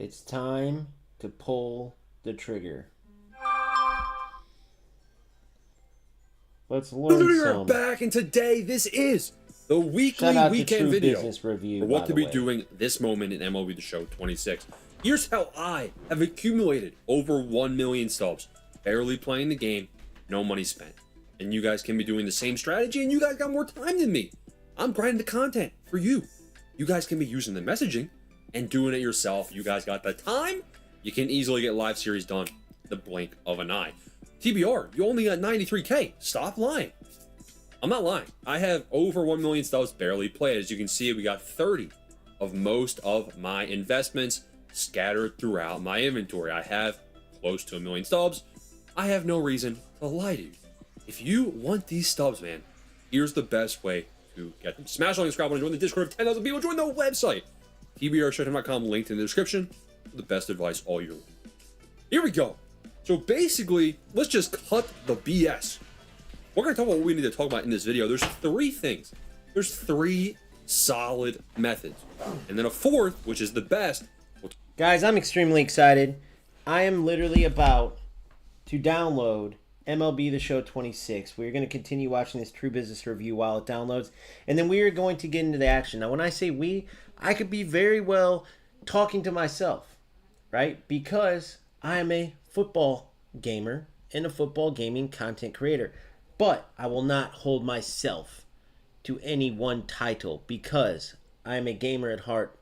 It's time to pull the trigger. Let's learn We are some. back, and today this is the Shout weekly out to weekend True video Business Review, for by what to the be way. doing this moment in MLB The Show 26. Here's how I have accumulated over 1 million subs, barely playing the game, no money spent. And you guys can be doing the same strategy, and you guys got more time than me. I'm grinding the content for you. You guys can be using the messaging and doing it yourself. You guys got the time. You can easily get live series done the blink of an eye. TBR, you only got 93K. Stop lying. I'm not lying. I have over 1 million subs barely played. As you can see, we got 30 of most of my investments scattered throughout my inventory. I have close to 1 million subs. I have no reason to lie to you. If you want these stubs, man, here's the best way to get them. Smash on the subscribe button, join the Discord of 10,000 people, join the website, tbrshowtime.com, linked in the description. The best advice all year long. Here we go. So basically, let's just cut the BS. We're going to talk about what we need to talk about in this video. There's three things. There's three solid methods. And then a fourth, which is the best. Guys, I'm extremely excited. I am literally about to download MLB The Show 26. We're going to continue watching this True Business Review while it downloads. And then we are going to get into the action. Now, when I say we, I could be very well talking to myself, right? Because I am a football gamer and a football gaming content creator. But I will not hold myself to any one title because I am a gamer at heart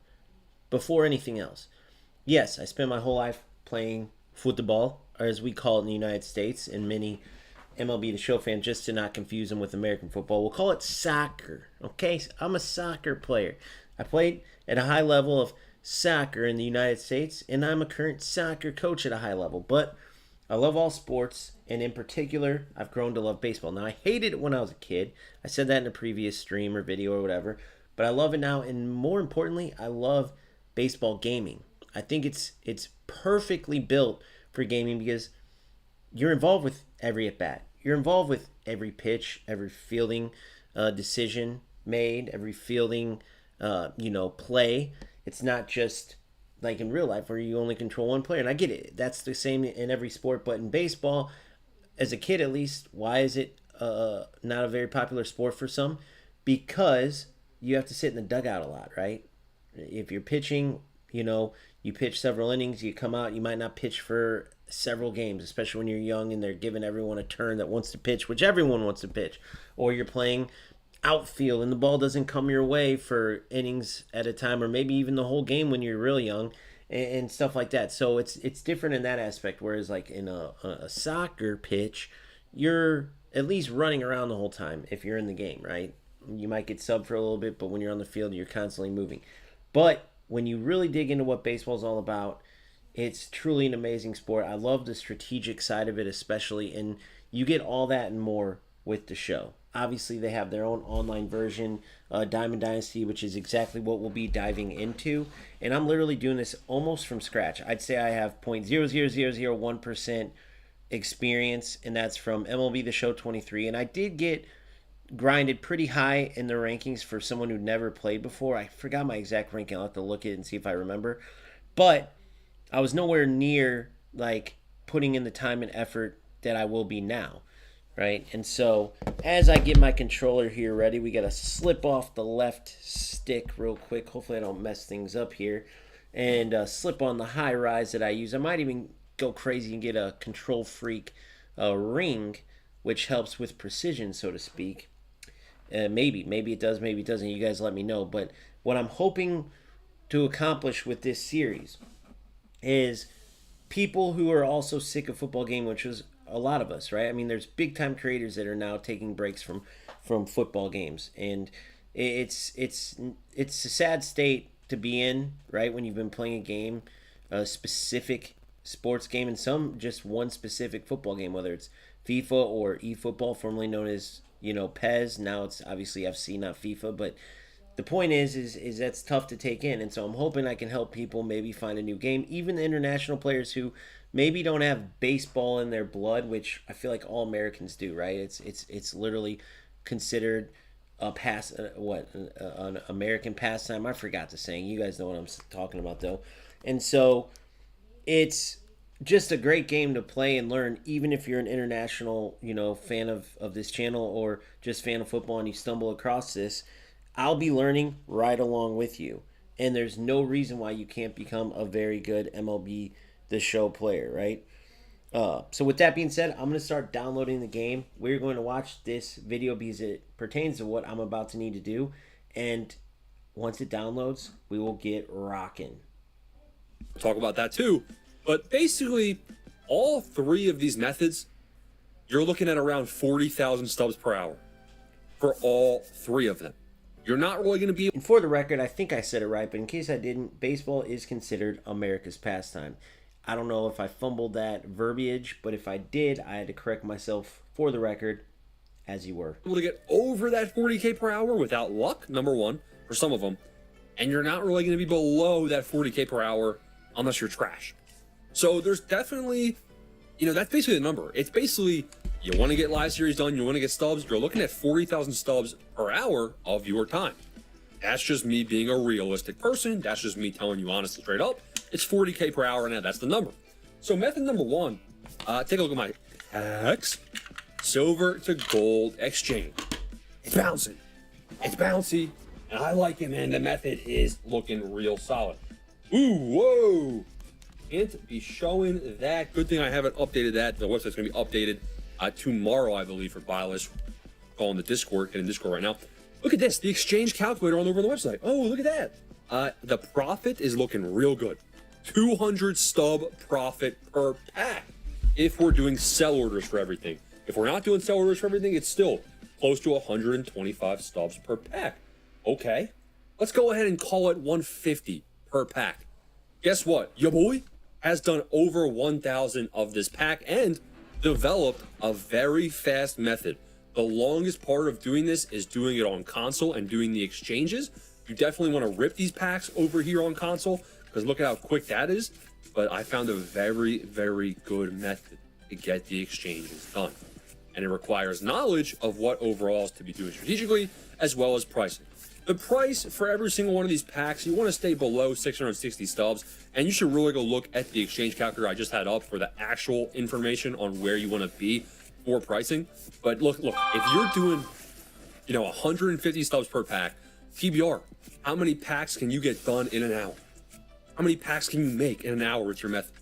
before anything else. Yes, I spent my whole life playing football, or as we call it in the United States, and many MLB The Show fans, just to not confuse them with American football, we'll call it soccer. Okay, I'm a soccer player. I played at a high level of soccer in the United States, and I'm a current soccer coach at a high level. But I love all sports, and in particular, I've grown to love baseball. Now, I hated it when I was a kid. I said that in a previous stream or video or whatever, but I love it now, and more importantly, I love baseball gaming. I think it's perfectly built for gaming because you're involved with every at-bat. You're involved with every pitch, every fielding decision made, every fielding play. It's not just like in real life where you only control one player. And I get it. That's the same in every sport. But in baseball, as a kid at least, why is it not a very popular sport for some? Because you have to sit in the dugout a lot, right? If you're pitching, you pitch several innings, you come out, you might not pitch for several games, especially when you're young and they're giving everyone a turn that wants to pitch, which everyone wants to pitch. Or you're playing outfield and the ball doesn't come your way for innings at a time, or maybe even the whole game when you're real young and stuff like that. So it's different in that aspect, whereas like in a soccer pitch, you're at least running around the whole time if you're in the game, right? You might get subbed for a little bit, but when you're on the field, you're constantly moving. But when you really dig into what baseball is all about, it's truly an amazing sport. I love the strategic side of it especially, and you get all that and more with the show. Obviously, they have their own online version, Diamond Dynasty, which is exactly what we'll be diving into. And I'm literally doing this almost from scratch. I'd say I have 0.00001% experience, and that's from MLB The Show 23. And I did get grinded pretty high in the rankings for someone who'd never played before. I forgot my exact ranking. I'll have to look at it and see if I remember. But I was nowhere near like putting in the time and effort that I will be now, right? And so as I get my controller here ready, we got to slip off the left stick real quick. Hopefully I don't mess things up here. And slip on the high rise that I use. I might even go crazy and get a Control Freak ring, which helps with precision, so to speak. Maybe it does, maybe it doesn't. You guys let me know. But what I'm hoping to accomplish with this series is people who are also sick of football game, which is a lot of us, right? I mean, there's big time creators that are now taking breaks from football games, and it's a sad state to be in, right? When you've been playing a game, a specific sports game, and some just one specific football game, whether it's FIFA or eFootball, formerly known as PES. Now it's obviously FC, not FIFA. But the point is that's tough to take in. And so I'm hoping I can help people maybe find a new game. Even the international players who maybe don't have baseball in their blood, which I feel like all Americans do, right? It's literally considered an American pastime. I forgot the saying. You guys know what I'm talking about, though. And so it's just a great game to play and learn, even if you're an international, fan of this channel or just fan of football and you stumble across this. I'll be learning right along with you. And there's no reason why you can't become a very good MLB The Show player, right? So with that being said, I'm going to start downloading the game. We're going to watch this video because it pertains to what I'm about to need to do. And once it downloads, we will get rocking. We'll talk about that too. But basically, all three of these methods, you're looking at around 40,000 stubs per hour for all three of them. You're not really going to be... And for the record, I think I said it right, but in case I didn't, baseball is considered America's pastime. I don't know if I fumbled that verbiage, but if I did, I had to correct myself for the record, as you were. able to get over that 40K per hour without luck, number one, for some of them. And you're not really going to be below that 40K per hour unless you're trash. So there's definitely, that's basically the number. It's basically, you want to get live series done, you want to get stubs, you're looking at 40,000 stubs per hour of your time. That's just me being a realistic person. That's just me telling you honestly, straight up. It's 40K per hour now. That's the number. So method number one, take a look at my packs. Silver to gold exchange. It's bouncing. It's bouncy. And I like it, man. The method is looking real solid. Ooh, whoa. Can't be showing that. Good thing I haven't updated that. The website's going to be updated tomorrow, I believe, for buy list. Calling the Discord. Getting Discord right now. Look at this. The exchange calculator all over the website. Oh, look at that. The profit is looking real good. 200 stub profit per pack if we're doing sell orders for everything. If we're not doing sell orders for everything, it's still close to 125 stubs per pack. Okay, let's go ahead and call it 150 per pack. Guess what? Your boy has done over 1,000 of this pack and developed a very fast method. The longest part of doing this is doing it on console and doing the exchanges. You definitely want to rip these packs over here on console because look at how quick that is. But I found a very, very good method to get the exchanges done. And it requires knowledge of what overall is to be doing strategically as well as pricing. The price for every single one of these packs, you want to stay below 660 stubs, and you should really go look at the exchange calculator I just had up for the actual information on where you want to be for pricing. But look, if you're doing, 150 stubs per pack, TBR, how many packs can you get done in an hour? How many packs can you make in an hour with your method?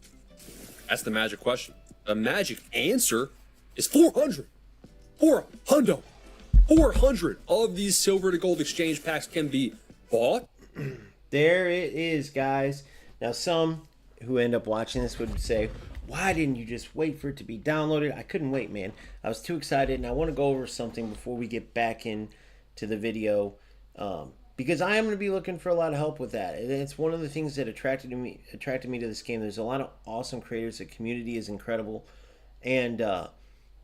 That's the magic question. The magic answer is 400. 400 of these silver to gold exchange packs can be bought. There it is, guys. Now, some who end up watching this would say, why didn't you just wait for it to be downloaded? I couldn't wait, man. I was too excited, and I want to go over something before we get back into the video, because I am going to be looking for a lot of help with that. And it's one of the things that attracted me to this game. There's a lot of awesome creators. The community is incredible, and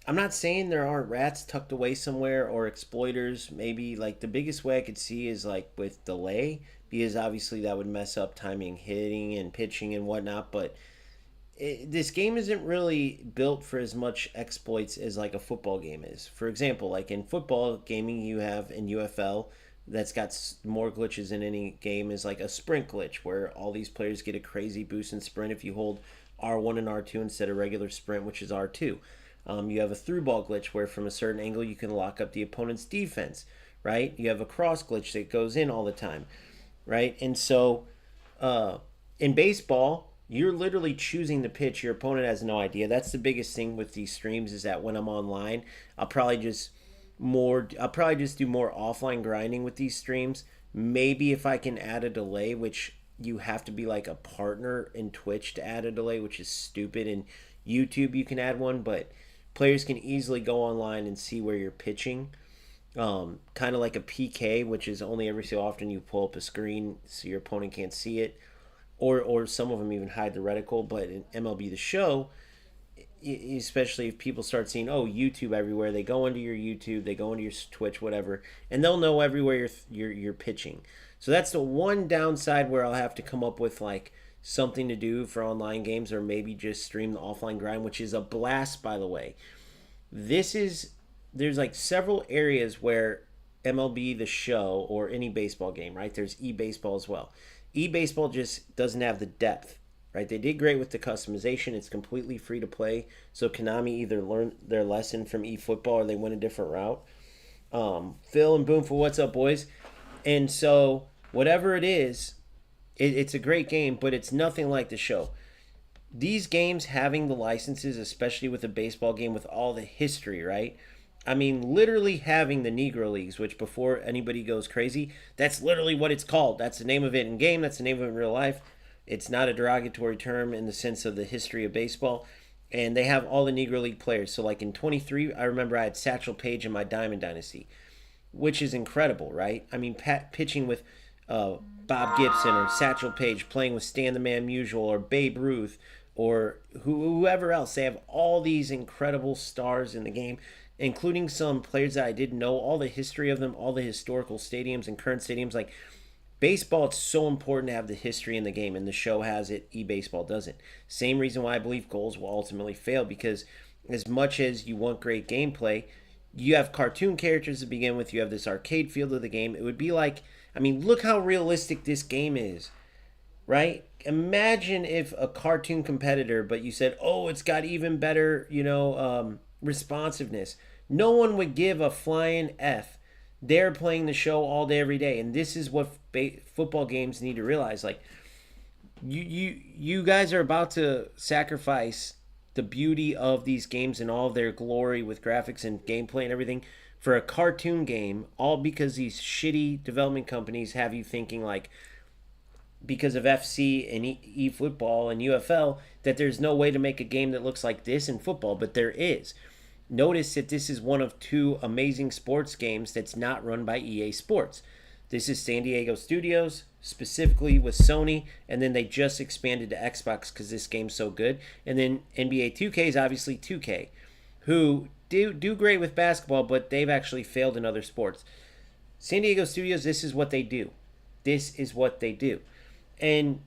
I'm not saying there aren't rats tucked away somewhere or exploiters. Maybe like the biggest way I could see is like with delay, because obviously that would mess up timing, hitting and pitching and whatnot. But this game isn't really built for as much exploits as like a football game is. For example, like in football gaming, you have in UFL that's got more glitches in any game is like a sprint glitch where all these players get a crazy boost in sprint if you hold R1 and R2 instead of regular sprint, which is R2. You have a through ball glitch where from a certain angle you can lock up the opponent's defense, right? You have a cross glitch that goes in all the time, right? And so in baseball, you're literally choosing the pitch. Your opponent has no idea. That's the biggest thing with these streams is that when I'm online, I'll probably just do more offline grinding with these streams. Maybe if I can add a delay, which you have to be like a partner in Twitch to add a delay, which is stupid. In YouTube, you can add one, but players can easily go online and see where you're pitching. Kind of like a PK, which is only every so often you pull up a screen so your opponent can't see it. Or some of them even hide the reticle. But in MLB The Show, especially if people start seeing, YouTube everywhere, they go into your YouTube, they go into your Twitch, whatever, and they'll know everywhere you're pitching. So that's the one downside where I'll have to come up with like something to do for online games, or maybe just stream the offline grind, which is a blast, by the way. There's like several areas where MLB The Show or any baseball game, right? There's e-baseball as well. eBaseball just doesn't have the depth, right? They did great with the customization. It's completely free to play. So Konami either learned their lesson from eFootball or they went a different route. Phil and Boom for what's up, boys? And so whatever it is, it's a great game, but it's nothing like the show. These games having the licenses, especially with a baseball game with all the history, right? I mean, literally having the Negro Leagues, which before anybody goes crazy, that's literally what it's called. That's the name of it in game. That's the name of it in real life. It's not a derogatory term in the sense of the history of baseball. And they have all the Negro League players. So, like in 23, I remember I had Satchel Paige in my Diamond Dynasty, which is incredible, right? I mean, pitching with Bob Gibson or Satchel Paige, playing with Stan the Man Musial or Babe Ruth or whoever else. They have all these incredible stars in the game, including some players that I didn't know, all the history of them, all the historical stadiums and current stadiums. Like baseball, it's so important to have the history in the game, and the show has it. E-baseball doesn't. Same reason why I believe goals will ultimately fail, because as much as you want great gameplay, you have cartoon characters to begin with. You have this arcade feel of the game. It would be like, I mean, look how realistic this game is, right? Imagine if a cartoon competitor, but you said, oh, it's got even better, responsiveness. No one would give a flying F. They're playing the show all day, every day, and this is what football games need to realize. Like, you guys are about to sacrifice the beauty of these games and all of their glory with graphics and gameplay and everything for a cartoon game, all because these shitty development companies have you thinking like, because of FC and eFootball and UFL, that there's no way to make a game that looks like this in football, but there is. Notice that this is one of two amazing sports games that's not run by EA Sports. This is San Diego Studios, specifically with Sony, and then they just expanded to Xbox because this game's so good. And then NBA 2K is obviously 2K, who do great with basketball, but they've actually failed in other sports. San Diego Studios, this is what they do. This is what they do. And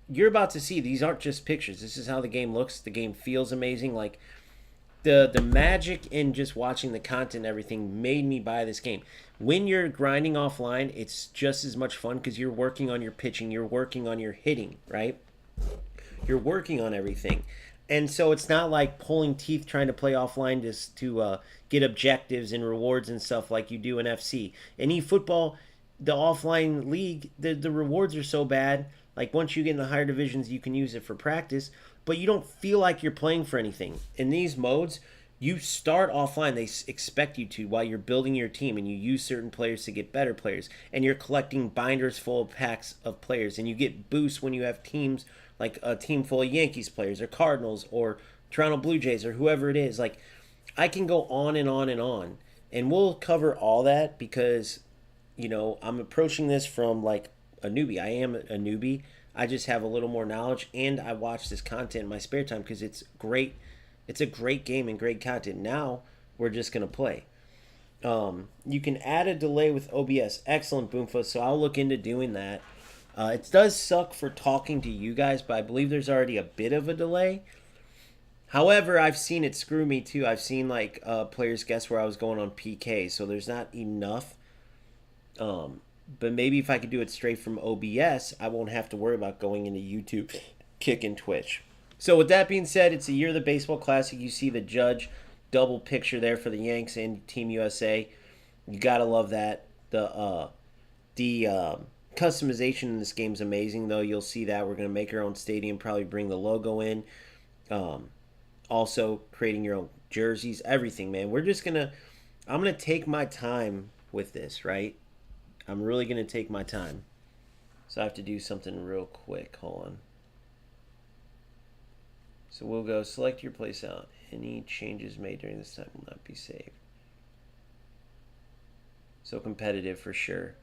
you're about to see, these aren't just pictures. This is how the game looks. The game feels amazing. Like, the magic in just watching the content and everything made me buy this game. When you're grinding offline, it's just as much fun because you're working on your pitching, you're working on your hitting, right? You're working on everything. And so it's not like pulling teeth trying to play offline just to get objectives and rewards and stuff like you do in FC. In eFootball, the offline league, the rewards are so bad. Like once you get in the higher divisions, you can use it for practice, but you don't feel like you're playing for anything. In these modes, you start offline. They expect you to while you're building your team, and you use certain players to get better players, and you're collecting binders full of packs of players, and you get boosts when you have teams like a team full of Yankees players or Cardinals or Toronto Blue Jays or whoever it is. Like, I can go on and on and on, and we'll cover all that because, I'm approaching this from like a newbie. I am a newbie. I just have a little more knowledge, and I watch this content in my spare time because it's great. It's a great game and great content. Now we're just gonna play. You can add a delay with OBS. Excellent, Boomfa. So I'll look into doing that. It does suck for talking to you guys, but I believe there's already a bit of a delay. However, I've seen it screw me too. I've seen like players guess where I was going on PK, so there's not enough. But maybe if I could do it straight from OBS, I won't have to worry about going into YouTube, Kick, and Twitch. So with that being said, it's the year of the Baseball Classic. You see the Judge double picture there for the Yanks and Team USA. You gotta love that. The customization in this game is amazing, though. You'll see that we're gonna make our own stadium, probably bring the logo in. Also creating your own jerseys, everything, man. I'm gonna take my time with this, right? I'm really going to take my time. So I have to do something real quick. Hold on. So we'll go select your place out. Any changes made during this time will not be saved. So competitive for sure.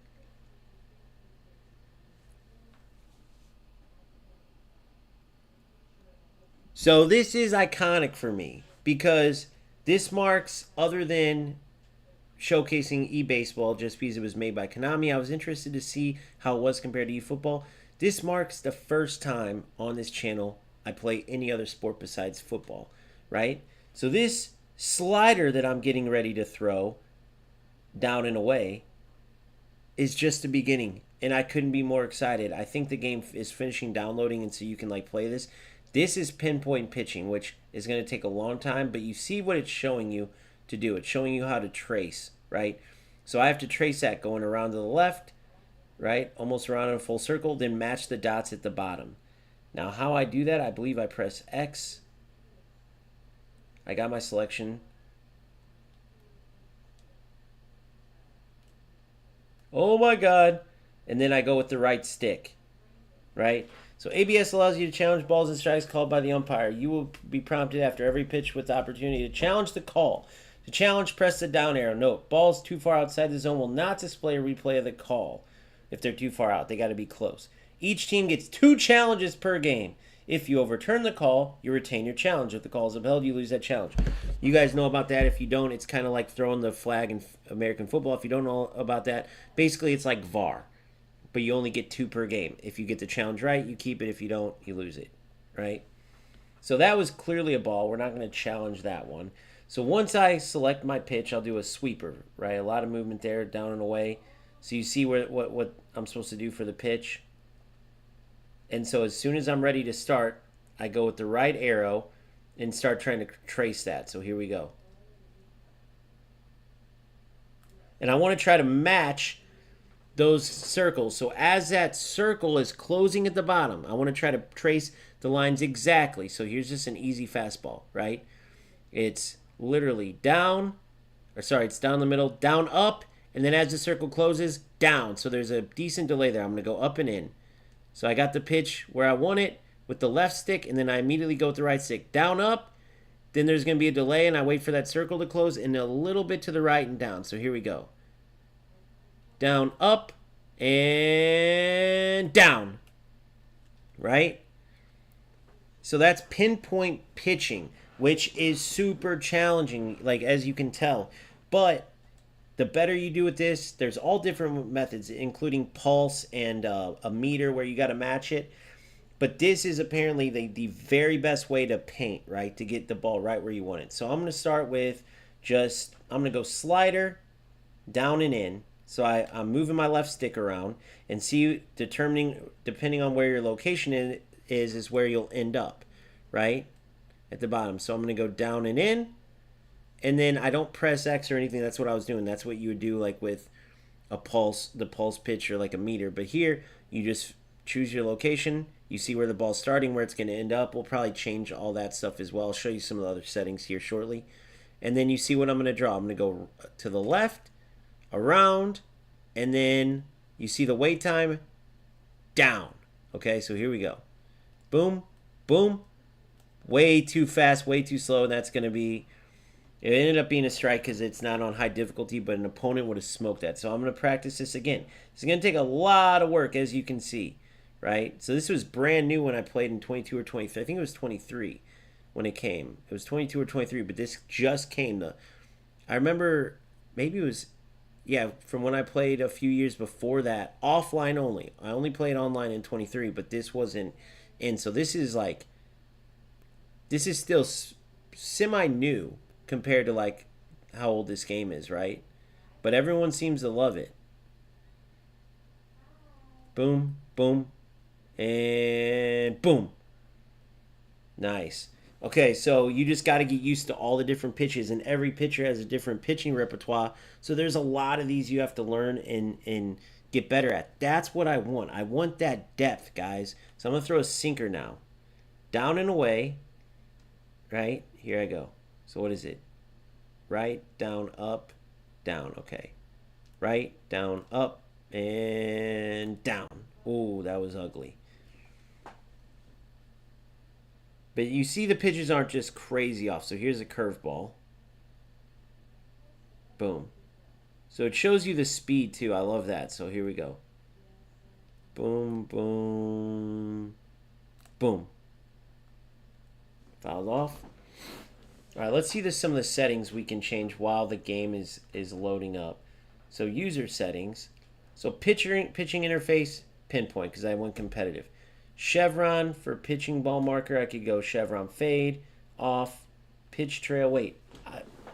So this is iconic for me because this marks, other than showcasing eBaseball just because it was made by Konami, I was interested to see how it was compared to eFootball. This marks the first time on this channel I play any other sport besides football, right? So this slider that I'm getting ready to throw down and away is just the beginning. and I couldn't be more excited. I think the game is finishing downloading, and so you can like play this. This is pinpoint pitching, which is going to take a long time, but you see what it's showing you to do. It's showing you how to trace, right? So I have to trace that going around to the left, right? Almost around in a full circle, then match the dots at the bottom. Now how I do that, I believe I press X. I got my selection. Oh my God. And then I go with the right stick, right? So ABS allows you to challenge balls and strikes called by the umpire. You will be prompted after every pitch with the opportunity to challenge the call. To challenge, press the down arrow. Note, balls too far outside the zone will not display a replay of the call. If they're too far out, they got to be close. Each team gets 2 challenges per game. If you overturn the call, you retain your challenge. If the call is upheld, you lose that challenge. You guys know about that. If you don't, it's kind of like throwing the flag in American football. If you don't know about that, basically it's like VAR. But you only get 2 per game. If you get the challenge right, you keep it. If you don't, you lose it, right? So that was clearly a ball. We're not going to challenge that one. So once I select my pitch, I'll do a sweeper, right? A lot of movement there, down and away. So you see what I'm supposed to do for the pitch. And so as soon as I'm ready to start, I go with the right arrow and start trying to trace that. So here we go. And I want to try to match those circles. So as that circle is closing at the bottom, I want to try to trace the lines exactly. So here's just an easy fastball, right? It's literally down, it's down the middle, down, up, and then as the circle closes, down. So there's a decent delay there. I'm going to go up and in. So I got the pitch where I want it with the left stick, and then I immediately go with the right stick. Down, up, then there's going to be a delay, and I wait for that circle to close, and a little bit to the right and down. So here we go. Down, up, and down. Right? So that's pinpoint pitching, which is super challenging, like as you can tell. But the better you do with this, there's all different methods, including pulse and a meter where you got to match it. But this is apparently the very best way to paint, right? To get the ball right where you want it. So I'm going to start with I'm going to go slider, down and in. So I'm moving my left stick around and see, depending on where your location is where you'll end up, right? At the bottom. So I'm going to go down and in. And then I don't press X or anything. That's what I was doing. That's what you would do like with the pulse pitch or like a meter. But here, you just choose your location. You see where the ball's starting, where it's going to end up. We'll probably change all that stuff as well. I'll show you some of the other settings here shortly. And then you see what I'm going to draw. I'm going to go to the left, around, and then you see the wait time, down. Okay, so here we go. Boom, boom. Way too fast, way too slow. That's going to be... It ended up being a strike because it's not on high difficulty, but an opponent would have smoked that. So I'm going to practice this again. It's going to take a lot of work, as you can see, right? So this was brand new when I played in 22 or 23. I think it was 23 when it came. It was 22 or 23, but this just came. I remember maybe it was, yeah, from when I played a few years before that, offline only. I only played online in 23, but this wasn't in. So this is still semi-new compared to like how old this game is, right? But everyone seems to love it. Boom, boom, and boom. Nice. Okay, so you just got to get used to all the different pitches, and every pitcher has a different pitching repertoire. So there's a lot of these you have to learn and get better at. That's what I want. I want that depth, guys. So I'm going to throw a sinker now. Down and away. Right? Here I go. So what is it? Right, down, up, down. Okay. Right, down, up, and down. Ooh, that was ugly. But you see the pitches aren't just crazy off. So here's a curveball. Boom. So it shows you the speed too. I love that. So here we go. Boom, boom, boom. Fouled off. All right, let's see some of the settings we can change while the game is loading up. So user settings. So pitching interface, pinpoint, because I went competitive. Chevron for pitching ball marker. I could go chevron fade, off, pitch trail. Wait,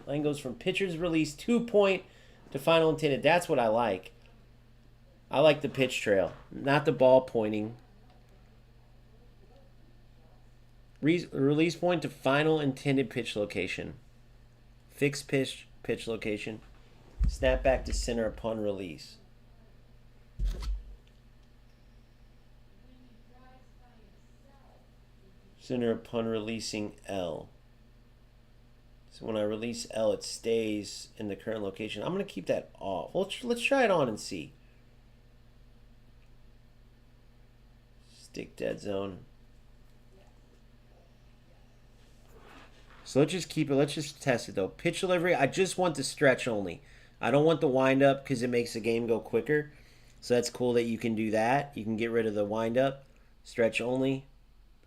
line goes from pitcher's release 2 point to final intended. That's what I like. I like the pitch trail, not the ball pointing. Release point to final intended pitch location. Fixed pitch location. Snap back to center upon release. Center upon releasing L. So when I release L, it stays in the current location. I'm going to keep that off. Let's try it on and see. Stick dead zone. So let's just keep it. Let's just test it though. Pitch delivery, I just want the stretch only. I don't want the wind up because it makes the game go quicker. So that's cool that you can do that. You can get rid of the wind up. Stretch only.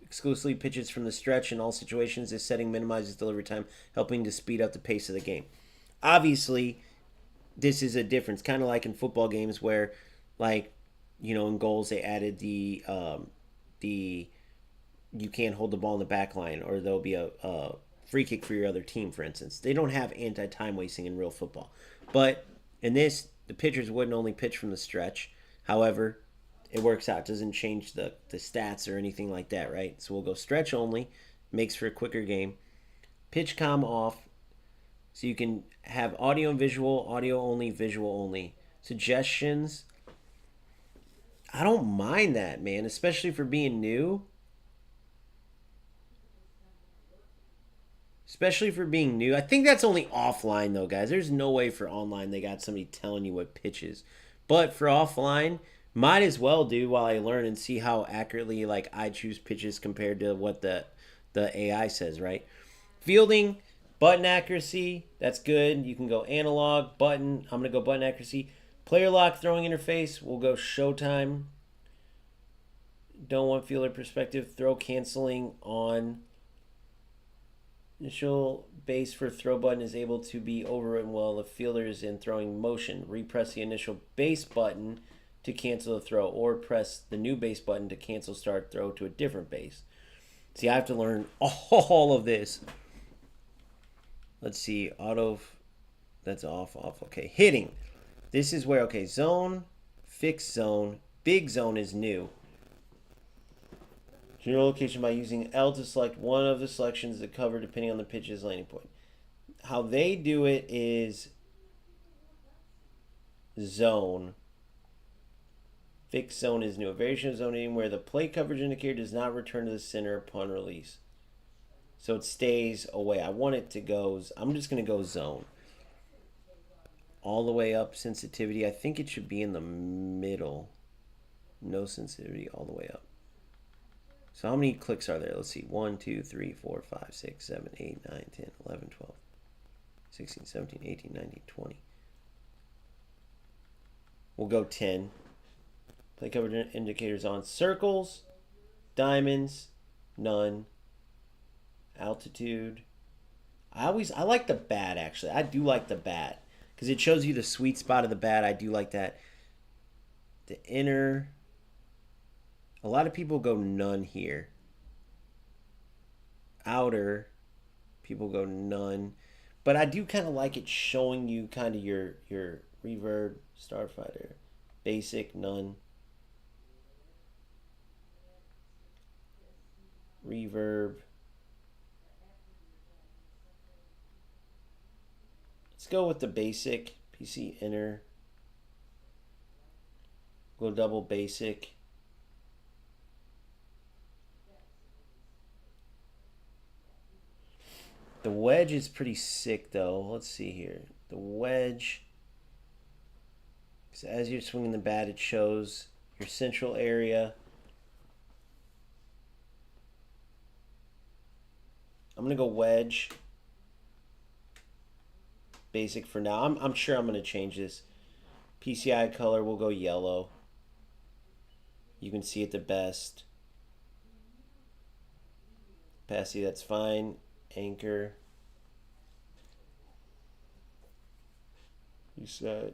Exclusively pitches from the stretch in all situations. This setting minimizes delivery time, helping to speed up the pace of the game. Obviously, this is a difference. Kind of like in football games where, like, in goals they added the you can't hold the ball in the back line, or there'll be a free kick for your other team, for instance. They don't have anti-time wasting in real football. But in this, the pitchers wouldn't only pitch from the stretch. However, it works out. It doesn't change the stats or anything like that, right? So we'll go stretch only. Makes for a quicker game. Pitch comm off. So you can have audio and visual, audio only, visual only. Suggestions. I don't mind that, man, especially for being new. Especially for being new. I think that's only offline, though, guys. There's no way for online they got somebody telling you what pitch is. But for offline, might as well do while I learn and see how accurately I choose pitches compared to what the AI says, right? Fielding, button accuracy, that's good. You can go analog, button. I'm going to go button accuracy. Player lock throwing interface, we'll go showtime. Don't want fielder perspective. Throw canceling on. Initial base for throw button is able to be overwritten while the fielder is in throwing motion. Repress the initial base button to cancel the throw, or press the new base button to cancel start throw to a different base. See, I have to learn all of this. Let's see, auto, that's off. Okay, hitting. This is where, okay, zone, fixed zone, big zone is new. General location by using L to select one of the selections that cover depending on the pitch's landing point. How they do it is zone. Fixed zone is new. A variation of zoning where the plate coverage indicator does not return to the center upon release. So it stays away. I want it to go, I'm just going to go zone. All the way up sensitivity. I think it should be in the middle. No sensitivity all the way up. So how many clicks are there? Let's see. 1, 2, 3, 4, 5, 6, 7, 8, 9, 10, 11, 12, 16, 17, 18, 19, 20. We'll go 10. Play coverage indicators on. Circles, diamonds, none. Altitude. I like the bat, actually. I do like the bat because it shows you the sweet spot of the bat. I do like that. The inner. A lot of people go none here. Outer, people go none. But I do kind of like it showing you kind of your reverb, starfighter, basic, none. Reverb. Let's go with the basic, PC inner. Go double basic. The wedge is pretty sick, though. Let's see here. The wedge. So as you're swinging the bat, it shows your central area. I'm going to go wedge. Basic for now. I'm sure I'm going to change this. PCI color, we'll go yellow. You can see it the best. Opacity, that's fine. Anchor. You said.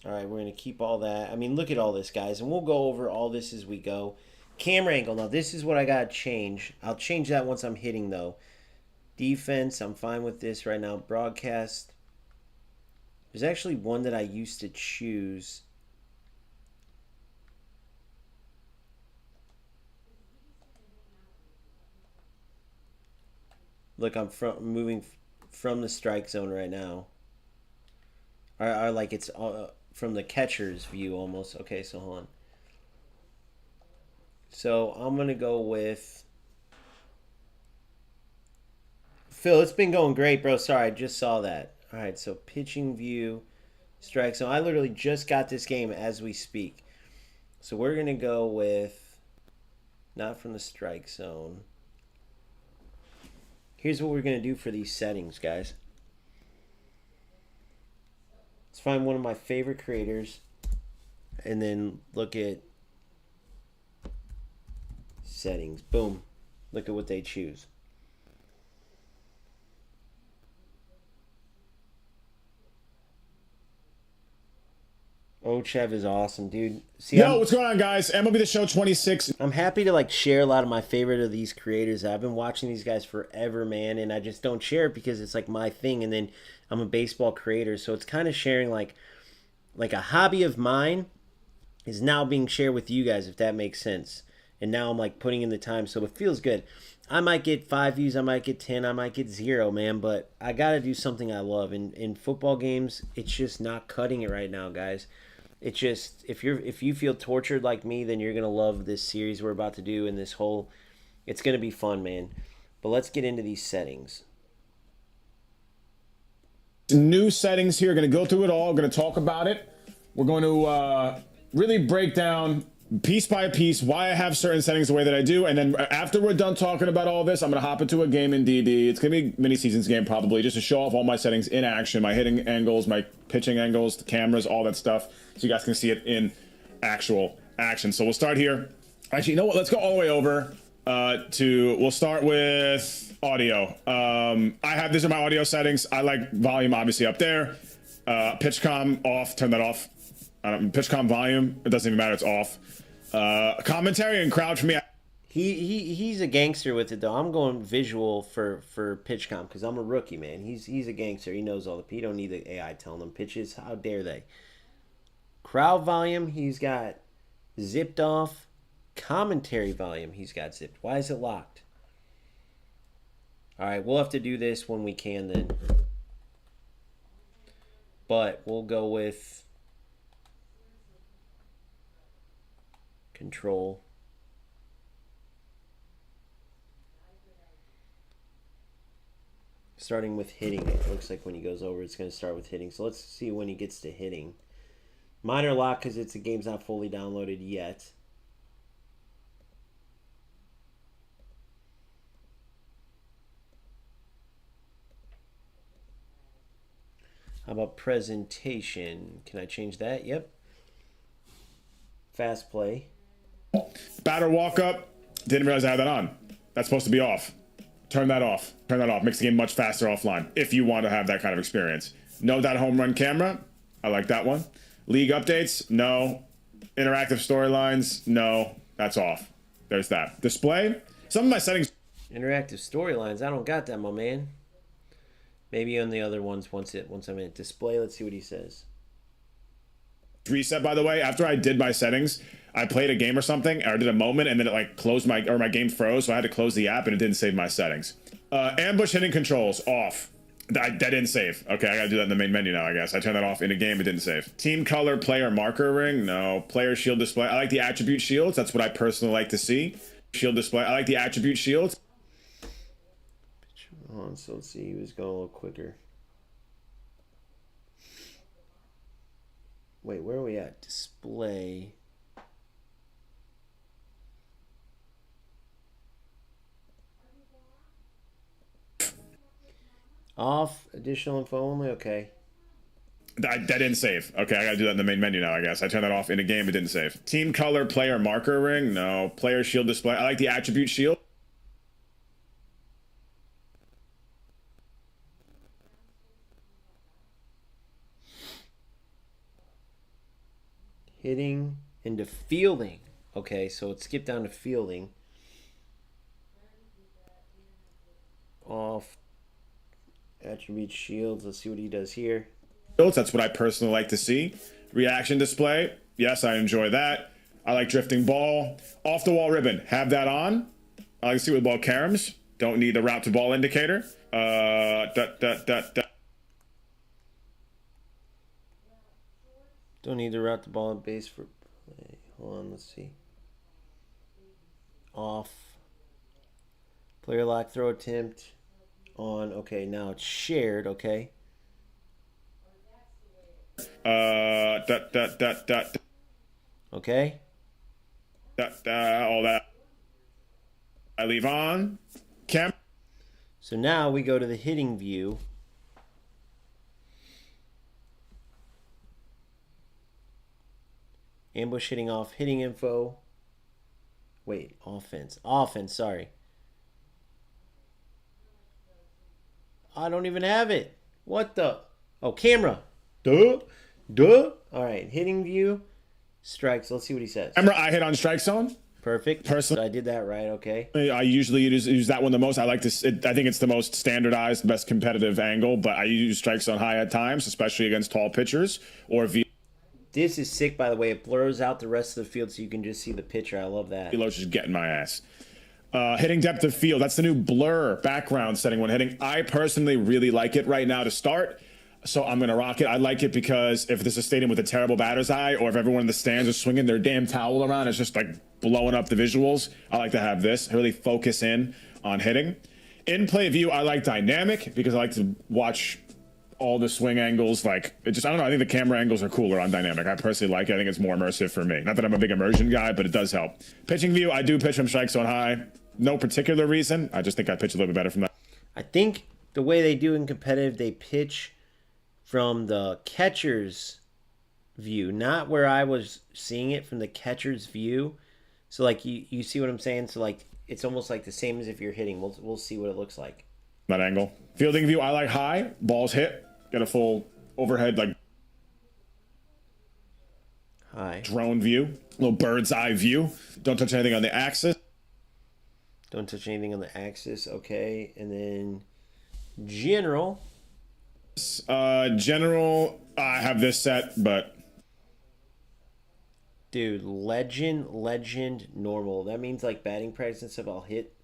All right, we're going to keep all that. I mean, look at all this, guys. And we'll go over all this as we go. Camera angle. Now, this is what I got to change. I'll change that once I'm hitting, though. Defense, I'm fine with this right now. Broadcast. There's actually one that I used to choose. Look, I'm moving from the strike zone right now. Or like it's from the catcher's view almost. Okay, so hold on. So I'm gonna go with Phil. It's been going great, bro. Sorry, I just saw that. All right, so pitching view, strike zone. I literally just got this game as we speak. So we're gonna go with not from the strike zone. Here's what we're gonna do for these settings, guys. Let's find one of my favorite creators and then look at settings. Boom. Look at what they choose. Ochev is awesome, dude. See, Yo, what's going on, guys? MLB The Show 26. I'm happy to like share a lot of my favorite of these creators. I've been watching these guys forever, man, and I just don't share it because it's like my thing. And then I'm a baseball creator, so it's kind of sharing like a hobby of mine is now being shared with you guys, if that makes sense. And now I'm like putting in the time, so it feels good. I might get 5 views, I might get 10, I might get 0, man, but I gotta do something I love. And in football games, it's just not cutting it right now, guys. It's just if you feel tortured like me, then you're gonna love this series we're about to do and this whole. It's gonna be fun, man. But let's get into these settings. New settings here. Going to go through it all. Going to talk about it. We're going to really break down piece by piece why I have certain settings the way that I do. And then after we're done talking about all this, I'm going to hop into a game in DD. It's going to be a mini seasons game probably, just to show off all my settings in action, my hitting angles, my pitching angles, the cameras, all that stuff, so you guys can see it in actual action. So we'll start here. Actually, you know what? Let's go all the way over we'll start with audio. These are my audio settings. I like volume obviously up there. Pitch comm off, turn that off. Pitch comm volume, it doesn't even matter, it's off. Commentary and crowd for me. He's a gangster with it though. I'm going visual for pitch comp because I'm a rookie, man. He's a gangster. He knows all the. He don't need the AI telling him pitches. How dare they? Crowd volume, he's got zipped off. Commentary volume, he's got zipped. Why is it locked? All right, we'll have to do this when we can then. But we'll go with control. Starting with hitting, it looks like when he goes over, it's going to start with hitting. So let's see when he gets to hitting. Minor lock because the game's not fully downloaded yet. How about presentation? Can I change that? Yep. Fast play. Batter walk up. Didn't realize I had that on. That's supposed to be off. Turn that off. Turn that off. Makes the game much faster offline if you want to have that kind of experience. No dot home run camera. I like that one. League updates. No. Interactive storylines. No. That's off. There's that. Display. Some of my settings. Interactive storylines. I don't got that, my man. Maybe on the other ones once I'm in display. Let's see what he says. Reset, by the way. After I did my settings, I played a game or something, or did a moment, and then it like closed my game froze, so I had to close the app and it didn't save my settings. Ambush hitting controls off. That didn't save. Okay, I gotta do that in the main menu now, I guess. I turned that off in a game, it didn't save. Team color player marker ring. No. Player shield display. I like the attribute shields. That's what I personally like to see. Shield display. I like the attribute shields. So let's see. He was going a little quicker. Wait, where are we at? Display. Off. Additional info only. Okay. That didn't save. Okay, I gotta do that in the main menu now, I guess. I turned that off in a game, it didn't save. Team color player marker ring. No. Player shield display. I like the attribute shield. Hitting into fielding. Okay, so it skipped down to fielding. Off. Attribute shields. Let's see what he does here. That's what I personally like to see. Reaction display. Yes, I enjoy that. I like drifting ball. Off the wall ribbon. Have that on. I like to see with ball caroms. Don't need the route to ball indicator. Don't need to route the ball on base for play. Hold on, let's see. Off. Player lock throw attempt on. Okay, now it's shared. Okay. Okay. All that. I leave on. Cam. So now we go to the hitting view. Ambush hitting off, hitting info. Wait, offense. Offense, sorry. I don't even have it. What the? Oh, camera. Duh. All right, hitting view. Strikes. Let's see what he says. Camera, I hit on strike zone. Perfect. Personally, So I did that right, okay. I usually use that one the most. I like this. I think it's the most standardized, best competitive angle, but I use strike zone high at times, especially against tall pitchers or This is sick, by the way. It blurs out the rest of the field so you can just see the pitcher. I love that. Velo's just getting my ass. Hitting depth of field. That's the new blur background setting when hitting. I personally really like it right now to start, so I'm going to rock it. I like it because if this is a stadium with a terrible batter's eye, or if everyone in the stands is swinging their damn towel around, it's just like blowing up the visuals. I like to have this. Really focus in on hitting. In play view, I like dynamic because I like to watch all the swing angles. Like, it just, I don't know, I think the camera angles are cooler on dynamic. I personally like it. I think it's more immersive for me. Not that I'm a big immersion guy, but it does help. Pitching view, I do pitch from strike zone high. No particular reason. I just think I pitch a little bit better from that. I think the way they do in competitive, they pitch from the catcher's view, not where I was seeing it from the catcher's view. So, like, you see what I'm saying? So, like, it's almost like the same as if you're hitting. We'll see what it looks like. That angle. Fielding view, I like high. Balls hit. Get a full overhead, like, High. drone view. Little bird's eye view. Don't touch anything on the axis. Don't touch anything on the axis. Okay. And then general. General, I have this set, but Dude, legend, normal. That means like batting practice and stuff. I'll hit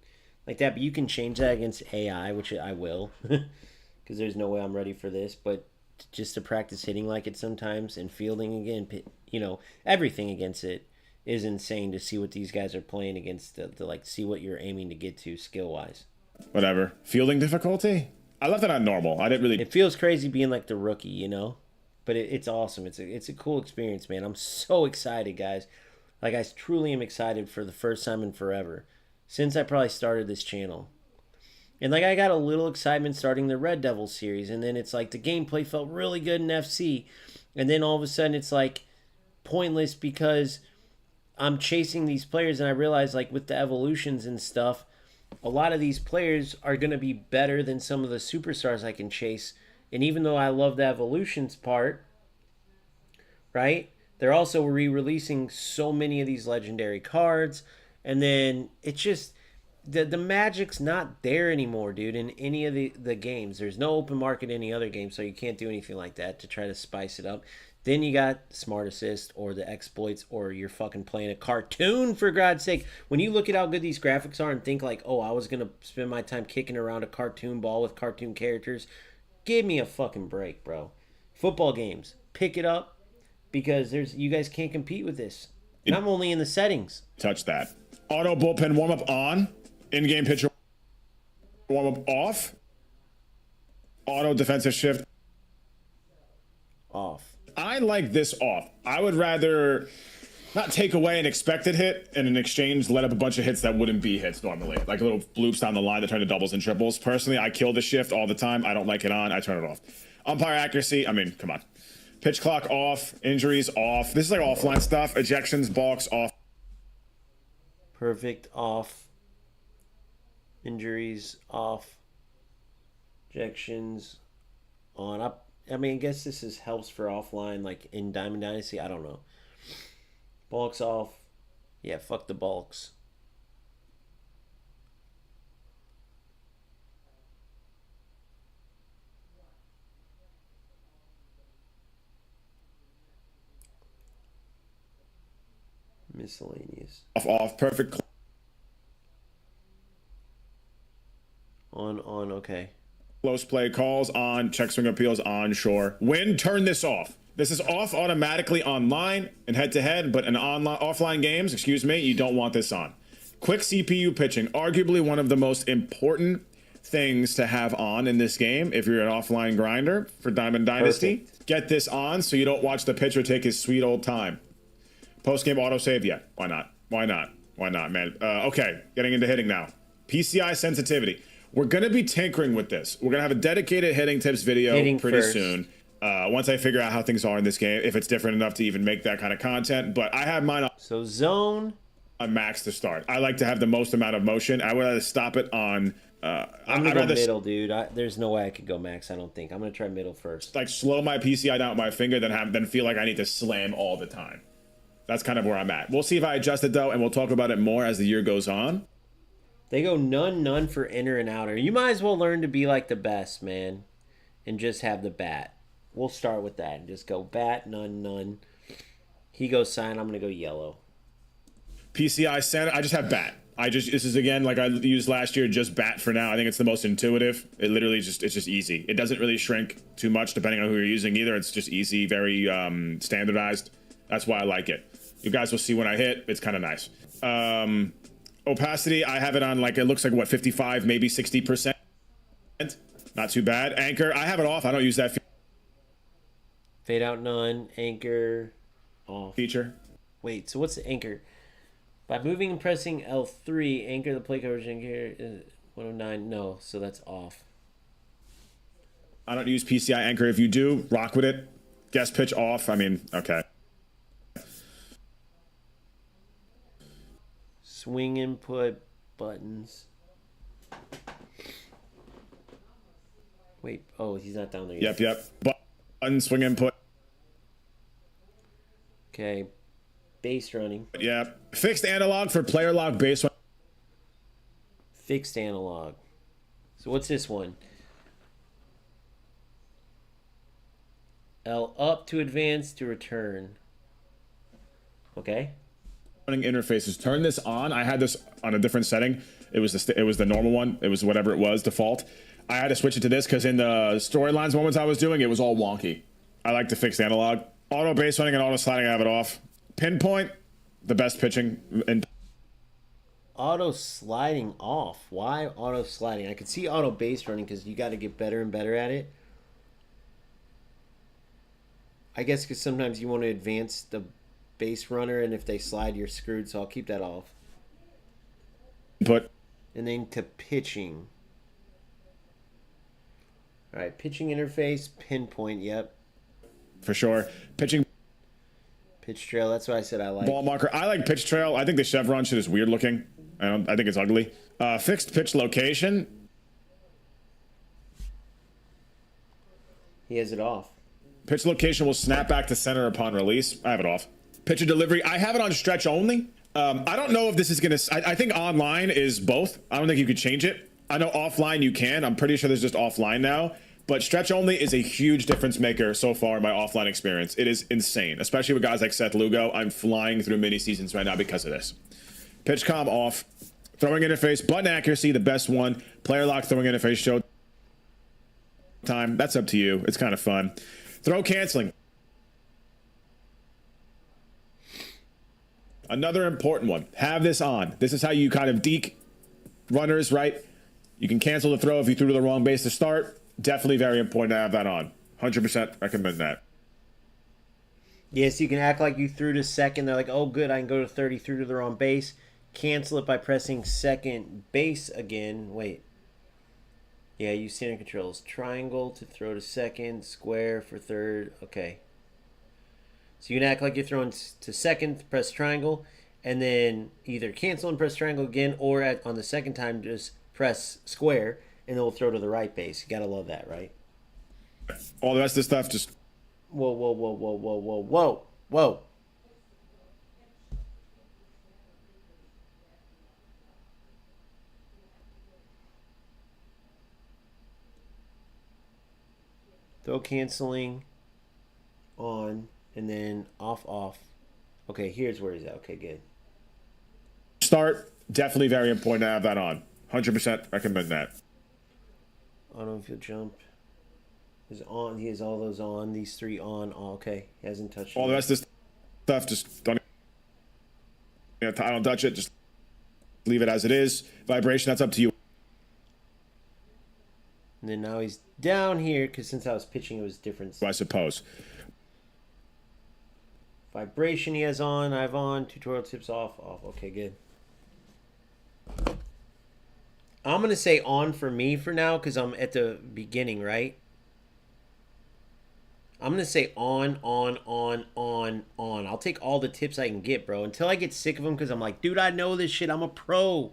like that, but you can change that against AI, which I will, because there's no way I'm ready for this. But just to practice hitting like it sometimes and fielding again, you know, everything against it is insane to see what these guys are playing against. To like see what you're aiming to get to skill wise. whatever. Fielding difficulty? I left it on normal. I didn't really. It feels crazy being like the rookie, you know, but it's awesome. It's a cool experience, man. I'm so excited, guys. Like, I truly am excited for the first time in forever since I probably started this channel. And like, I got a little excitement starting the Red Devil series, and then it's like the gameplay felt really good in FC, and then all of a sudden it's like pointless because I'm chasing these players, and I realize like with the evolutions and stuff, a lot of these players are going to be better than some of the superstars I can chase. And even though I love the evolutions part, right, they're also re-releasing so many of these legendary cards, and then it's just the magic's not there anymore, dude, in any of the games. There's no open market in any other game, so you can't do anything like that to try to spice it up. Then you got Smart Assist or the exploits, or you're fucking playing a cartoon, for God's sake. When you look at how good these graphics are and think like, oh, I was going to spend my time kicking around a cartoon ball with cartoon characters, give me a fucking break, bro. Football games, pick it up, because you guys can't compete with this. And I'm only in the settings. Touch that. Auto bullpen warm-up on. In-game pitcher warm-up off. Auto defensive shift Off. I like this off. I would rather not take away an expected hit and in exchange let up a bunch of hits that wouldn't be hits normally. Like little bloops down the line that turn to doubles and triples. Personally, I kill the shift all the time. I don't like it on. I turn it off. Umpire accuracy. I mean, come on. Pitch clock off. Injuries off. This is like offline stuff. Ejections, balks off. Perfect off. Injuries off. Ejections on. Up. I mean, I guess this helps for offline, like in Diamond Dynasty. I don't know. Bulks off. Yeah, fuck the bulks. Miscellaneous. Off. Perfect. on, okay. Close play calls on, check swing appeals on, sure. When turn this off. This is off automatically online and head-to-head, but in offline games, excuse me, you don't want this on. Quick CPU pitching, arguably one of the most important things to have on in this game if you're an offline grinder for Diamond Dynasty. Perfect. Get this on so you don't watch the pitcher take his sweet old time. Post-game autosave, yeah, why not? Why not? Why not, man? Okay, getting into hitting now. PCI sensitivity. We're going to be tinkering with this. We're going to have a dedicated hitting tips video pretty soon. Once I figure out how things are in this game, if it's different enough to even make that kind of content. But I have mine So zone on max to start. I like to have the most amount of motion. I would rather stop it on... I'm gonna go middle, dude. There's no way I could go max, I don't think. I'm gonna try middle first. Like slow my PCI down with my finger, then feel like I need to slam all the time. That's kind of where I'm at. We'll see if I adjust it though, and we'll talk about it more as the year goes on. They go none for inner and outer. You might as well learn to be like the best, man, and just have the bat. We'll start with that and just go bat, none. He goes sign, I'm gonna go yellow. PCI center, I just have bat. This is again like I used last year, just bat for now. I think it's the most intuitive. It literally it's just easy. It doesn't really shrink too much depending on who you're using either. It's just easy, very standardized. That's why I like it. You guys will see when I hit. It's kind of nice. Opacity, I have it on like, it looks like what, 55, maybe 60%. Not too bad. Anchor, I have it off. I don't use that Fade out none, anchor off. feature. Wait, so what's the anchor? By moving and pressing L3, anchor the play coverage anchor 109. No, so that's off. I don't use PCI anchor. If you do, rock with it. Guess pitch off. I mean, okay. Swing input buttons. Wait, oh, he's not down there yet. Yep. Button, swing input. Okay. Base running. Yep. Fixed analog for player lock base run. Fixed analog. So what's this one? L up to advance to return. Okay. Running interfaces. Turn this on. I had this on a different setting. It was the normal one. It was whatever it was, default. I had to switch it to this because in the storylines moments I was doing, it was all wonky. I like the fixed analog. Auto base running and auto sliding, I have it off. Pinpoint, the best pitching. And Auto sliding off. Why auto sliding? I could see auto base running because you got to get better and better at it. I guess because sometimes you want to advance the base runner, and if they slide, you're screwed. So I'll keep that off. But and then to pitching. All right, pitching interface, pinpoint. Yep. For sure, pitching. Pitch trail. That's what I said I like. Ball marker. I like pitch trail. I think the chevron shit is weird looking. I think it's ugly. Fixed pitch location. He has it off. Pitch location will snap back to center upon release. I have it off. Pitcher delivery. I have it on stretch only. I don't know if this is gonna. I think online is both. I don't think you could change it. I know offline you can. I'm pretty sure there's just offline now. But stretch only is a huge difference maker so far in my offline experience. It is insane, especially with guys like Seth Lugo. I'm flying through mini seasons right now because of this. Pitch comm off. Throwing interface. Button accuracy, the best one. Player lock throwing interface show time. That's up to you. It's kind of fun. Throw canceling. Another important one. Have this on. This is how you kind of deke runners, right? You can cancel the throw if you threw to the wrong base to start. Definitely very important to have that on. 100% recommend that. Yes, you can act like you threw to second. They're like, oh, good, I can go to 30, threw to the wrong base. Cancel it by pressing second base again. Wait. Yeah, use center controls. Triangle to throw to second, square for third. Okay. So you can act like you're throwing to second, press triangle, and then either cancel and press triangle again, or on the second time, just press square, and it'll throw to the right base. You gotta love that, right? All the rest of the stuff just... Whoa. Throw canceling on, and then off. Okay, here's where he's at. Okay, good. Start, definitely very important to have that on. 100% recommend that. Auto infield jump is on. He has all those on. These 3 on. Oh, okay. He hasn't touched All it the yet. rest of this stuff, just don't. I don't touch it. Just leave it as it is. Vibration, that's up to you. And then now he's down here because since I was pitching, it was different. I suppose. Vibration he has on. I have on. Tutorial tips off. Off. Okay, good. I'm going to say on for me for now because I'm at the beginning, right? I'm going to say on. I'll take all the tips I can get, bro. Until I get sick of them because I'm like, dude, I know this shit. I'm a pro,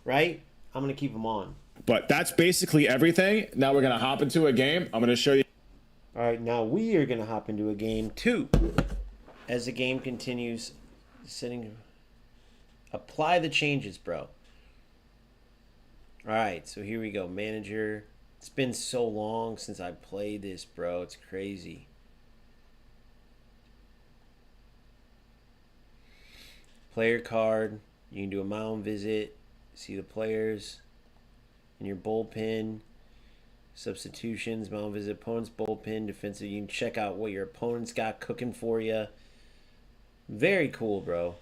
right? I'm going to keep them on. But that's basically everything. Now we're going to hop into a game. I'm going to show you. All right, now we are going to hop into a game 2. As the game continues, apply the changes, bro. All right, so here we go. Manager. It's been so long since I played this, bro. It's crazy. Player card. You can do a mound visit. See the players in your bullpen. Substitutions, mound visit, opponent's bullpen, defensive. You can check out what your opponent's got cooking for you. Very cool, bro.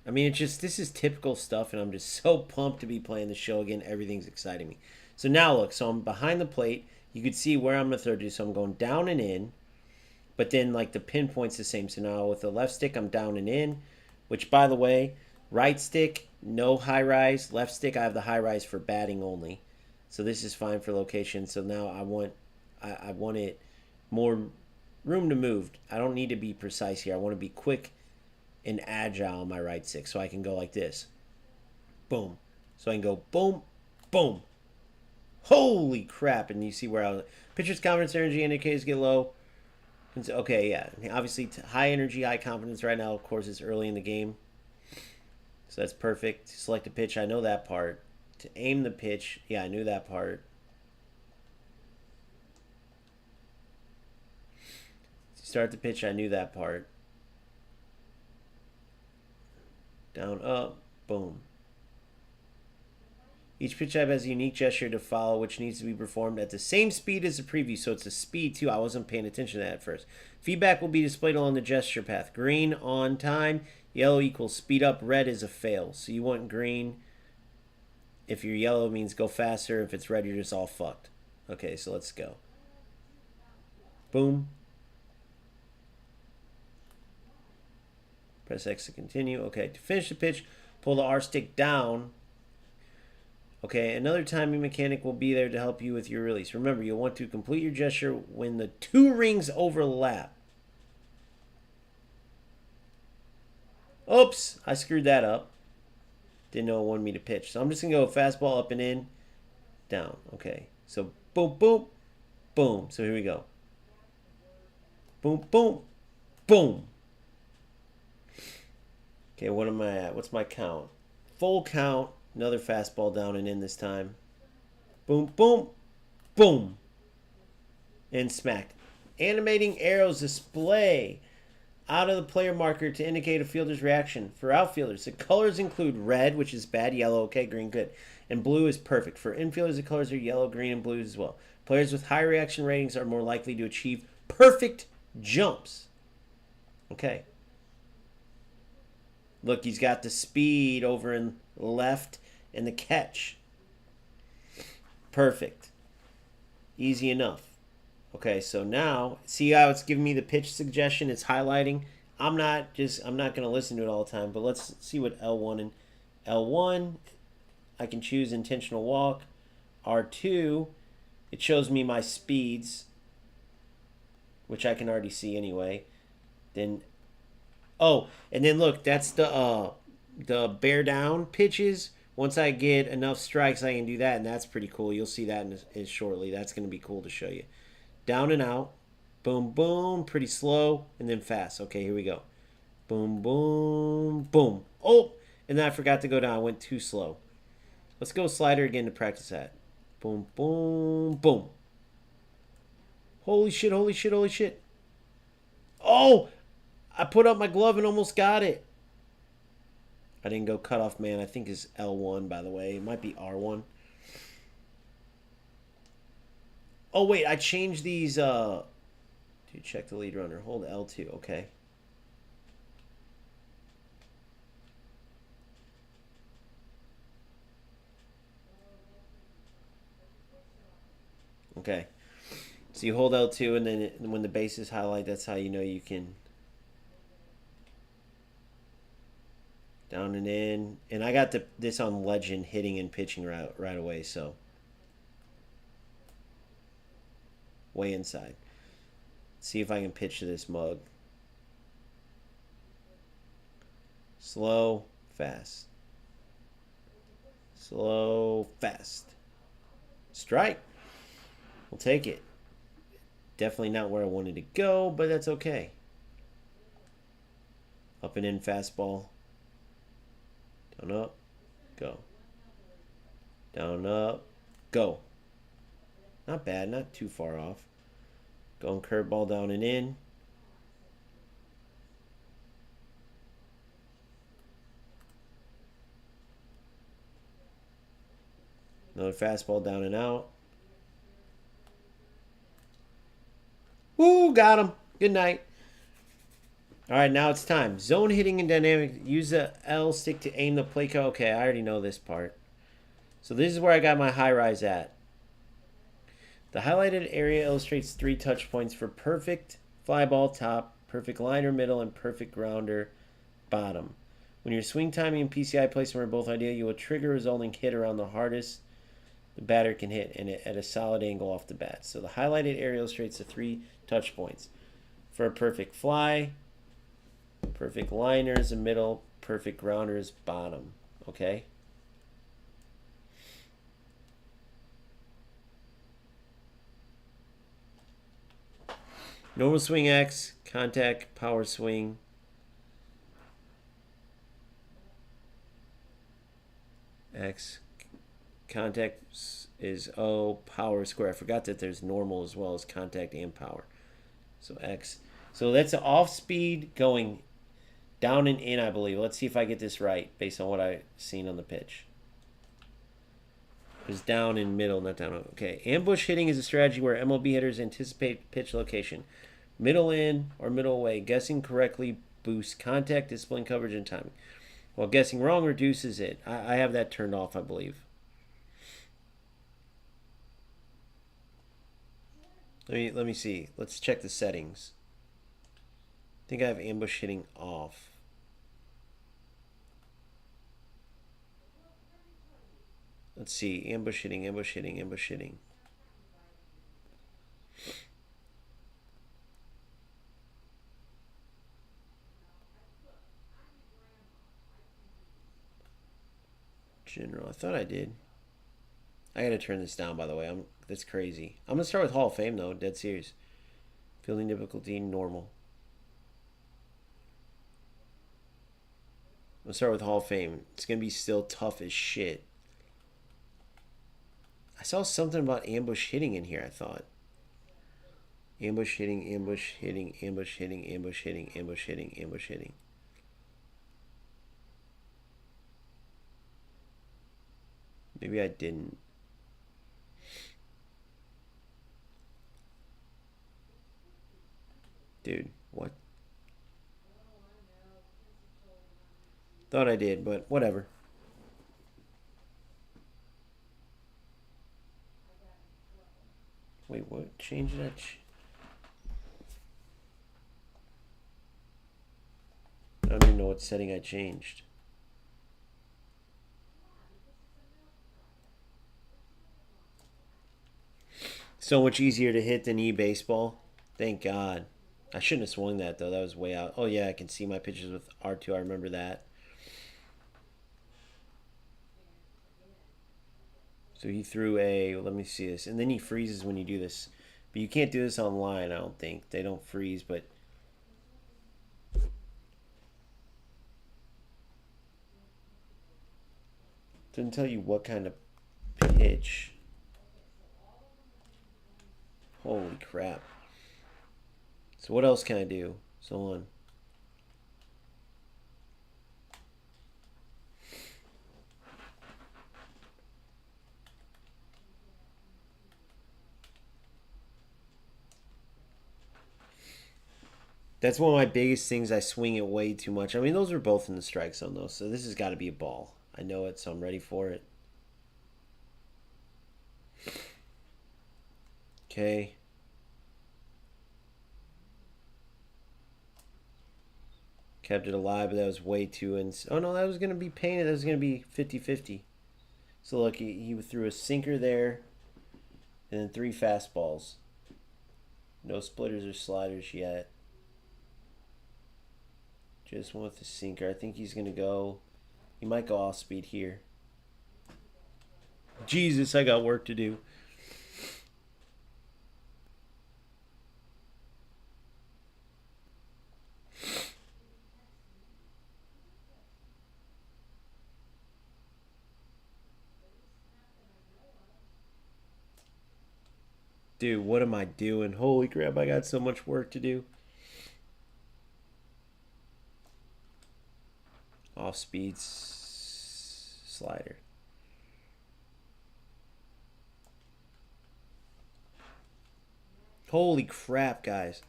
I mean, it's just, this is typical stuff, and I'm just so pumped to be playing the show again. Everything's exciting me. So now look, so I'm behind the plate. You could see where I'm going to throw to. So I'm going down and in, but then like the pinpoint's the same. So now with the left stick, I'm down and in, which by the way, right stick, no high rise. Left stick, I have the high rise for batting only. So this is fine for location. So now I want it more room to move. I don't need to be precise here. I want to be quick and agile on my right stick. So I can go like this. Boom. So I can go boom, boom. Holy crap. And you see where I was. Pitcher's confidence energy indicators get low. Okay, yeah. Obviously high energy, high confidence right now. Of course, it's early in the game. So that's perfect. Select a pitch. I know that part. To aim the pitch, yeah, I knew that part. To start the pitch, I knew that part. Down, up, boom. Each pitch type has a unique gesture to follow, which needs to be performed at the same speed as the preview. So it's a speed, too. I wasn't paying attention to that at first. Feedback will be displayed along the gesture path. Green, on time. Yellow equals speed up. Red is a fail. So you want green. If you're yellow, it means go faster. If it's red, you're just all fucked. Okay, so let's go. Boom. Press X to continue. Okay, to finish the pitch, pull the R stick down. Okay, another timing mechanic will be there to help you with your release. Remember, you'll want to complete your gesture when the 2 rings overlap. Oops, I screwed that up. Didn't know it wanted me to pitch. So I'm just going to go fastball up and in, down. Okay, so boom, boom, boom. So here we go. Boom, boom, boom. Okay, what am I at? What's my count? Full count. Another fastball down and in this time. Boom, boom, boom. And smacked. Animating arrows display out of the player marker to indicate a fielder's reaction. For outfielders, the colors include red, which is bad, yellow, okay, green, good, and blue is perfect. For infielders, the colors are yellow, green, and blue as well. Players with high reaction ratings are more likely to achieve perfect jumps. Okay. Look, he's got the speed over in left and the catch. Perfect. Easy enough. Okay, so now, see how it's giving me the pitch suggestion? It's highlighting. I'm not going to listen to it all the time, but let's see what L1 and L1, I can choose intentional walk. R2, it shows me my speeds, which I can already see anyway. Then, oh, and then look, that's the bear down pitches. Once I get enough strikes, I can do that, and that's pretty cool. You'll see that in shortly. That's going to be cool to show you. Down and out. Boom, boom. Pretty slow. And then fast. Okay, here we go. Boom, boom, boom. Oh, and then I forgot to go down. I went too slow. Let's go slider again to practice that. Boom, boom, boom. Holy shit, holy shit, holy shit. Oh, I put up my glove and almost got it. I didn't go cutoff man. I think is L1, by the way. It might be R1. Oh wait, I changed these. To check the lead runner, hold L2. Okay. Okay. So you hold L2, and then when the bases highlight, that's how you know you can down and in. And I got this on legend hitting and pitching right away, so way inside. See if I can pitch to this mug. Slow, fast. Slow, fast. Strike. We'll take it. Definitely not where I wanted to go, but that's okay. Up and in fastball. Down, up, go. Down, up, go. Not bad, not too far off. Going curveball down and in. Another fastball down and out. Woo, got him. Good night. All right, now it's time. Zone hitting and dynamic. Use the L stick to aim the plate. Okay, I already know this part. So this is where I got my high rise at. The highlighted area illustrates 3 touch points for perfect fly ball top, perfect liner middle, and perfect grounder bottom. When your swing timing and PCI placement are both ideal, you will trigger a resulting hit around the hardest the batter can hit and at a solid angle off the bat. So the highlighted area illustrates the 3 touch points for a perfect fly, perfect liners in middle, perfect grounders bottom. Okay? Normal swing X, contact, power swing. X. Contact is O, power square. I forgot that there's normal as well as contact and power. So X. So that's an off speed going down and in, I believe. Let's see if I get this right based on what I've seen on the pitch. It's down in middle, not down. Okay. Ambush hitting is a strategy where MLB hitters anticipate pitch location. Middle in or middle away. Guessing correctly boosts contact, discipline, coverage, and timing. While guessing wrong reduces it. I have that turned off, I believe. Let me see. Let's check the settings. I think I have ambush hitting off. Let's see. Ambush hitting, ambush hitting, ambush hitting. General. I thought I did. I gotta turn this down, by the way. That's crazy. I'm gonna start with Hall of Fame though. Dead serious. Fielding difficulty normal. I'm gonna start with Hall of Fame. It's gonna be still tough as shit. I saw something about ambush hitting in here. I thought. Ambush hitting, ambush hitting, ambush hitting, ambush hitting, ambush hitting, ambush hitting. Maybe I didn't. Dude, what? Thought I did, but whatever. Wait, what? Change that? I don't even know what setting I changed. So much easier to hit than e-baseball. Thank God. I shouldn't have swung that, though. That was way out. Oh, yeah, I can see my pitches with R2. I remember that. So he threw a... Let me see this. And then he freezes when you do this. But you can't do this online, I don't think. They don't freeze, but... Doesn't tell you what kind of pitch. Holy crap. So what else can I do? So on. That's one of my biggest things. I swing it way too much. I mean, those are both in the strike zone, though, so this has got to be a ball. I know it, so I'm ready for it. Okay. Kept it alive, but that was way too oh no, that was going to be painted. That was going to be 50-50. So look, he threw a sinker there, and then 3 fastballs. No splitters or sliders yet. Just went with the sinker. I think he's going to go. He might go off speed here. Jesus, I got work to do. Dude, what am I doing? Holy crap, I got so much work to do. Off speed slider. Holy crap, guys.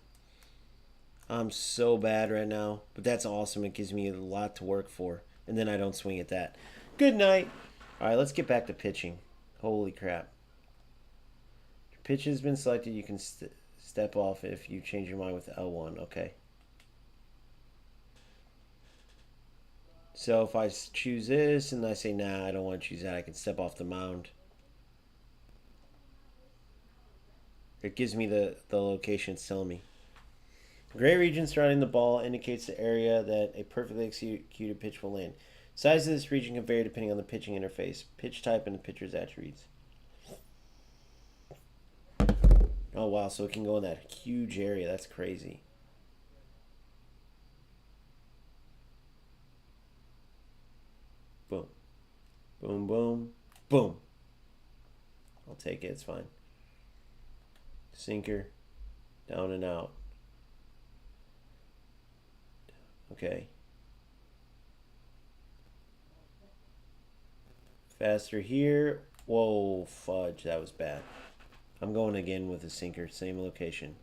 I'm so bad right now. But that's awesome. It gives me a lot to work for. And then I don't swing at that. Good night. All right, let's get back to pitching. Holy crap. Your pitch has been selected. You can step off if you change your mind with L1. Okay. So if I choose this and I say, nah, I don't want to choose that, I can step off the mound. It gives me the location it's telling me. Gray region surrounding the ball indicates the area that a perfectly executed pitch will land. Size of this region can vary depending on the pitching interface, pitch type, and the pitcher's attributes. Oh, wow, so it can go in that huge area. That's crazy. Boom. Boom, boom, boom. I'll take it. It's fine. Sinker. Down and out. Okay. Faster here. Whoa, fudge. That was bad. I'm going again with a sinker. Same location.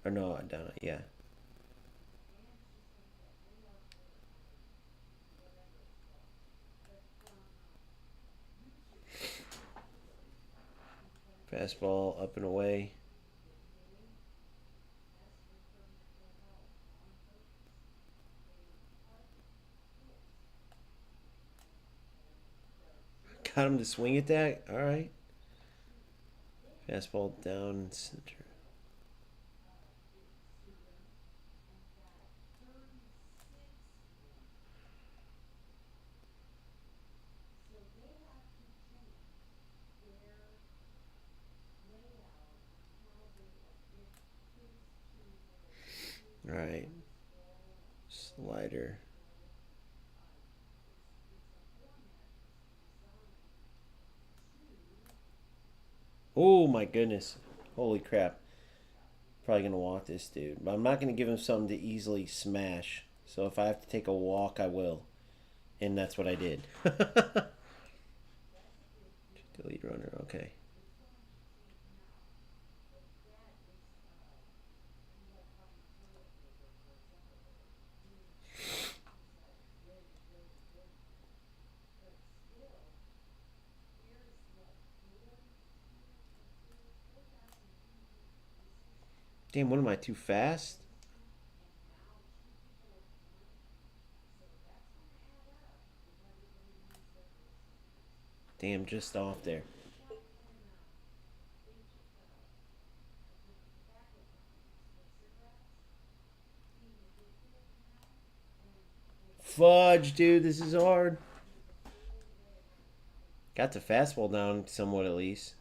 Or no, down. Yeah. Fastball up and away. Got him to swing at that. All right. Fastball down center. All right. Slider. Oh my goodness. Holy crap. Probably going to walk this dude. But I'm not going to give him something to easily smash. So if I have to take a walk, I will. And that's what I did. Delete runner. Okay. Damn, what am I, too fast? Damn, just off there. Fudge, dude, this is hard. Got the fastball down somewhat at least.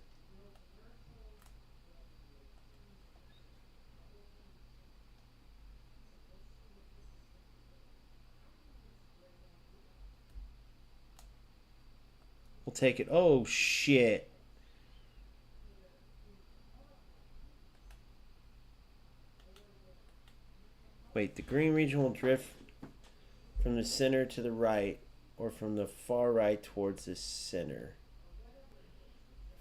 We'll take it. Oh, shit. Wait, the green region will drift from the center to the right or from the far right towards the center.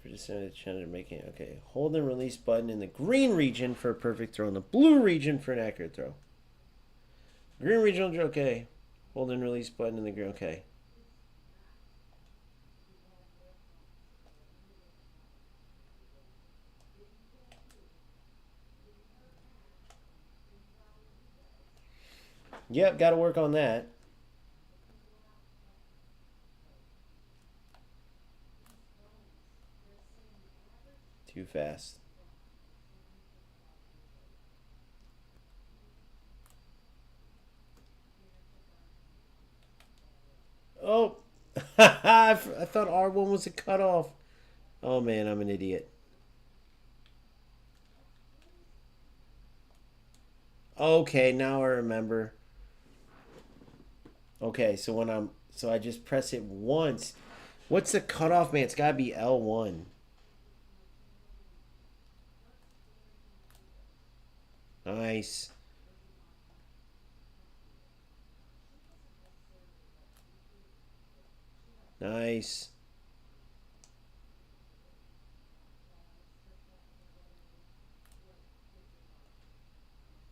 For descending the challenge making it. Okay. Hold and release button in the green region for a perfect throw, and the blue region for an accurate throw. Green region, okay. Hold and release button in the green, okay. Yep, got to work on that. Too fast. Oh, I thought R1 was a cutoff. Oh man, I'm an idiot. Okay, now I remember. Okay, so I just press it once. What's the cutoff, man? It's gotta be L1. Nice. Nice.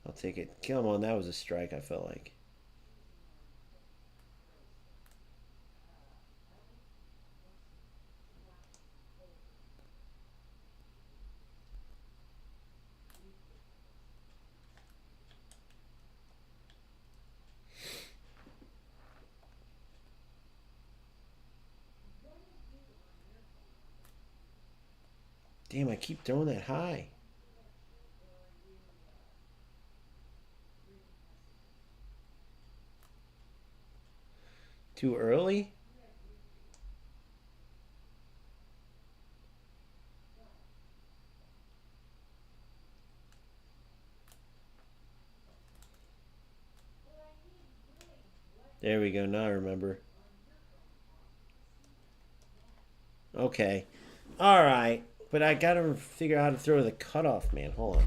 I'll take it. Come on, that was a strike, I felt like. Damn, I keep throwing that high. Too early? There we go. Now I remember. Okay. All right. But I gotta figure out how to throw the cutoff, man. Hold on.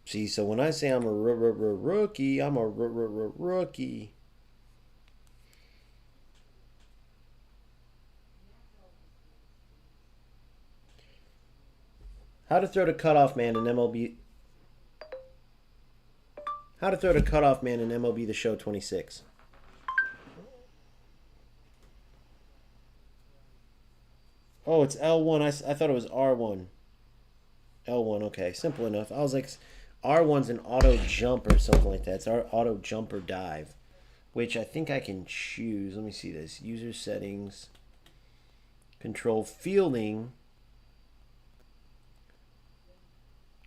See, so when I say I'm a rookie, I'm a rookie. How to throw the cutoff man in MLB. How to throw the cutoff man in MLB The Show 26. Oh, it's L1. I thought it was R1. L1, okay. Simple enough. I was like, R1's an auto jump or something like that. It's our auto jump or dive, which I think I can choose. Let me see this. User settings. Control fielding.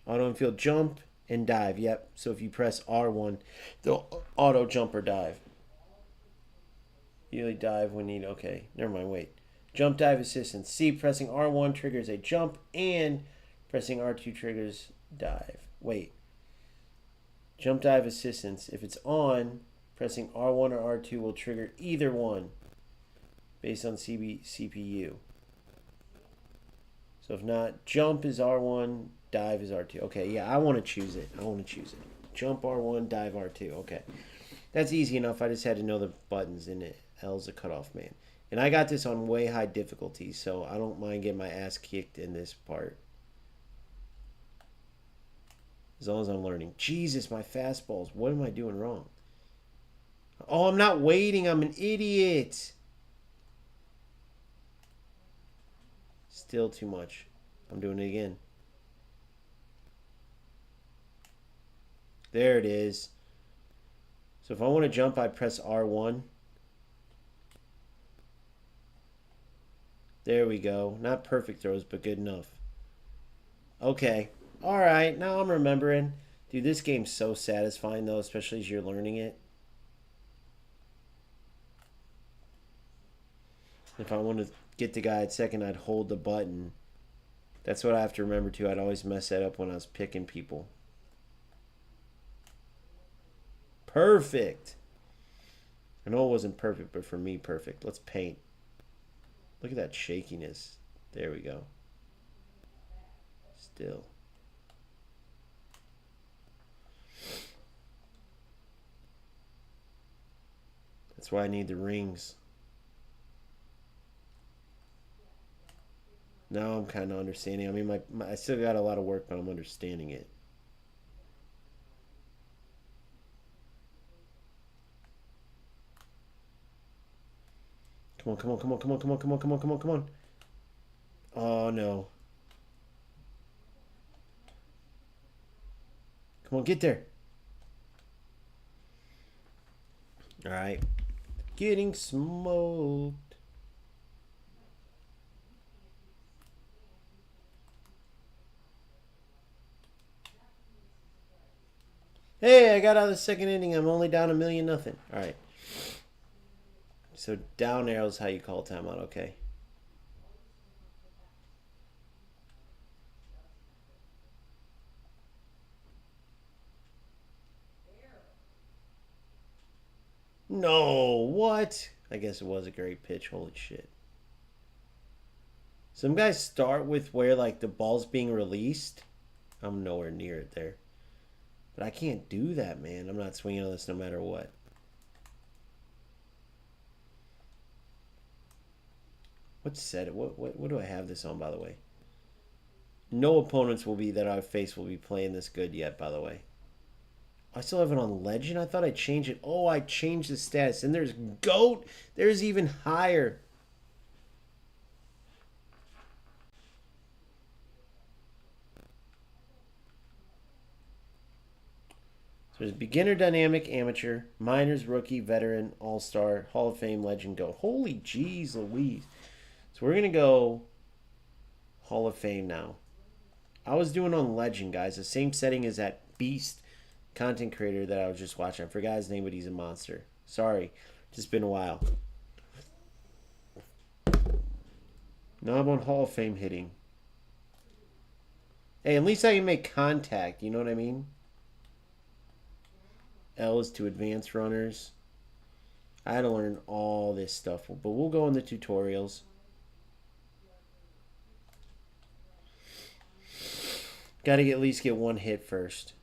Auto and field jump and dive. Yep. So if you press R1, they'll auto jump or dive. Usually dive when need. Okay. Never mind. Wait. Jump dive assistance. C, pressing R1 triggers a jump and pressing R2 triggers dive. Wait. Jump dive assistance. If it's on, pressing R1 or R2 will trigger either one based on CPU. So if not, jump is R1, dive is R2. Okay, yeah, I want to choose it. Jump R1, dive R2. Okay. That's easy enough. I just had to know the buttons in it. L's a cutoff man. And I got this on way high difficulty, so I don't mind getting my ass kicked in this part. As long as I'm learning. Jesus, my fastballs. What am I doing wrong? Oh, I'm not waiting. I'm an idiot. Still too much. I'm doing it again. There it is. So if I want to jump, I press R1. There we go. Not perfect throws, but good enough. Okay. All right. Now I'm remembering. Dude, this game's so satisfying, though, especially as you're learning it. If I want to get the guy at second, I'd hold the button. That's what I have to remember, too. I'd always mess that up when I was picking people. Perfect. I know it wasn't perfect, but for me, perfect. Let's paint. Look at that shakiness. There we go. Still. That's why I need the rings. Now I'm kind of understanding. I mean, I still got a lot of work, but I'm understanding it. Come on, come on, come on, come on, come on, come on, come on, come on, come on. Oh, no. Come on, get there. All right. Getting smoked. Hey, I got out of the second inning. I'm only down 1,000,000. All right. So down arrow is how you call timeout, okay? No, what? I guess it was a great pitch. Holy shit. Some guys start with where like the ball's being released. I'm nowhere near it there. But I can't do that, man. I'm not swinging on this no matter what. What set it? What do I have this on, by the way? No opponents will be that I face will be playing this good yet, by the way. I still have it on legend. I thought I changed it. Oh, I changed the status. And there's goat. There's even higher. So there's beginner, dynamic, amateur, minors, rookie, veteran, all-star, Hall of Fame, legend, go. Holy jeez Louise. So we're going to go Hall of Fame now. I was doing on legend, guys. The same setting as that beast content creator that I was just watching. I forgot his name, but he's a monster. Sorry. Just been a while. Now I'm on Hall of Fame hitting. Hey, at least I can make contact. You know what I mean? L is to advanced runners. I had to learn all this stuff, but we'll go in the tutorials. Got to at least get one hit first.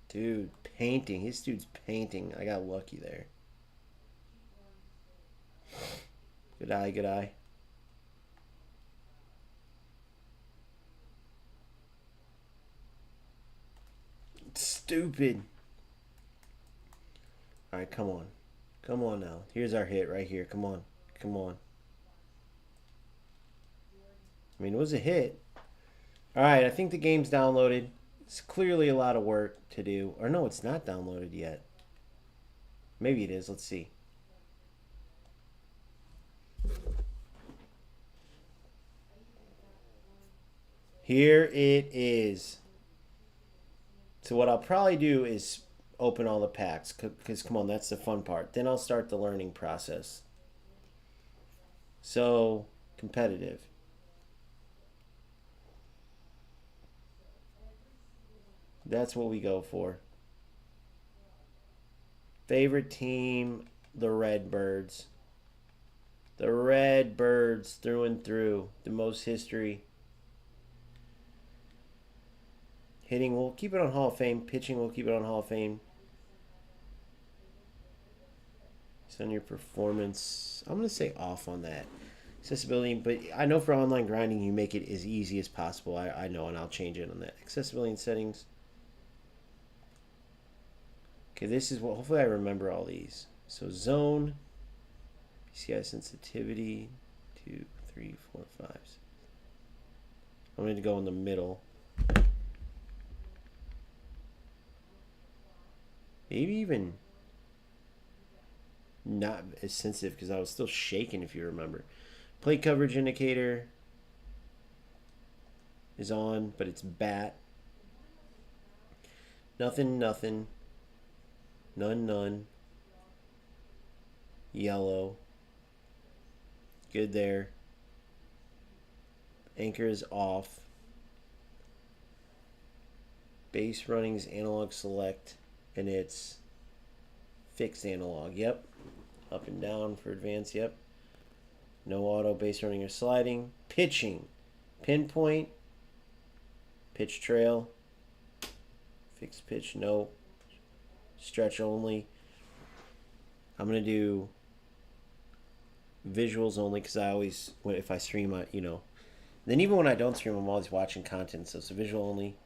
Dude, painting. This dude's painting. I got lucky there. Good eye, good eye. Stupid. All right, come on. Come on now. Here's our hit right here. Come on. Come on. I mean, it was a hit. All right, I think the game's downloaded. It's clearly a lot of work to do. Or no, it's not downloaded yet. Maybe it is. Let's see. Here it is. So what I'll probably do is open all the packs. Because, come on, that's the fun part. Then I'll start the learning process. So, competitive. That's what we go for. Favorite team, the Redbirds. The Redbirds through and through. The most history. Hitting, we'll keep it on Hall of Fame. Pitching, we'll keep it on Hall of Fame. It's on your performance. I'm going to say off on that. Accessibility, but I know for online grinding, you make it as easy as possible. I know, and I'll change it on that. Accessibility and settings. Okay, this is what, hopefully I remember all these. So zone, PCI sensitivity, 2, 3, 4, 5. I'm going to go in the middle. Maybe even not as sensitive because I was still shaking, if you remember. Plate coverage indicator is on, but it's bat. Nothing, nothing. None, none. Yellow. Good there. Anchor is off. Base running is analog select. And it's fixed analog. Yep. Up and down for advance. Yep. No auto, base running or sliding. Pitching. Pinpoint. Pitch trail. Fixed pitch, no. Stretch only. I'm going to do visuals only because I always, if I stream, Then even when I don't stream, I'm always watching content, so it's a visual only.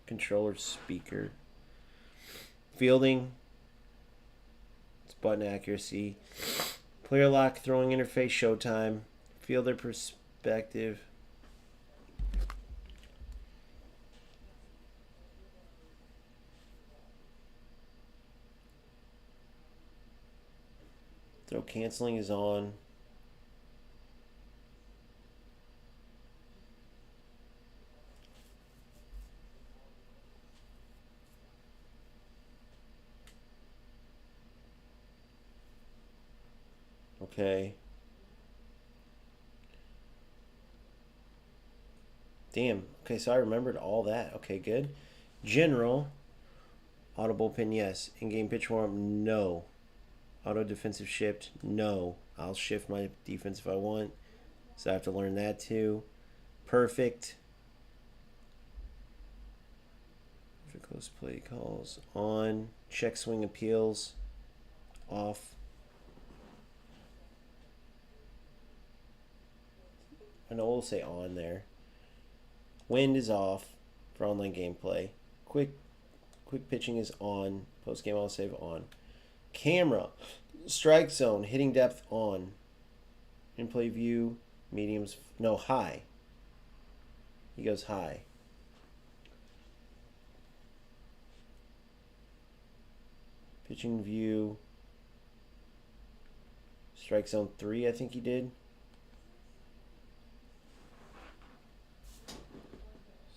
Controller, speaker. Fielding. It's button accuracy. Player lock, throwing interface, showtime. Fielder perspective. Throw canceling is on. Okay. Damn. Okay, so I remembered all that. Okay, good. General. Auto bullpen, yes. In-game pitch warm, no. Auto defensive shift, no. I'll shift my defense if I want. So I have to learn that too. Perfect. For close play calls, on. Check swing appeals, off. I know we'll say on there. Wind is off for online gameplay. Quick pitching is on. Post game auto save on. Camera, strike zone, hitting depth on. In play view, mediums, no, high. He goes high. Pitching view, strike zone 3, I think he did.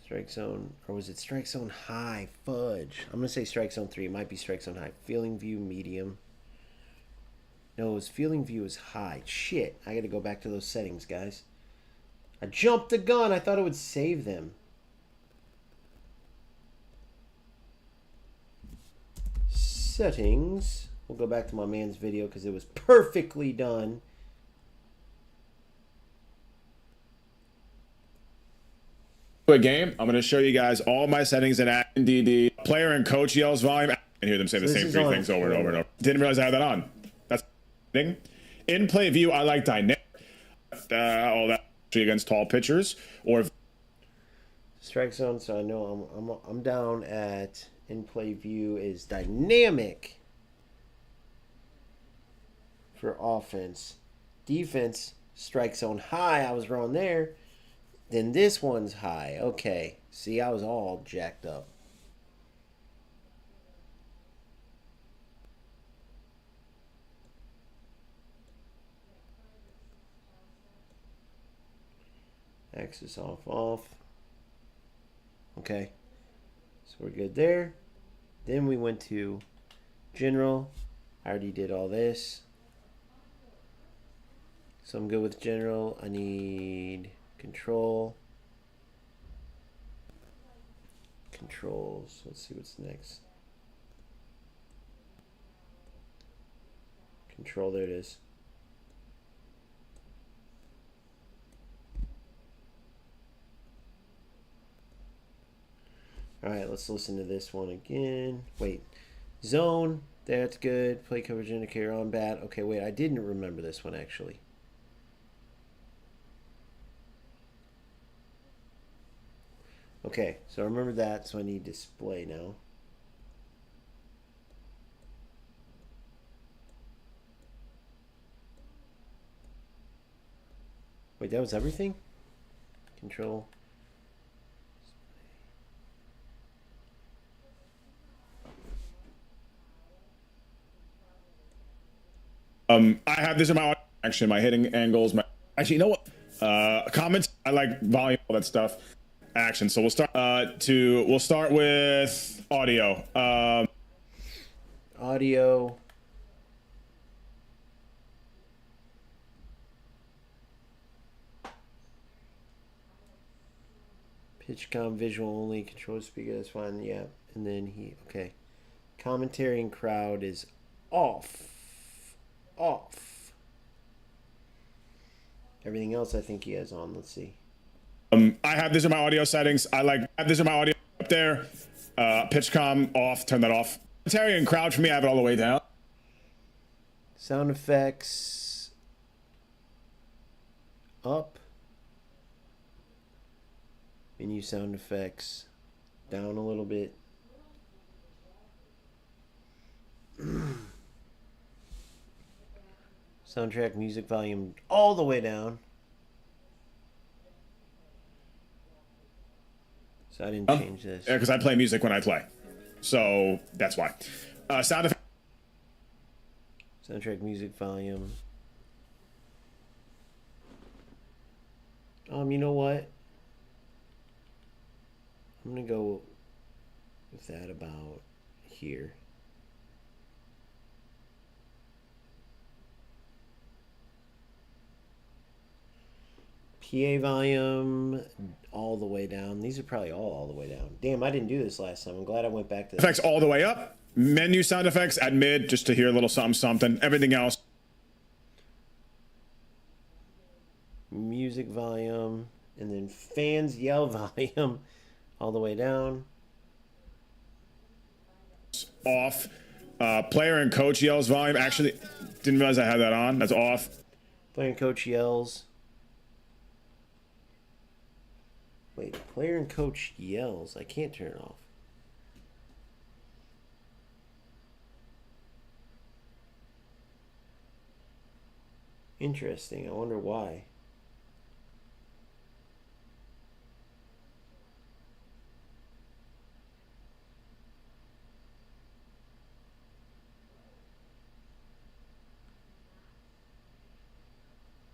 Strike zone, or was it strike zone high? Fudge. I'm going to say strike zone 3. It might be strike zone high. Feeling view, medium. No, his feeling view is high. Shit. I got to go back to those settings, guys. I jumped the gun. I thought it would save them. Settings. We'll go back to my man's video because it was perfectly done. A game, I'm going to show you guys all my settings in DD. Player and coach yells volume. And hear them say the same 3 things over and over and over. Didn't realize I had that on. That's thing. In play view, I like dynamic. All that against tall pitchers or strike zone. So I know I'm down at in play view is dynamic for offense. Defense, strike zone high. I was wrong there. Then this one's high. Okay. See, I was all jacked up. Axis off. Okay. So we're good there. Then we went to general. I already did all this. So I'm good with general. I need controls. Let's see what's next. Control, there it is. Alright, let's listen to this one again. Wait. Zone, that's good. Play coverage indicator on bat. Okay, wait, I didn't remember this one actually. Okay, so I remember that, so I need display now. Wait, that was everything? Control. I have this in my action, my hitting angles, my actually, you know what? Comments, I like volume, all that stuff. Action. So we'll start with audio. Audio. Pitch com, visual only, control speaker, that's fine, yeah. And then okay. Commentary and crowd is off. Everything else I think he has on, let's see. I have these are my audio settings. These are my audio up there. Pitch comm off. Turn that off. Commentary and crowd for me. I have it all the way down. Sound effects up. Menu sound effects down a little bit. Soundtrack music volume all the way down. So I didn't change this. Yeah, because I play music when I play. So that's why. Sound effects. Soundtrack music volume. You know what? I'm gonna go with that about here. PA volume all the way down. These are probably all the way down. Damn, I didn't do this last time. I'm glad I went back to this. Effects all the way up. Menu sound effects at mid, just to hear a little something, something. Everything else. Music volume. And then fans yell volume all the way down. Off. Player and coach yells volume. Actually, didn't realize I had that on. That's off. Player and coach yells. Wait, player and coach yells. I can't turn it off. Interesting. I wonder why.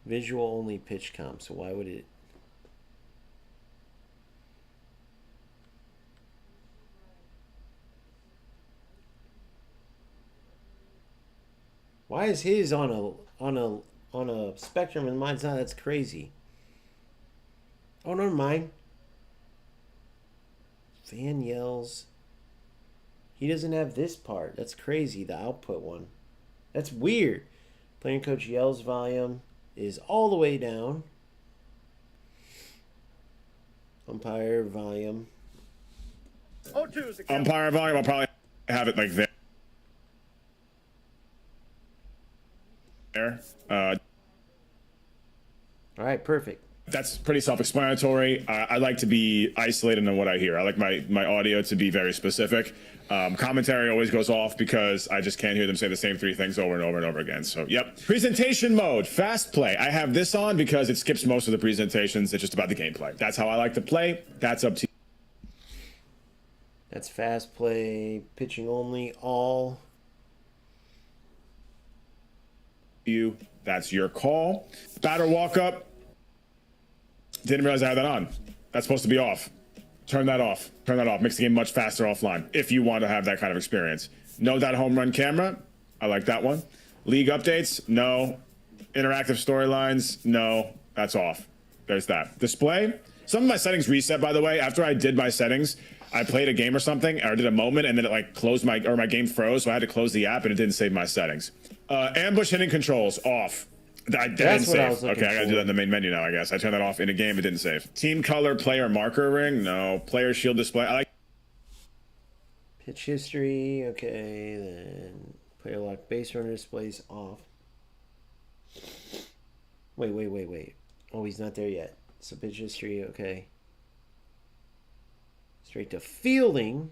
Visual only pitch comp, so why would it? Why is his on a spectrum and mine's not? That's crazy. Oh, never mind. Fan yells. He doesn't have this part. That's crazy. The output one. That's weird. Player and coach yells volume is all the way down. Umpire volume. Umpire volume, I'll probably have it like there. All right, perfect. That's pretty self-explanatory. I like to be isolated in what I hear. I like my audio to be very specific. Commentary always goes off because I just can't hear them say the same 3 things over and over and over again. So, yep. Presentation mode, fast play. I have this on because it skips most of the presentations. It's just about the gameplay. That's how I like to play. That's up to That's fast play, pitching only, all. you. That's your call. Batter walk up. Didn't realize I had that on. That's supposed to be off. Turn that off. Turn that off. Makes the game much faster offline if you want to have that kind of experience. No that home run camera. I like that one. League updates. No. Interactive storylines. No. That's off. There's that. Display. Some of my settings reset, by the way. After I did my settings, I played a game or something, or did a moment, and then it like closed my game froze, so I had to close the app, and it didn't save my settings. Ambush hitting controls off. I didn't save. Okay, I gotta do that in the main menu now, I guess. I turned that off in a game, it didn't save. Team color, player marker ring, no. Player shield display. I like Pitch history, okay, then player lock base runner displays off. Wait. Oh, he's not there yet. So pitch history, okay. Straight to fielding.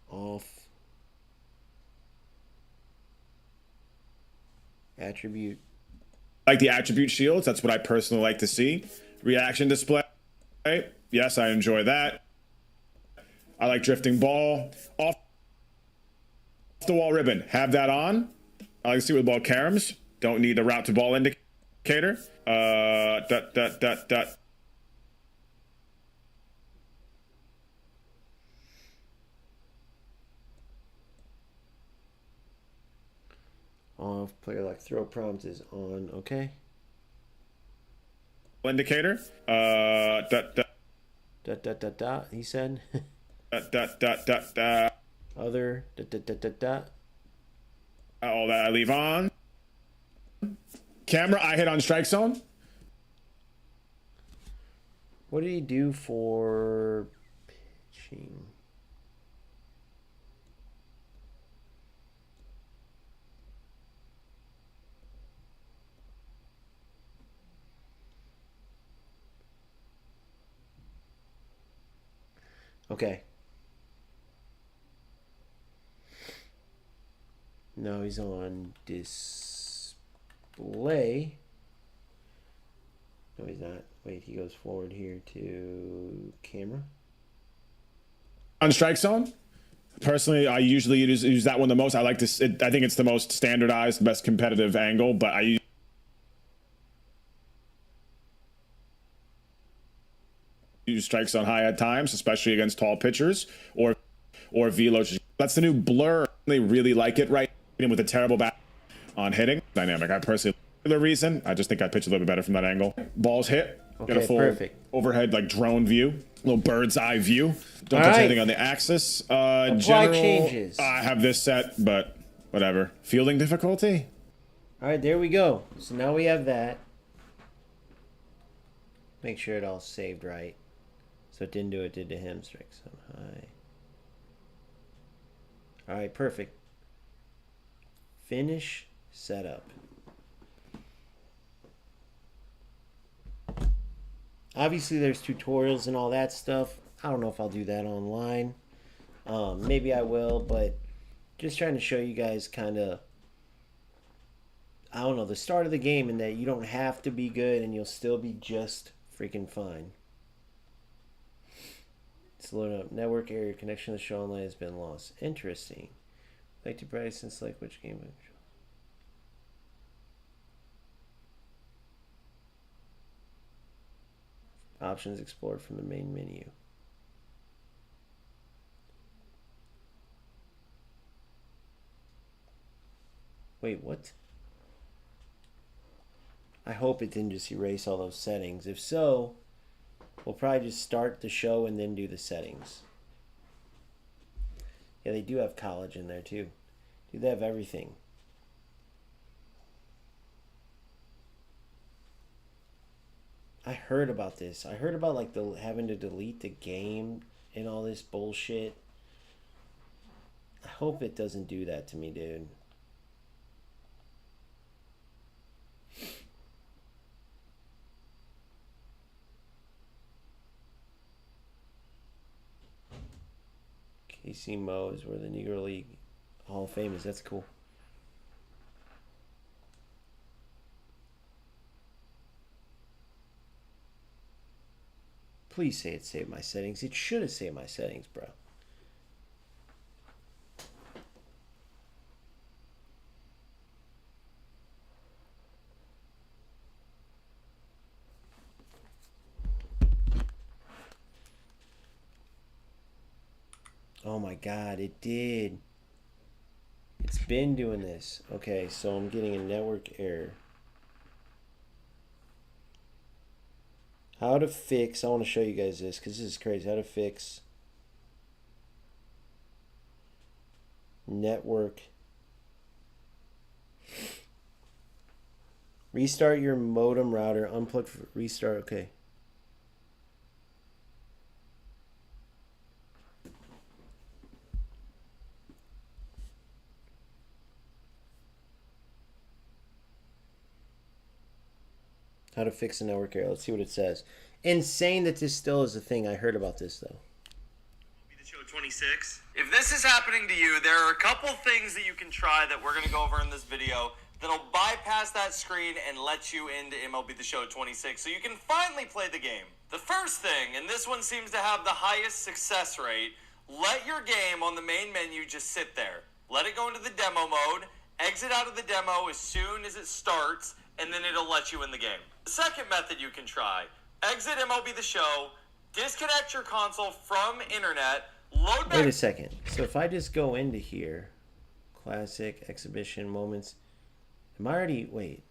Off. Attribute. the attribute shields. That's what I personally like to see. Reaction display. Yes, I enjoy that. I like drifting ball. Off the wall ribbon. Have that on. I like to see with ball caroms. Don't need the route to ball indicator. Off. Player like throw prompt is on. Okay. Indicator. He said. Other. All that I leave on. Camera, I hit on strike zone. What did he do for pitching? Okay. No, he's on display. No, he's not. Wait, he goes forward here to camera. On strike zone. Personally, I usually use that one the most. I like this. I think it's the most standardized, best competitive angle, but I use strike zone high at times, especially against tall pitchers or velo. That's the new blur. They really like it right with a terrible bat on hitting dynamic. I personally, for the reason, I just think I pitch a little bit better from that angle. Balls hit. Okay, get a full perfect. Overhead like drone view, little bird's eye view. Don't touch anything on the axis. Apply changes. I have this set, but whatever. Fielding difficulty. All right, there we go. So now we have that. Make sure it all saved right. So it didn't do it, did to him. Strike zone high. All right, perfect. Finish setup. Obviously, there's tutorials and all that stuff. I don't know if I'll do that online. Maybe I will, but just trying to show you guys kind of, I don't know, the start of the game, and that you don't have to be good and you'll still be just freaking fine. It's loading up. Network area connection to the show online has been lost. Interesting. Like to price and select which game. Options explored from the main menu. Wait, what? I hope it didn't just erase all those settings. If so, we'll probably just start the show and then do the settings. Yeah, they do have college in there too. Dude, they have everything. I heard about this. I heard about like the having to delete the game and all this bullshit. I hope it doesn't do that to me, dude. KC Mo is where the Negro League Hall of Fame is. That's cool. Please say it saved my settings. It should have saved my settings, bro. Oh my god, it did. It's been doing this. Okay, so I'm getting a network error. How to fix, I want to show you guys this because this is crazy. How to fix network. Restart your modem router, unplug for restart. Okay. How to fix a network error. Let's see what it says. Insane that this still is a thing. I heard about this though. The show 26. If this is happening to you, there are a couple things that you can try that we're going to go over in this video that'll bypass that screen and let you into MLB The Show 26 so you can finally play the game. The first thing, and this one seems to have the highest success rate, let your game on the main menu just sit there. Let it go into the demo mode, exit out of the demo as soon as it starts, and then it'll let you in the game. The second method you can try, exit MLB The Show, disconnect your console from internet, load back... Wait a second. So if I just go into here, classic, exhibition, moments, am I already... Wait.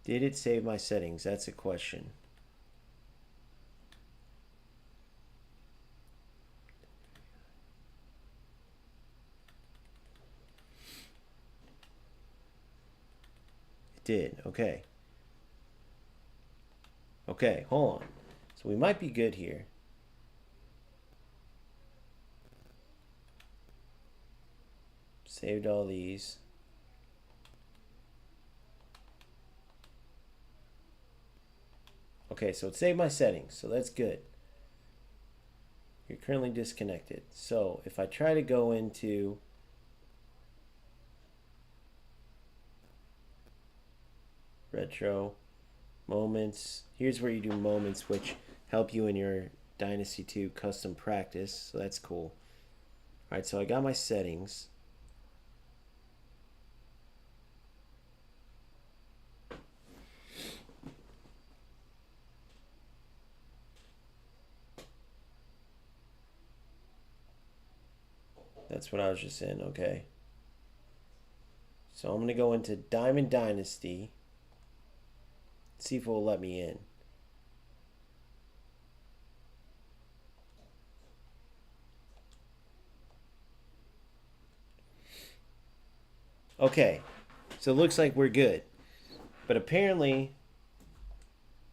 Did it save my settings? That's a question. It did. Okay. Okay, hold on. So we might be good here. Saved all these. Okay, so it saved my settings, so that's good. You're currently disconnected. So if I try to go into retro moments, here's where you do moments, which help you in your Dynasty 2 custom practice, so that's cool. All right, so I got my settings. That's what I was just in, okay. So I'm going to go into Diamond Dynasty. See if it will let me in. Okay, so it looks like we're good. But apparently,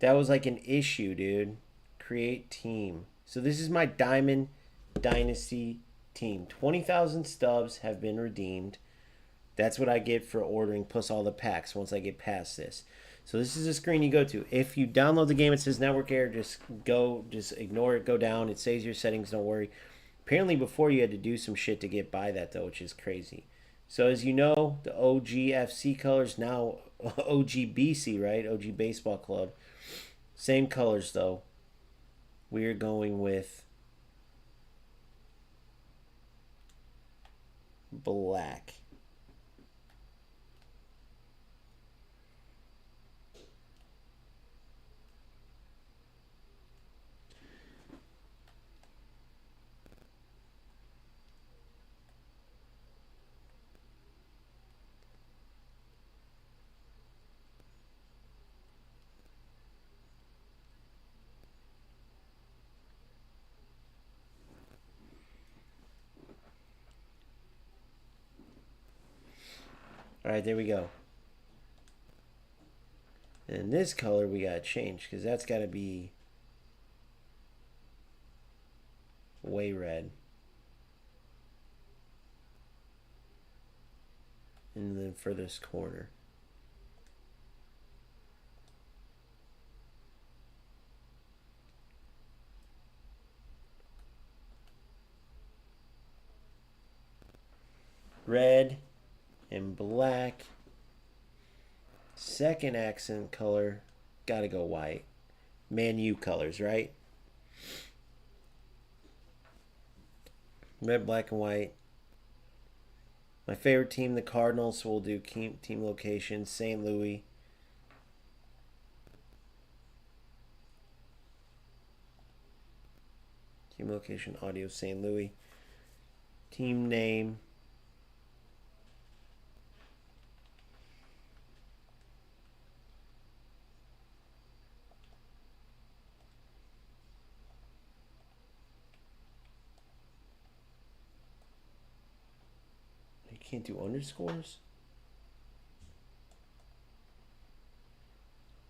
that was like an issue, dude. Create team. So this is my Diamond Dynasty team. 20,000 stubs have been redeemed. That's what I get for ordering, plus all the packs once I get past this. So this is a screen you go to. If you download the game, it says network error, just ignore it, go down. It saves your settings, don't worry. Apparently before you had to do some shit to get by that though, which is crazy. So as you know, the OGFC colors, now OGBC, right? OG Baseball Club. Same colors though. We're going with black. All right, there we go. And this color we gotta change because that's gotta be way red. In the furthest corner. Red and black. Second accent color, gotta go white. Man U colors, right? Red, black, and white. My favorite team, the Cardinals, so we'll do team location, St. Louis. Team location, audio, St. Louis. Team name. Can't do underscores?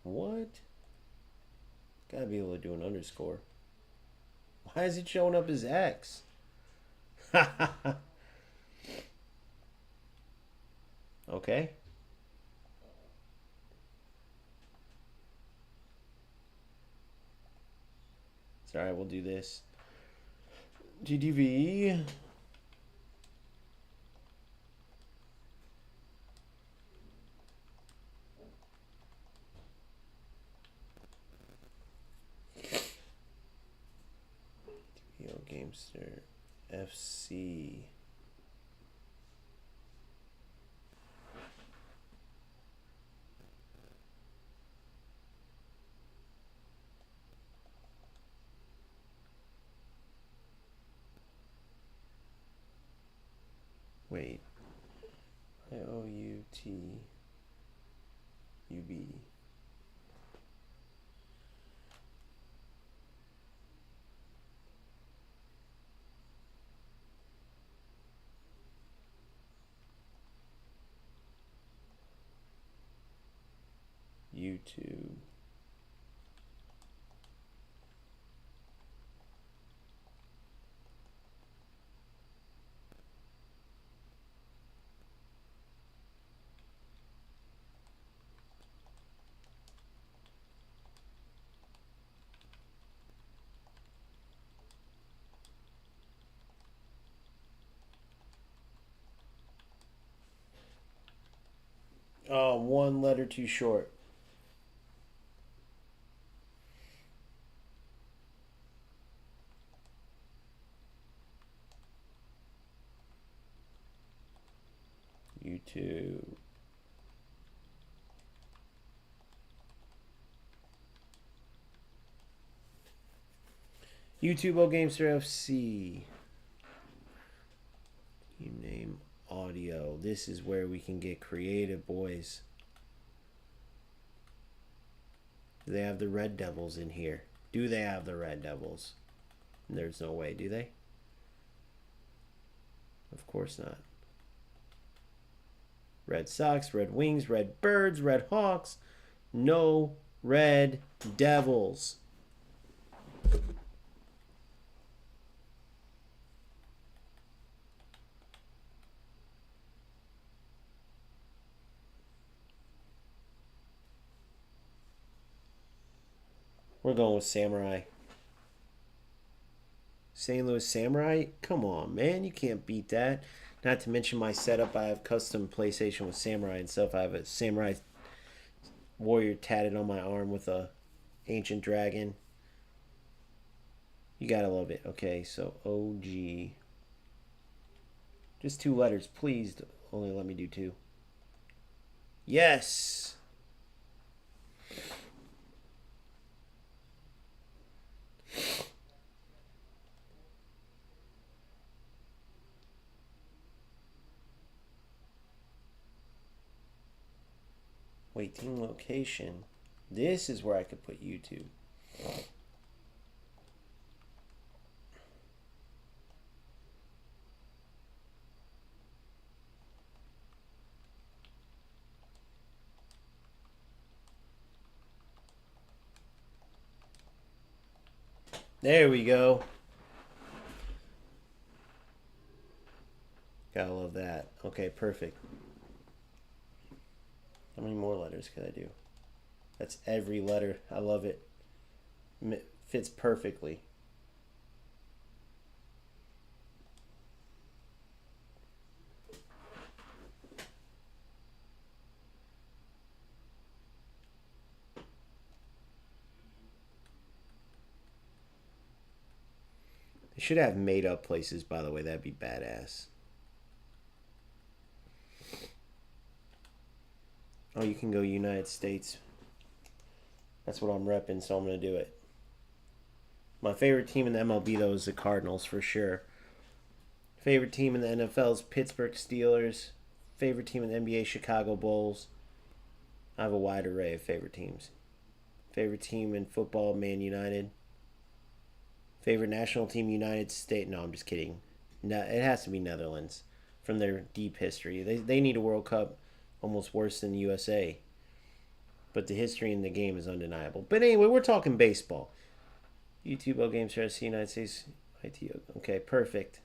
What? Gotta be able to do an underscore. Why is it showing up as X? Okay. It's alright, we'll do this. GDV. Gamester FC. Wait. IOUTUB. YouTube. Oh, one letter too short. YouTube. YouTube O Gamester FC. You name audio. This is where we can get creative, boys. Do they have the Red Devils in here? Do they have the Red Devils? There's no way, do they? Of course not. Red Sox, Red Wings, Red Birds, Red Hawks. No Red Devils. We're going with Samurai. St. Louis Samurai? Come on, man. You can't beat that. Not to mention my setup. I have custom PlayStation with Samurai and stuff. I have a Samurai warrior tatted on my arm with a ancient dragon. You gotta love it. Okay, so OG. Just 2 letters. Please only let me do 2. Yes! Wait, team location. This is where I could put YouTube. There we go. Gotta love that. Okay, perfect. How many more letters could I do? That's every letter. I love it. It fits perfectly. They should have made up places, by the way. That'd be badass. Oh, you can go United States. That's what I'm repping, so I'm going to do it. My favorite team in the MLB, though, is the Cardinals, for sure. Favorite team in the NFL is Pittsburgh Steelers. Favorite team in the NBA, Chicago Bulls. I have a wide array of favorite teams. Favorite team in football, Man United. Favorite national team, United States. No, I'm just kidding. No, it has to be Netherlands from their deep history. They need a World Cup almost worse than the USA. But the history in the game is undeniable. But anyway, we're talking baseball. YouTube O Games SC United States ITO. Okay, perfect.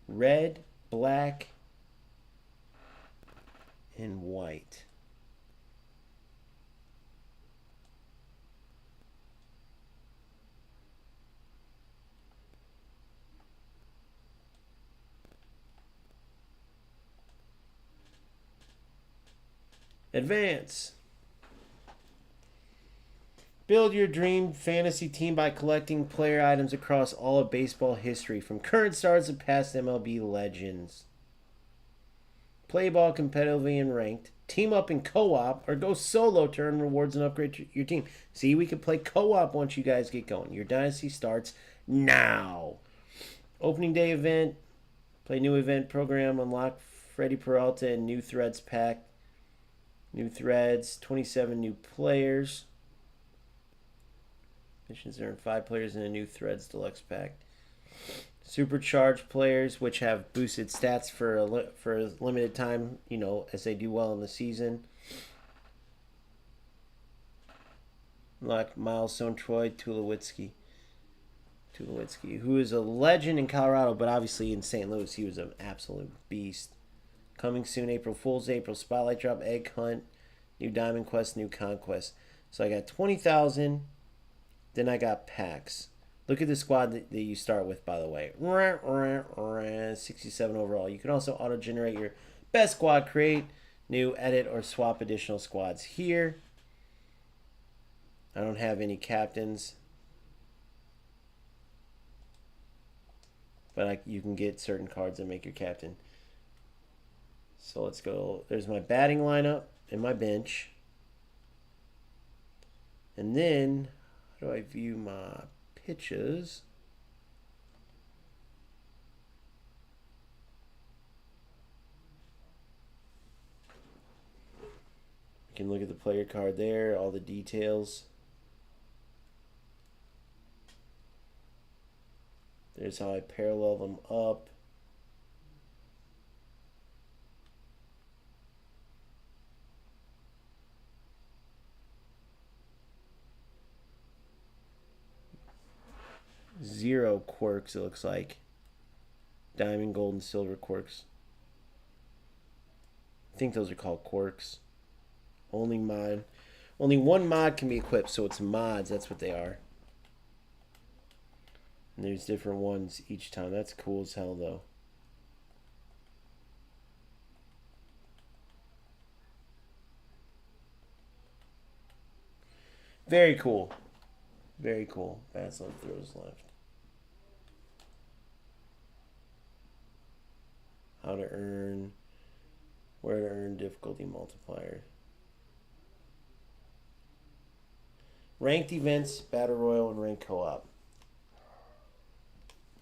Red, black, and white. Advance. Build your dream fantasy team by collecting player items across all of baseball history, from current stars to past MLB legends. Play ball competitively and ranked. Team up in co-op or go solo to earn rewards and upgrade your team. See, we can play co-op once you guys get going. Your dynasty starts now. Opening day event. Play new event program. Unlock Freddie Peralta and new threads pack. New threads, 27 new players. Missions earn 5 players in a new threads deluxe pack. Supercharged players, which have boosted stats for a limited time, you know, as they do well in the season. Like Milestone Troy Tulowitzki, who is a legend in Colorado, but obviously in St. Louis, he was an absolute beast. Coming soon, April Fool's, April Spotlight Drop, Egg Hunt, new Diamond Quest, new Conquest. So I got 20,000. Then I got packs. Look at the squad that you start with, by the way. 67 overall. You can also auto-generate your best squad, create new, edit, or swap additional squads here. I don't have any captains. But you can get certain cards that make your captain. So let's go. There's my batting lineup and my bench. And then, how do I view my pitches? You can look at the player card there, all the details. There's how I parallel them up. Zero quirks, it looks like. Diamond, gold, and silver quirks. I think those are called quirks. Only one mod can be equipped, so it's mods. That's what they are. And there's different ones each time. That's cool as hell, though. Very cool. Very cool. Baslin throws left. How to earn. Where to earn difficulty multiplier. Ranked events, Battle Royal, and Ranked Co-op.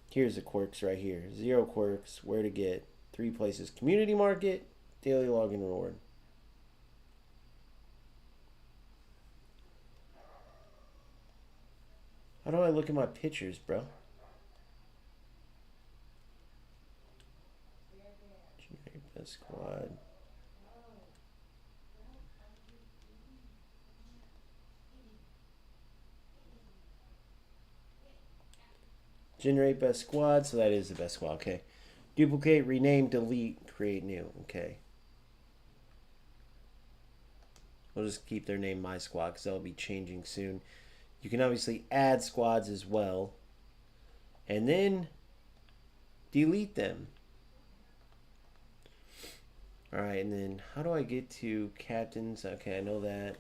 Here's the quirks right here. 0 quirks, where to get, 3 places. Community Market, daily login reward. How do I look at my pictures, bro? Generate best squad. Generate best squad, so that is the best squad. Okay. Duplicate, rename, delete, create new. Okay. We'll just keep their name My Squad because that'll be changing soon. You can obviously add squads as well. And then delete them. Alright, and then how do I get to captains? Okay, I know that.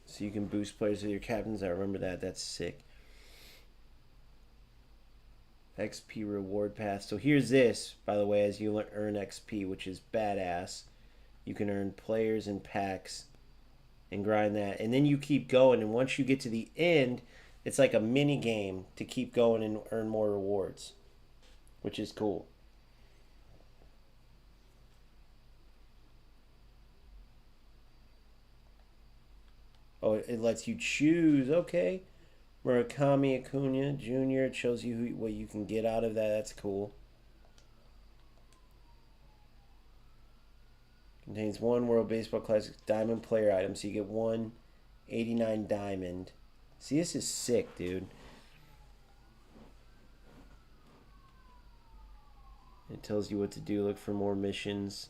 So you can boost players with your captains. I remember that. That's sick. XP reward path. So here's this, by the way, as you earn XP, which is badass. You can earn players and packs and grind that. And then you keep going. And once you get to the end, it's like a mini game to keep going and earn more rewards, which is cool. Oh, it lets you choose. Okay. Murakami Acuna Jr. It shows you what you can get out of that. That's cool. Contains 1 World Baseball Classic Diamond player item. So you get 189 diamond. See, this is sick, dude. It tells you what to do. Look for more missions.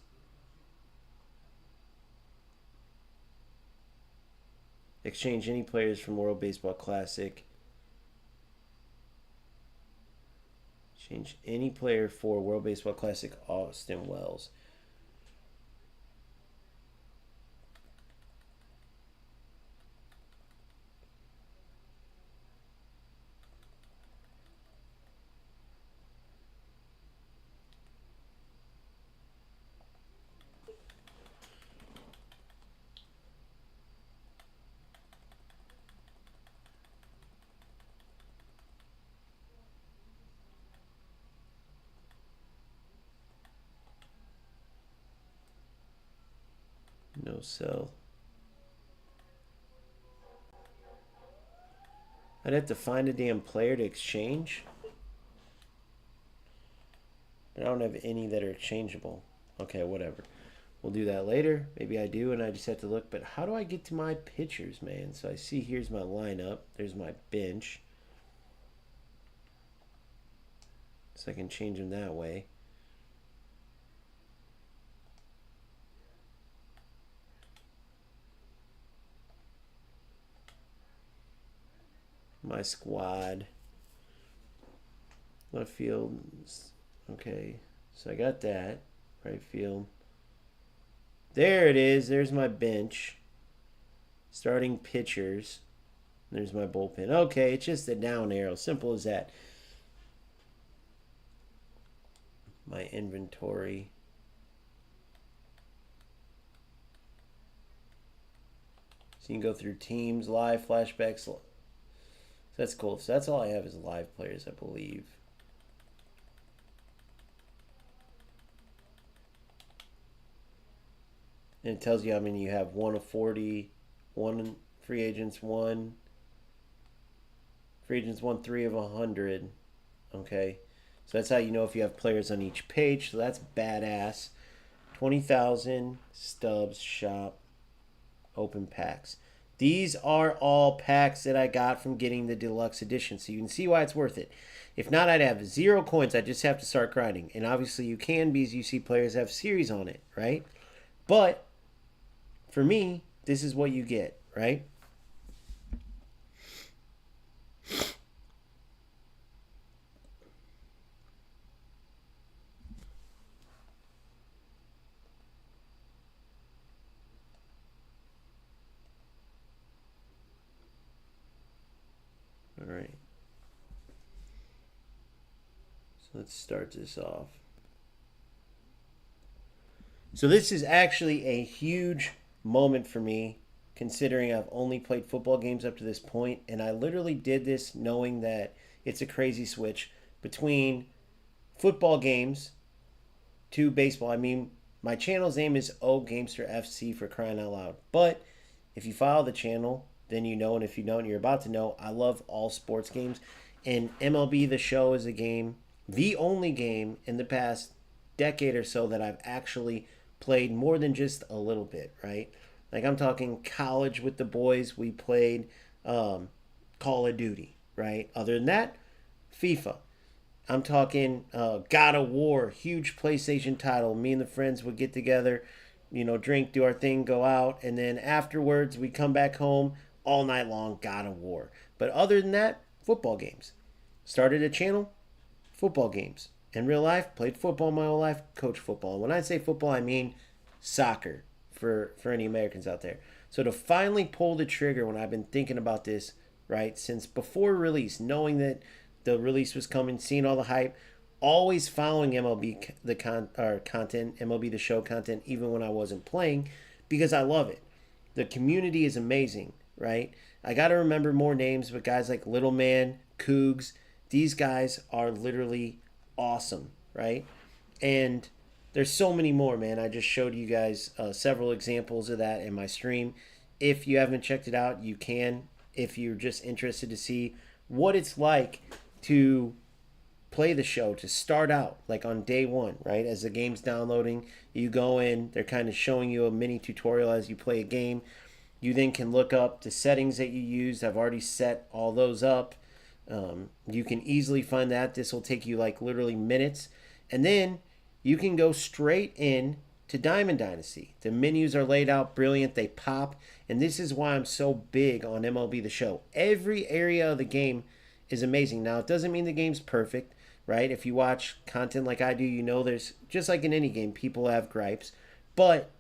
Exchange any players from World Baseball Classic. Change any player for World Baseball Classic Austin Wells. sell. I'd have to find a damn player to exchange. I don't have any that are exchangeable. Okay, whatever. We'll do that later. Maybe I do, and I just have to look. But how do I get to my pitchers, man? So I see here's my lineup. There's my bench. So I can change them that way. My squad. Left field. Okay, so I got that. Right field. There it is. There's my bench. Starting pitchers. There's my bullpen. Okay, it's just a down arrow. Simple as that. My inventory. So you can go through teams, live, flashbacks. So that's cool. So that's all I have is live players, I believe. And it tells you how many you have. 1 of 40, 1 free agents, 1. Free agents 1, 3 of 100. Okay. So that's how you know if you have players on each page. So that's badass. 20,000 stubs shop open packs. These are all packs that I got from getting the deluxe edition. So you can see why it's worth it. If not, I'd have 0 coins. I'd just have to start grinding. And obviously you can because you see players have series on it, right? But for me, this is what you get, right? All right. So let's start this off. So this is actually a huge moment for me, considering I've only played football games up to this point, and I literally did this knowing that it's a crazy switch between football games to baseball. I mean, my channel's name is O Gamester FC, for crying out loud. But if you follow the channel, then you know, and if you don't, you're about to know, I love all sports games. And MLB The Show is a game, the only game in the past decade or so that I've actually played more than just a little bit, right? Like I'm talking college with the boys, we played Call of Duty, right? Other than that, FIFA. I'm talking God of War, huge PlayStation title. Me and the friends would get together, you know, drink, do our thing, go out, and then afterwards we come back home all night long, God of War. But other than that, football games. Started a channel, football games. In real life, played football my whole life, coached football. When I say football, I mean soccer for any Americans out there. So to finally pull the trigger when I've been thinking about this, right, since before release, knowing that the release was coming, seeing all the hype, always following MLB content, MLB The Show content, even when I wasn't playing, because I love it. The community is amazing, right? I got to remember more names, but guys like Little Man, Cougs, these guys are literally awesome, right? And there's so many more, man. I just showed you guys several examples of that in my stream. If you haven't checked it out, you can. If you're just interested to see what it's like to play the show, to start out like on day one, right? As the game's downloading, you go in, they're kind of showing you a mini tutorial as you play a game. You then can look up the settings that you used. I've already set all those up. You can easily find that. This will take you like literally minutes. And then you can go straight in to Diamond Dynasty. The menus are laid out brilliant. They pop. And this is why I'm so big on MLB The Show. Every area of the game is amazing. Now, it doesn't mean the game's perfect, right? If you watch content like I do, you know there's, just like in any game, people have gripes. But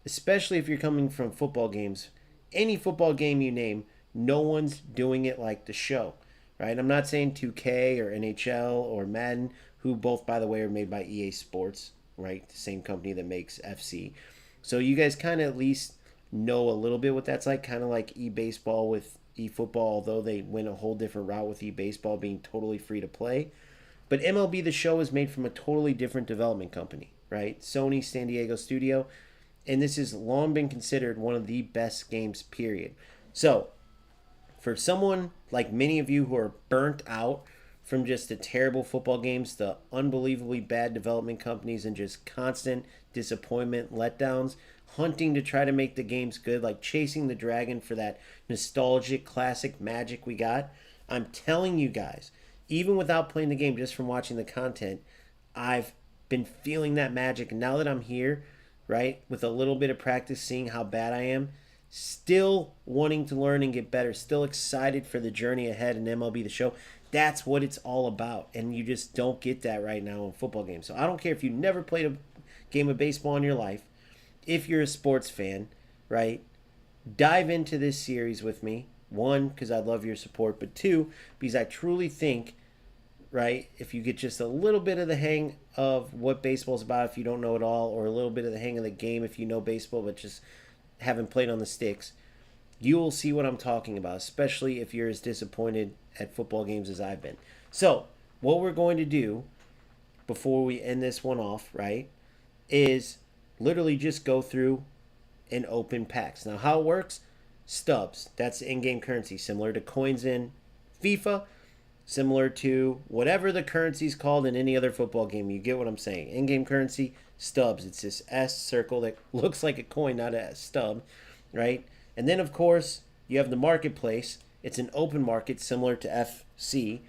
especially if you're coming from football games, any football game you name, no one's doing it like the show, right? I'm not saying 2K or NHL or Madden, who both, by the way, are made by EA Sports, right? The same company that makes FC. So you guys kind of at least know a little bit what that's like, kind of like eBaseball with eFootball, although they went a whole different route with eBaseball being totally free to play. But MLB The Show is made from a totally different development company, right? Sony San Diego studio. And this has long been considered one of the best games, period. So, for someone like many of you who are burnt out from just the terrible football games, the unbelievably bad development companies, and just constant disappointment, letdowns, hunting to try to make the games good, like chasing the dragon for that nostalgic classic magic we got, I'm telling you guys, even without playing the game, just from watching the content, I've been feeling that magic. And now that I'm here, right, with a little bit of practice, seeing how bad I am, still wanting to learn and get better, still excited for the journey ahead in MLB The Show. That's what it's all about. And you just don't get that right now in football games. So I don't care if you never played a game of baseball in your life. If you're a sports fan, right, dive into this series with me. One, because I love your support. But two, because I truly think, right, if you get just a little bit of the hang of what baseball's about if you don't know it all, or a little bit of the hang of the game if you know baseball but just haven't played on the sticks, you will see what I'm talking about, especially if you're as disappointed at football games as I've been. So, what we're going to do before we end this one off, right, is literally just go through and open packs. Now, how it works, stubs. That's in-game currency, similar to coins in FIFA, similar to whatever the currency's called in any other football game. You get what I'm saying. In-game currency, stubs. It's this S circle that looks like a coin, not a stub, right? And then, of course, you have the marketplace. It's an open market similar to FC,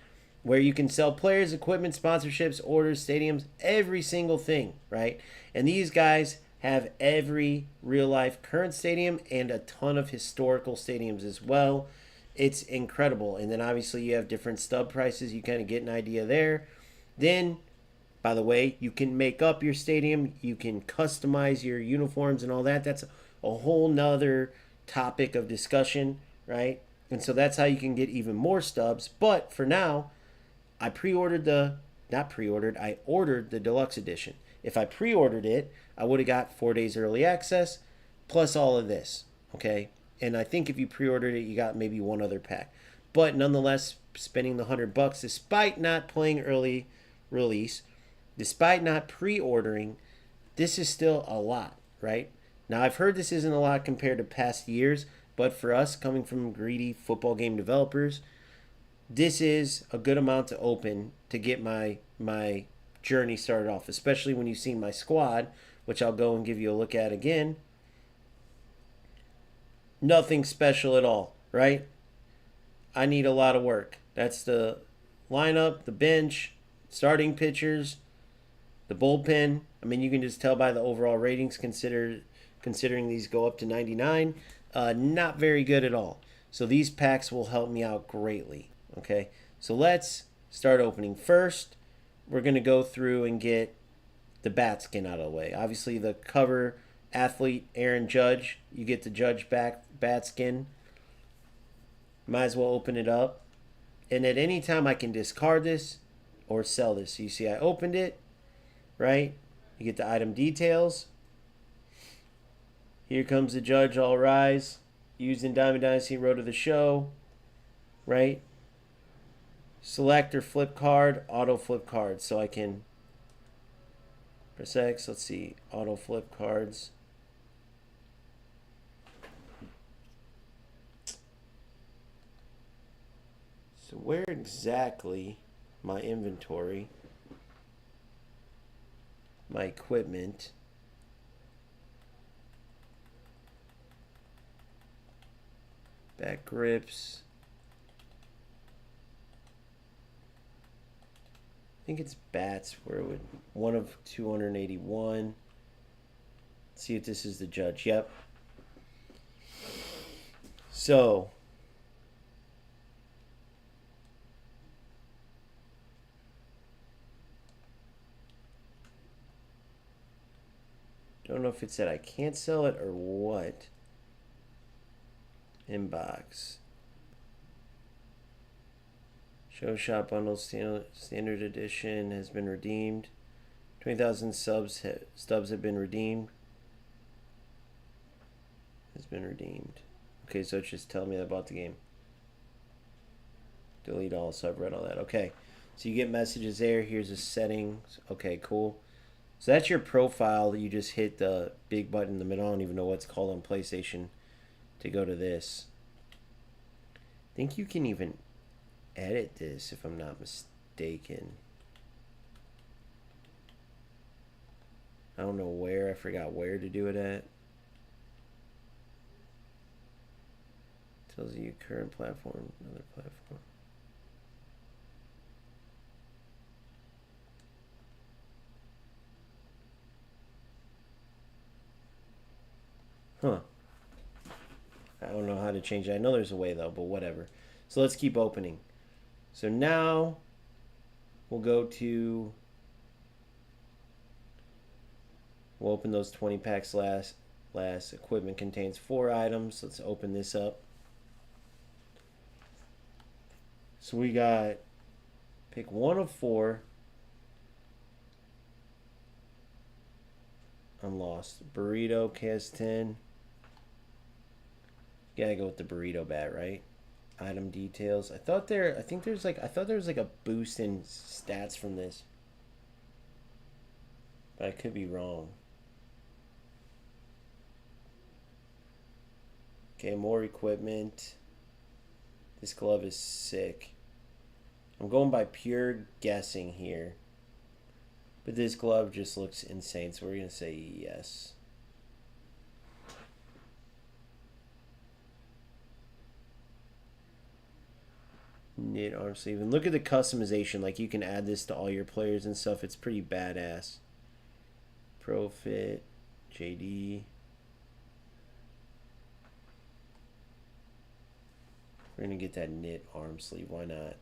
where you can sell players, equipment, sponsorships, orders, stadiums, every single thing, right? And these guys have every real-life current stadium and a ton of historical stadiums as well. It's incredible. And then obviously you have different stub prices. You kind of get an idea there. Then, by the way, you can make up your stadium. You can customize your uniforms and all that. That's a whole nother topic of discussion, right? And so that's how you can get even more stubs. But for now, I ordered the Deluxe Edition. If I pre-ordered it, I would have got 4 days early access, plus all of this, okay? And I think if you pre-ordered it, you got maybe one other pack. But nonetheless, spending the $100, despite not playing early release, despite not pre-ordering, this is still a lot, right? Now, I've heard this isn't a lot compared to past years, but for us, coming from greedy football game developers, this is a good amount to open to get my journey started off, especially when you see my squad, which I'll go and give you a look at again. Nothing special at all, right? I need a lot of work. That's the lineup, the bench, starting pitchers, the bullpen. I mean, you can just tell by the overall ratings, considering these go up to 99. Not very good at all. So these packs will help me out greatly, okay? So let's start opening. First, we're going to go through and get the bat skin out of the way. Obviously, the cover athlete, Aaron Judge, you get the Judge bat skin. Might as well open it up. And at any time, I can discard this or sell this. So you see I opened it, right? You get the item details. Here comes the Judge, all rise. Used in Diamond Dynasty Road to the Show, right? Select or flip card, auto flip card. So I can press X, let's see, auto flip cards. So where exactly my inventory, my equipment, back grips, I think it's bats where it would, one of 281. Let's see if this is the Judge. Yep. So don't know if it said I can't sell it or what. Inbox. Show Shop Bundle Standard Edition has been redeemed. 20,000 stubs have been redeemed. Has been redeemed. Okay, so it's just telling me about the game. Delete all, so I've read all that. Okay, so you get messages there. Here's the settings. Okay, cool. So that's your profile. You just hit the big button in the middle. I don't even know what's called on PlayStation to go to this. I think you can even edit this if I'm not mistaken. I don't know where. I forgot where to do it at. Tells you current platform, another platform. Huh. I don't know how to change it. I know there's a way though, but whatever. So let's keep opening. So now we'll go to, we'll open those 20 packs last. Equipment contains 4 items. Let's open this up. So we got, pick 1 of 4. I'm lost. Burrito, KS10. Gotta go with the burrito bat, right? Item details. I thought there was like a boost in stats from this. But I could be wrong. Okay, more equipment. This glove is sick. I'm going by pure guessing here. But this glove just looks insane, so we're going to say yes. Knit arm sleeve. And look at the customization. Like, you can add this to all your players and stuff. It's pretty badass. Pro Fit. JD. We're going to get that knit arm sleeve. Why not?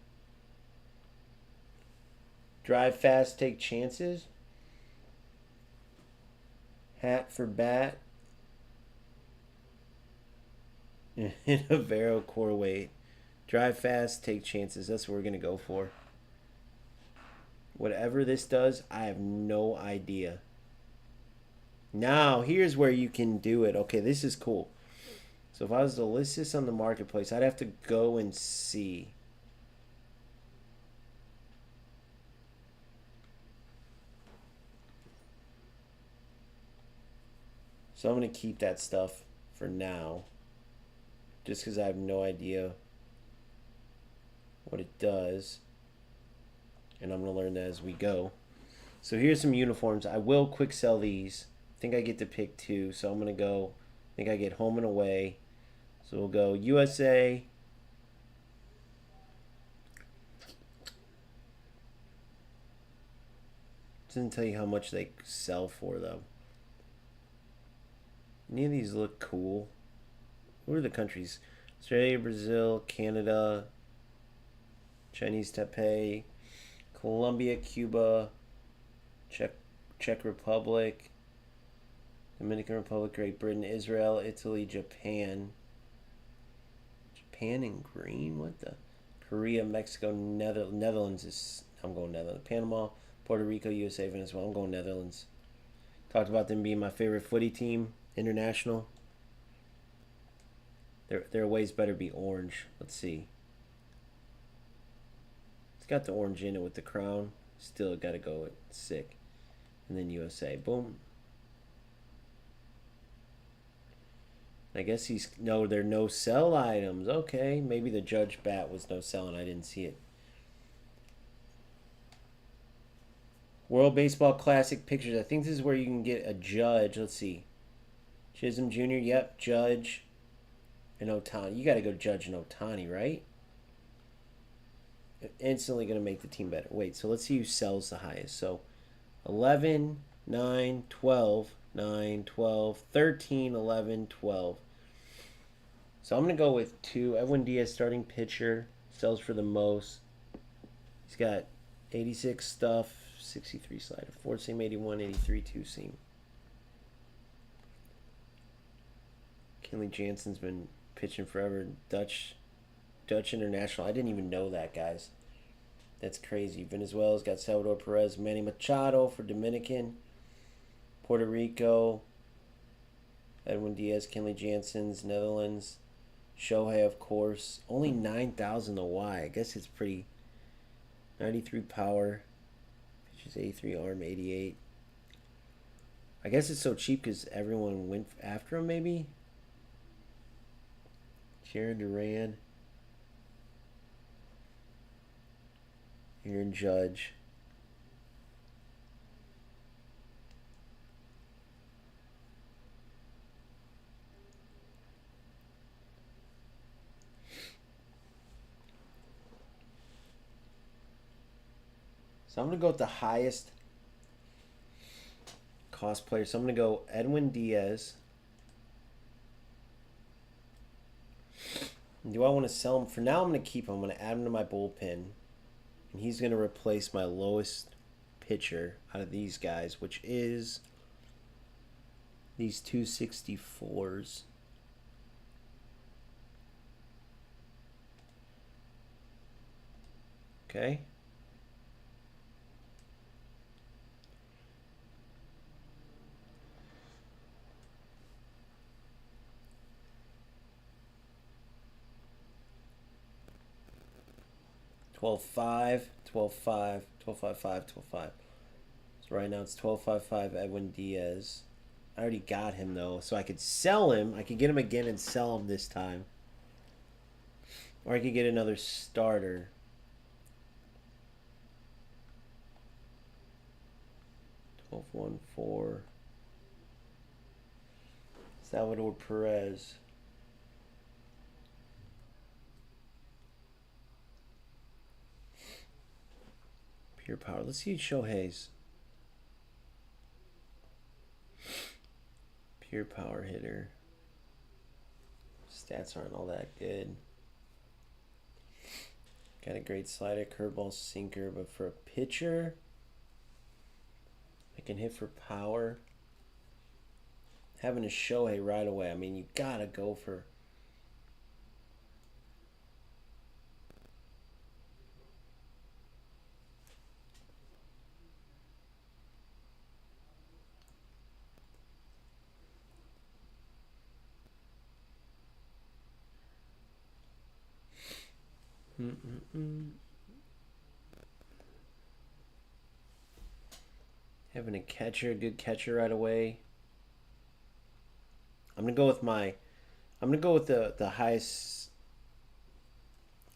Drive fast, take chances. Hat for bat. In a Vero core weight. Drive fast, take chances. That's what we're going to go for. Whatever this does, I have no idea. Now, here's where you can do it. Okay, this is cool. So if I was to list this on the marketplace, I'd have to go and see. So I'm going to keep that stuff for now. Just because I have no idea what it does. And I'm going to learn that as we go. So here's some uniforms. I will quick sell these. I think I get to pick 2. So I'm going to go, I think I get home and away. So we'll go USA. Doesn't tell you how much they sell for though. Any of these look cool. What are the countries? Australia, Brazil, Canada, Chinese Taipei, Colombia, Cuba, Czech Republic, Dominican Republic, Great Britain, Israel, Italy, Japan. Japan in green? What the? Korea, Mexico, Netherlands is... I'm going Netherlands. Panama, Puerto Rico, USA, Venezuela. I'm going Netherlands. Talked about them being my favorite footy team. International. Their ways better be orange. Let's see. It's got the orange in it with the crown. Still got to go with sick. And then USA. Boom. I guess he's... No, they're no sell items. Okay. Maybe the Judge Bat was no sell and I didn't see it. World Baseball Classic pictures. I think this is where you can get a Judge. Let's see. Chisholm Jr. Yep. Judge. And Otani. You got to go Judge and Otani, right? Instantly going to make the team better. Wait, so let's see who sells the highest. So 11, 9, 12, 9, 12, 13, 11, 12. So I'm going to go with 2. Edwin Diaz, starting pitcher, sells for the most. He's got 86 stuff, 63 slider, 4 seam, 81, 83, 2 seam. Kenley Jansen's been pitching forever. Dutch International. I didn't even know that, guys. That's crazy. Venezuela's got Salvador Perez, Manny Machado for Dominican. Puerto Rico, Edwin Diaz, Kenley Jansen's, Netherlands. Shohei, of course. Only 9,000 to Y. I guess it's pretty. 93 power. Pitches 83 arm, 88. I guess it's so cheap because everyone went after him, maybe? Sharon Duran. Aaron Judge. So I'm going to go with the highest cost player. So I'm going to go Edwin Diaz. Do I want to sell him? For now, I'm going to keep him. I'm going to add him to my bullpen. And he's going to replace my lowest pitcher out of these guys, which is these 264s. Okay. $12.5, $12.5, $12.55, $12.5. So right now it's $12.55 Edwin Diaz. I already got him though, so I could sell him. I could get him again and sell him this time. Or I could get another starter. $12.14. Salvador Perez. Pure power. Let's see Shohei's. Pure power hitter. Stats aren't all that good. Got a great slider, curveball, sinker, but for a pitcher, I can hit for power. Having a Shohei right away. I mean, you gotta go for. Having a catcher, a good catcher right away. I'm gonna go with the highest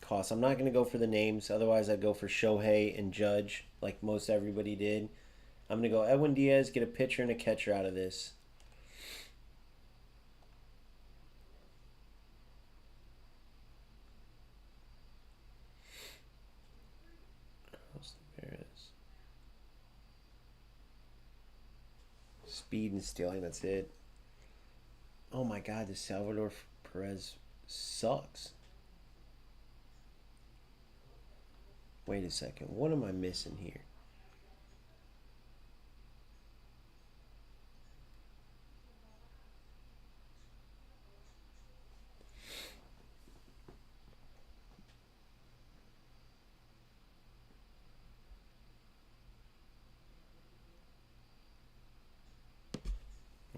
cost. I'm not gonna go for the names. Otherwise, I'd go for Shohei and Judge, like most everybody did. I'm gonna go Edwin Diaz, get a pitcher and a catcher out of this. Speed and stealing, that's it. Oh my god, this Salvador Perez sucks. Wait a second, what am I missing here?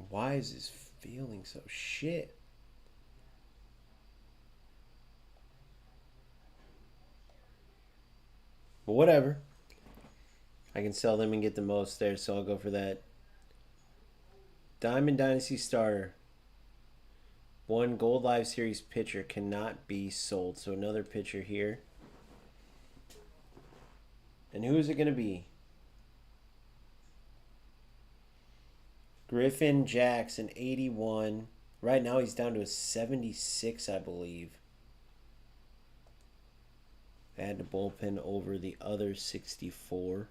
Why is this feeling so shit? But whatever. I can sell them and get the most there, so I'll go for that. Diamond Dynasty starter. One Gold Live Series pitcher cannot be sold. So another pitcher here. And who is it going to be? Griffin Jackson, 81. Right now he's down to a 76, I believe. Add the bullpen over the other 64.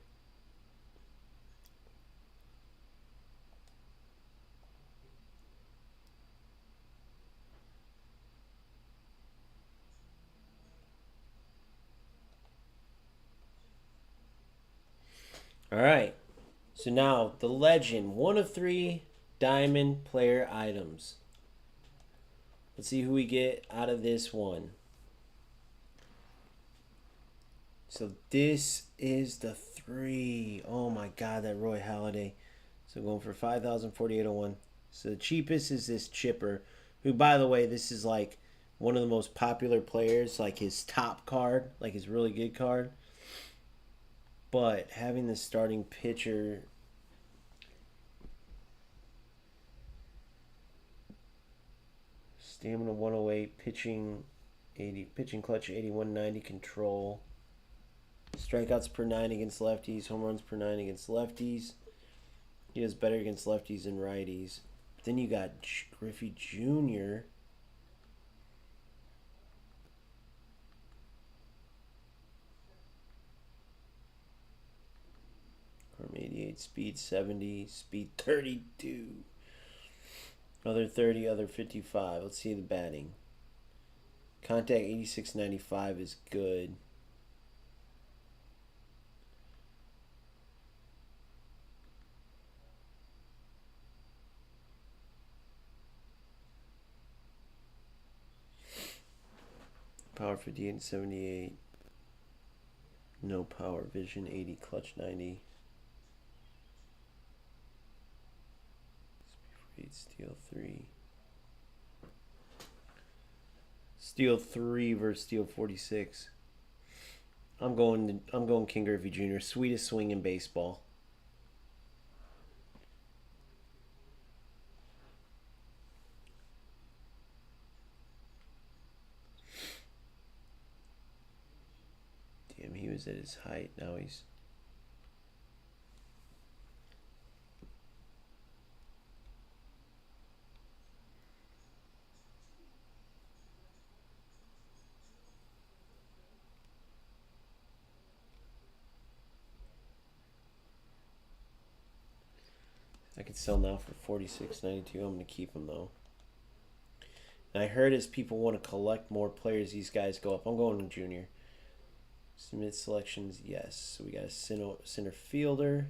All right. So now, the legend, 1 of 3 diamond player items. Let's see who we get out of this one. So this is the 3. Oh my god, that Roy Halladay. So going for 5,048.01. So the cheapest is this Chipper, who, by the way, this is like one of the most popular players, like his top card, like his really good card. But having the starting pitcher Stamina 108, pitching 80, pitching clutch 8190, control. Strikeouts per 9 against lefties, home runs per 9 against lefties. He does better against lefties than righties. But then you got Griffey Jr. Arm 88, speed 70, speed 32. Other 30, other 55. Let's see the batting. Contact 86.95 is good. Power 58 and 78. No power. Vision 80. Clutch 90. Speed 8. Steel 3. Steel 3 versus Steel 46. I'm going King Griffey Jr. Sweetest swing in baseball. Damn, he was at his height. Now he's... I could sell now for $46.92. I'm going to keep him, though. And I heard as people want to collect more players, these guys go up. I'm going with Junior. Submit selections, yes. So we got a center fielder.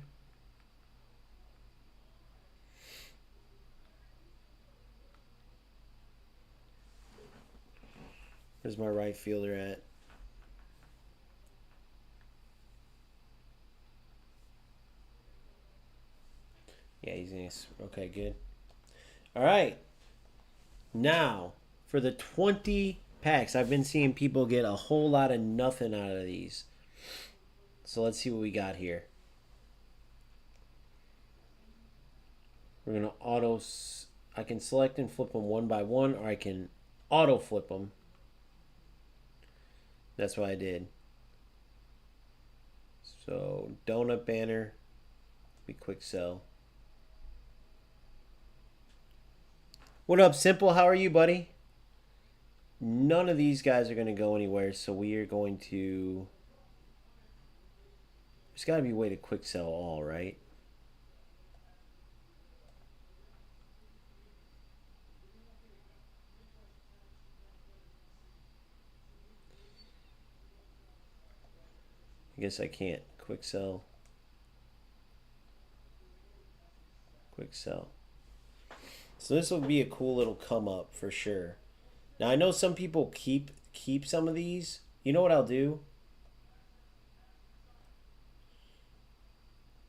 Where's my right fielder at? Yeah, he's nice. Okay, good. All right. Now, for the 20 packs, I've been seeing people get a whole lot of nothing out of these. So let's see what we got here. We're going to auto... I can select and flip them one by one, or I can auto flip them. That's what I did. So, donut banner. We quick sell. What up, Simple? How are you, buddy? None of these guys are going to go anywhere, so we are going to... There's got to be a way to quick sell all, right? I guess I can't. Quick sell. Quick sell. So this will be a cool little come up for sure. Now I know some people keep some of these. You know what I'll do?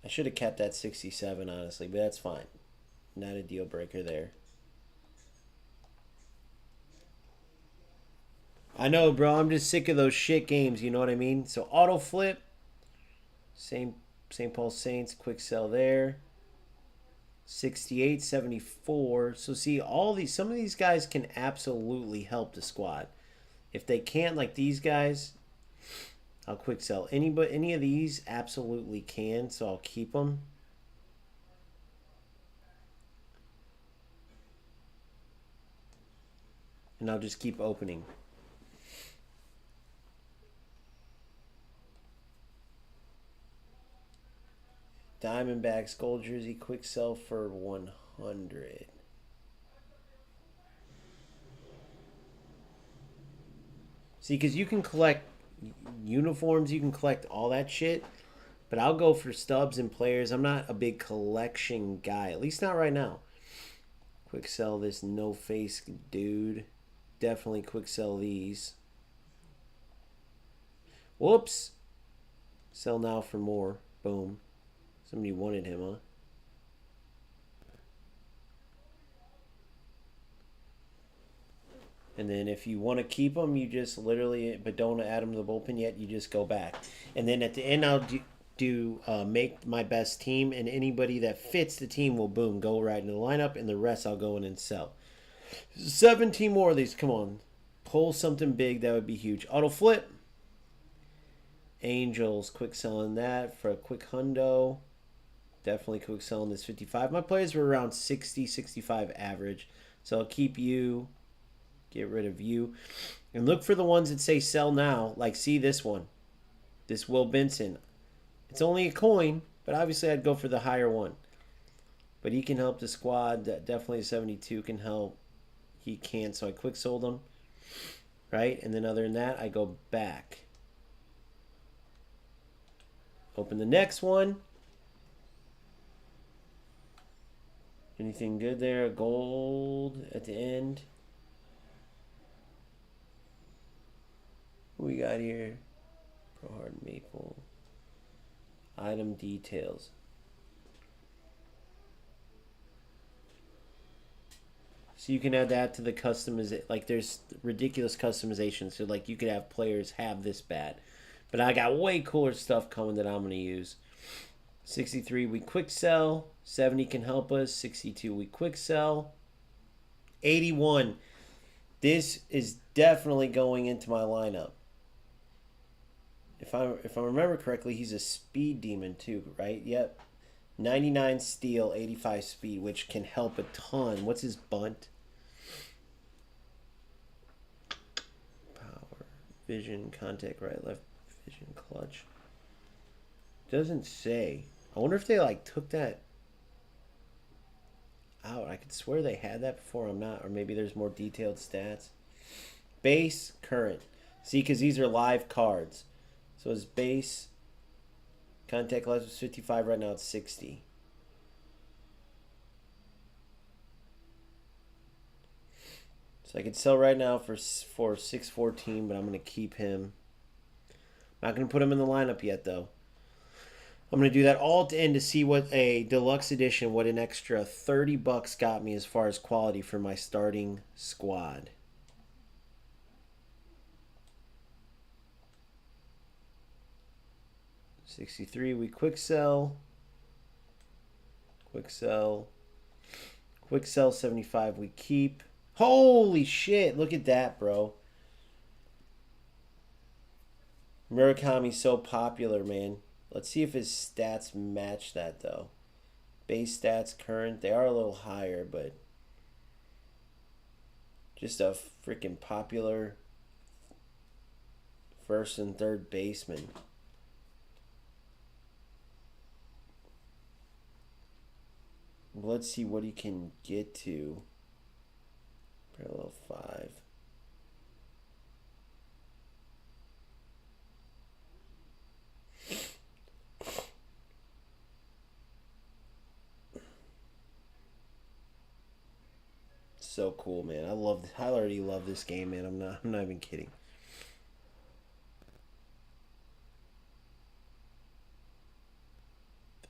I should have kept that 67 honestly, but that's fine. Not a deal breaker there. I know, bro. I'm just sick of those shit games. You know what I mean? So auto flip. St. Paul Saints. Quick sell there. 68, 74. So see, some of these guys can absolutely help the squad. If they can't, like these guys, I'll quick sell. Any of these absolutely can, so I'll keep them. And I'll just keep opening. Diamondbacks gold jersey quick sell for 100. See, because you can collect uniforms, you can collect all that shit, but I'll go for stubs and players. I'm not a big collection guy, at least not right now. Quick sell this no face dude. Definitely quick sell these. Whoops. Sell now for more. Boom. Somebody wanted him, huh? And then if you want to keep them, you just literally, but don't add them to the bullpen yet, you just go back. And then at the end, I'll do make my best team, and anybody that fits the team will, boom, go right into the lineup, and the rest I'll go in and sell. 17 more of these. Come on. Pull something big. That would be huge. Auto flip. Angels. Quick selling that for a quick hundo. Definitely quick selling this 55. My players were around 60, 65 average. So I'll keep you. Get rid of you. And look for the ones that say sell now. Like, see this one. This Will Benson. It's only a coin, but obviously I'd go for the higher one. But he can help the squad. Definitely a 72 can help. He can't, so I quick sold him. Right? And then other than that, I go back. Open the next one. Anything good there? Gold at the end. What we got here? Pro Hard Maple. Item details. So you can add that to the customization. Like, there's ridiculous customization. So, like, you could have players have this bat. But I got way cooler stuff coming that I'm going to use. 63, we quick sell. 70 can help us. 62, we quick sell. 81. This is definitely going into my lineup. If I remember correctly, he's a speed demon too, right? Yep. 99 steal, 85 speed, which can help a ton. What's his bunt? Power, vision, contact, right, left, vision, clutch. Doesn't say. I wonder if they like took that out. I could swear they had that before. I'm not, or maybe there's more detailed stats. Base, current. See, because these are live cards. So his base contact life was 55. Right now it's 60. So I could sell right now for 614, but I'm going to keep him. Not going to put him in the lineup yet, though. I'm going to do that all at the end to see what a deluxe edition, what an extra $30 got me as far as quality for my starting squad. $63, we quick sell. Quick sell. Quick sell, 75, we keep. Holy shit, look at that, bro. Murakami's so popular, man. Let's see if his stats match that, though. Base stats, current, they are a little higher, but just a freaking popular first and third baseman. Let's see what he can get to. Parallel 5. So cool, man. I already love this game, man. I'm not even kidding.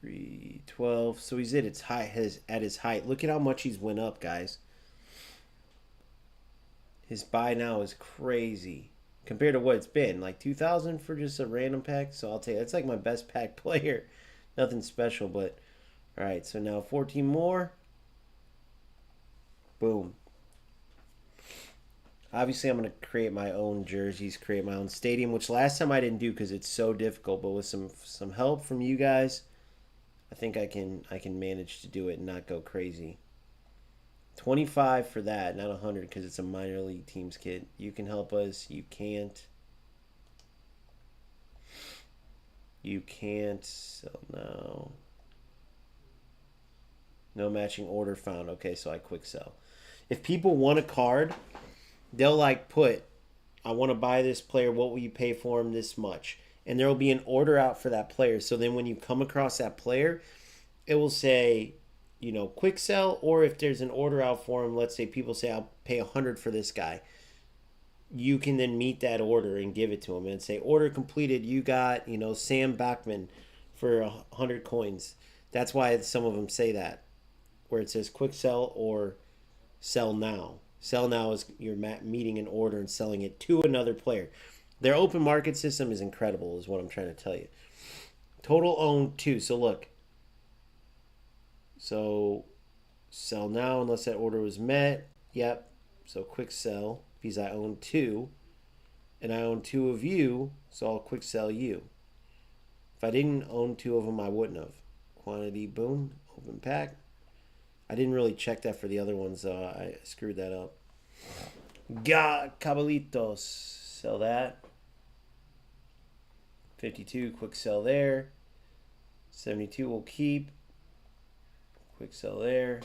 $312. So he's at its height. Look at how much he's went up, guys. His buy now is crazy compared to what it's been. Like 2,000 for just a random pack. So I'll take it. That's like my best pack player. Nothing special, but all right. So now 14 more. Boom. Obviously, I'm going to create my own jerseys, create my own stadium, which last time I didn't do because it's so difficult. But with some help from you guys, I think I can manage to do it and not go crazy. 25 for that, not 100 because it's a minor league teams kit. You can help us. You can't. You can't. So no. No matching order found. Okay, so I quick sell. If people want a card, they'll like put, I want to buy this player. What will you pay for him? This much. And there will be an order out for that player. So then when you come across that player, it will say, you know, quick sell, or if there's an order out for him, let's say people say I'll pay 100 for this guy, you can then meet that order and give it to him and say order completed. You got, you know, Sam Bachman for 100 coins. That's why some of them say that, where it says quick sell or sell now. Sell now is you're meeting an order and selling it to another player. Their open market system is incredible, is what I'm trying to tell you. Total owned 2. So look. So sell now unless that order was met. Yep. So quick sell because I own 2. And I own 2 of you, so I'll quick sell you. If I didn't own 2 of them, I wouldn't have. Quantity, boom, open pack. I didn't really check that for the other ones, though. I screwed that up. Cabalitos. Sell that. 52, quick sell there. 72 will keep. Quick sell there.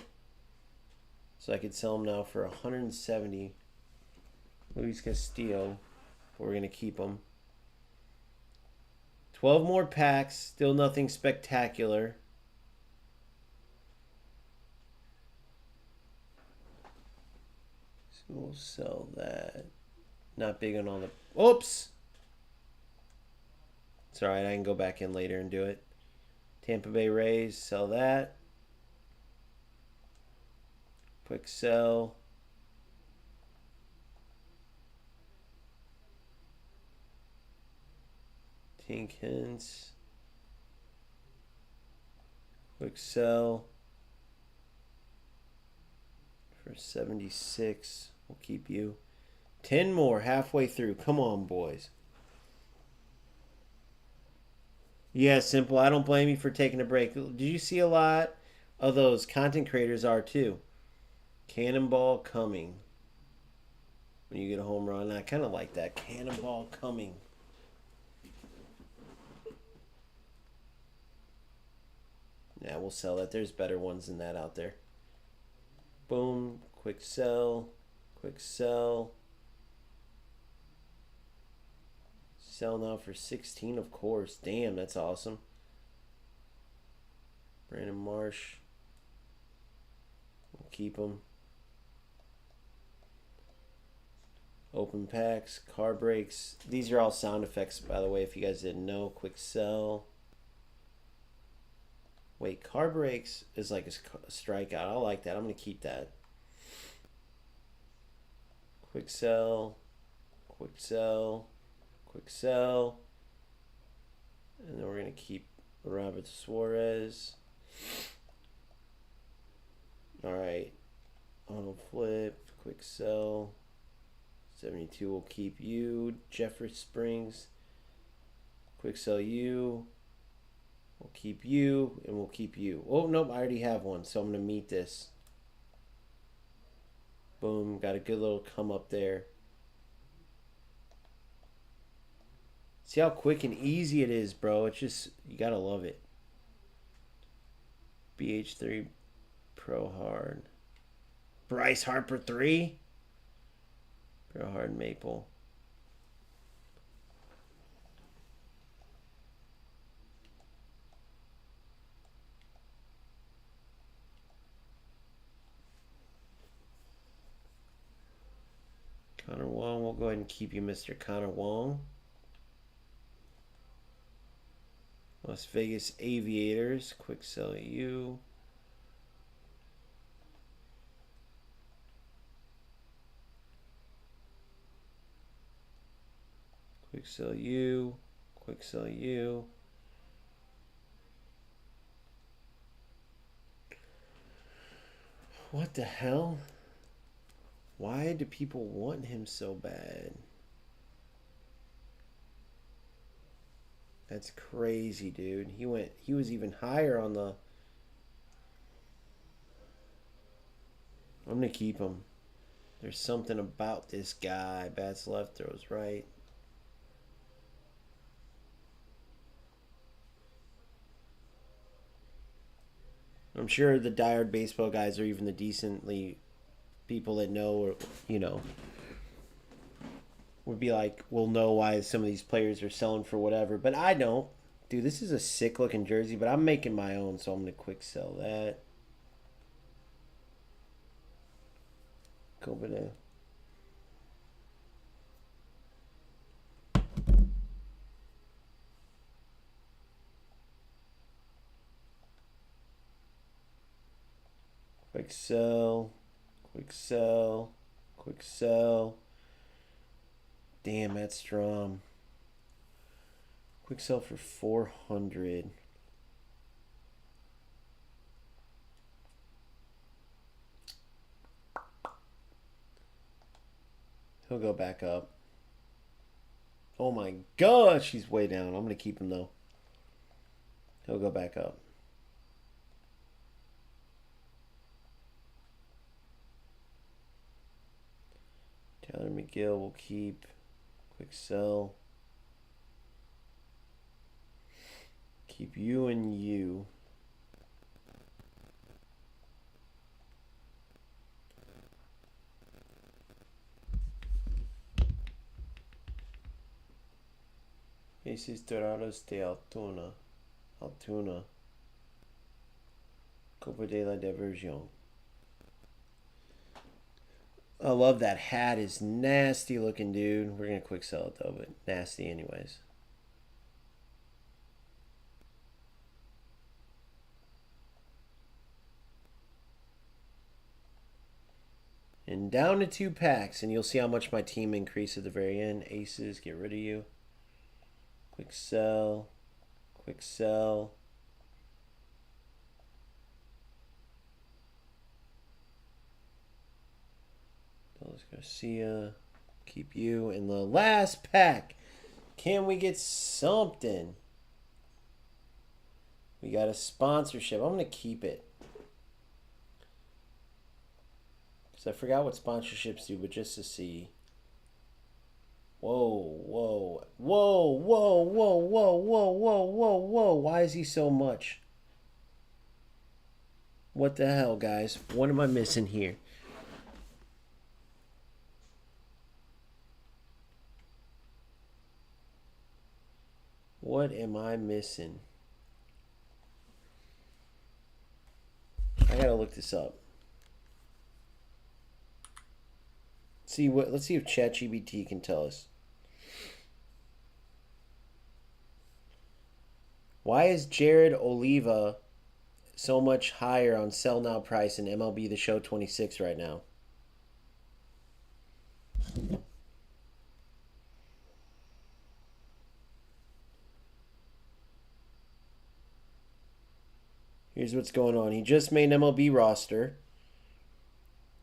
So I could sell them now for 170. Luis Castillo. We're going to keep them. 12 more packs. Still nothing spectacular. So we'll sell that. Not big on all the... Oops! It's alright. I can go back in later and do it. Tampa Bay Rays. Sell that. Quick sell. Tinkins. Quick sell. For 76. We'll keep you. 10 more halfway through. Come on, boys. Yeah, simple. I don't blame you for taking a break. Did you see a lot of those content creators are too? Cannonball coming. When you get a home run. I kind of like that. Cannonball coming. Yeah, we'll sell that. There's better ones than that out there. Boom. Quick sell. Quick sell. Sell now for 16, of course. Damn, that's awesome. Brandon Marsh. We'll keep him. Open packs. Car breaks. These are all sound effects, by the way, if you guys didn't know. Quick sell. Wait, car breaks is like a strikeout. I like that. I'm going to keep that. Quick sell. Quick sell. Quick sell. And then we're going to keep Robert Suarez. All right. Auto flip. Quick sell. 72 will keep you. Jeffrey Springs. Quick sell you. We'll keep you, and we'll keep you. Oh, nope, I already have one, so I'm going to meet this. Boom, got a good little come up there. See how quick and easy it is, bro. It's just, you got to love it. BH3 Pro Hard. Bryce Harper 3. Pro Hard Maple. Connor Wong, we'll go ahead and keep you, Mr. Connor Wong. Las Vegas Aviators, quick sell you. Quick sell you. Quick sell you. What the hell? Why do people want him so bad? That's crazy, dude. He was even higher on the... I'm going to keep him. There's something about this guy. Bats left, throws right. I'm sure the diehard baseball guys or even the decently people that know, or you know, would be like, we'll know why some of these players are selling for whatever. But I don't. Dude, this is a sick looking jersey, but I'm making my own, so I'm going to quick sell that. Go over there. Quick sell. Quick sell. Quick sell. Damn, that's strong. Quick sell for 400. He'll go back up. Oh my gosh, he's way down. I'm going to keep him though. He'll go back up. Tyler McGill will keep. Quick sell. Keep you and you. Jesus Dorados de Altoona. Copa de la Diversion. I love that hat. Is nasty looking, dude. We're going to quick sell it though, but nasty anyways. And down to 2 packs, and you'll see how much my team increased at the very end. Aces, get rid of you. Quick sell. Quick sell. Douglas Garcia. Keep you. In the last pack, can we get something? We got a sponsorship. I'm going to keep it. Because I forgot what sponsorships do, but just to see. Whoa, whoa, whoa, whoa, whoa, whoa, whoa, whoa, whoa, whoa. Why is he so much? What the hell, guys? What am I missing here? What am I missing? I gotta look this up. Let's see if ChatGPT can tell us. Why is Jared Oliva so much higher on sell now price in MLB The Show 26 right now? Here's what's going on. He just made an MLB roster.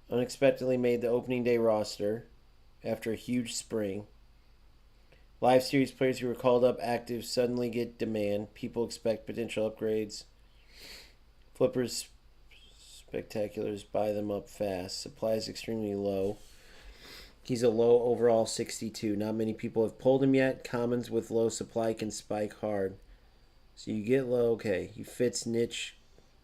Unexpectedly made the opening day roster after a huge spring. Live series players who were called up active suddenly get demand. People expect potential upgrades. Flippers, spectaculars buy them up fast. Supply is extremely low. He's a low overall 62. Not many people have pulled him yet. Commons with low supply can spike hard. So you get low. Okay, he fits niche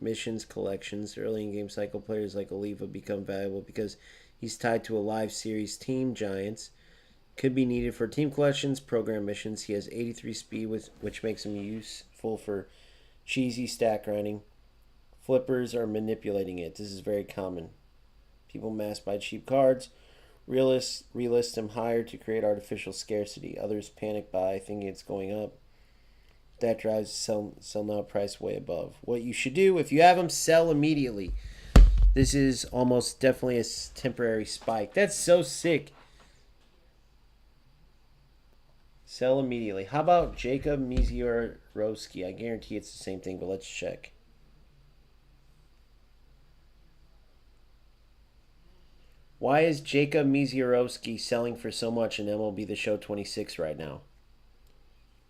missions collections. Early in game cycle, players like Oliva become valuable because he's tied to a live series team. Giants could be needed for team collections, program missions. He has 83 speed, which makes him useful for cheesy stack grinding. Flippers are manipulating it. This is very common. People mass buy cheap cards. Realists relist him higher to create artificial scarcity. Others panic buy, thinking it's going up. That drives sell now price way above. What you should do, if you have them, sell immediately. This is almost definitely a temporary spike. That's so sick. Sell immediately. How about Jacob Misiorowski? I guarantee it's the same thing, but let's check. Why is Jacob Misiorowski selling for so much in MLB The Show 26 right now?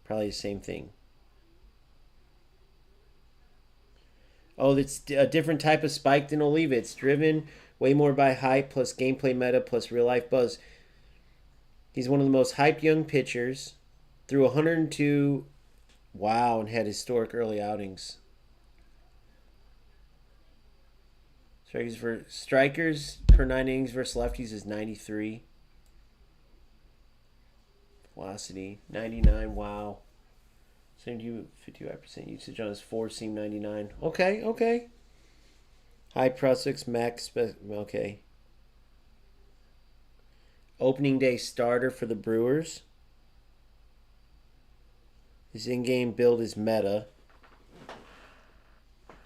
Probably the same thing. Oh, it's a different type of spike than Oliva. It's driven way more by hype plus gameplay meta plus real life buzz. He's one of the most hyped young pitchers. Threw 102. Wow, and had historic early outings. Strikers per 9 innings versus lefties is 93. Velocity 99. Wow. 55% usage on his 4-seam 99. Okay. High prospects max. Okay. Opening day starter for the Brewers. His in-game build is meta.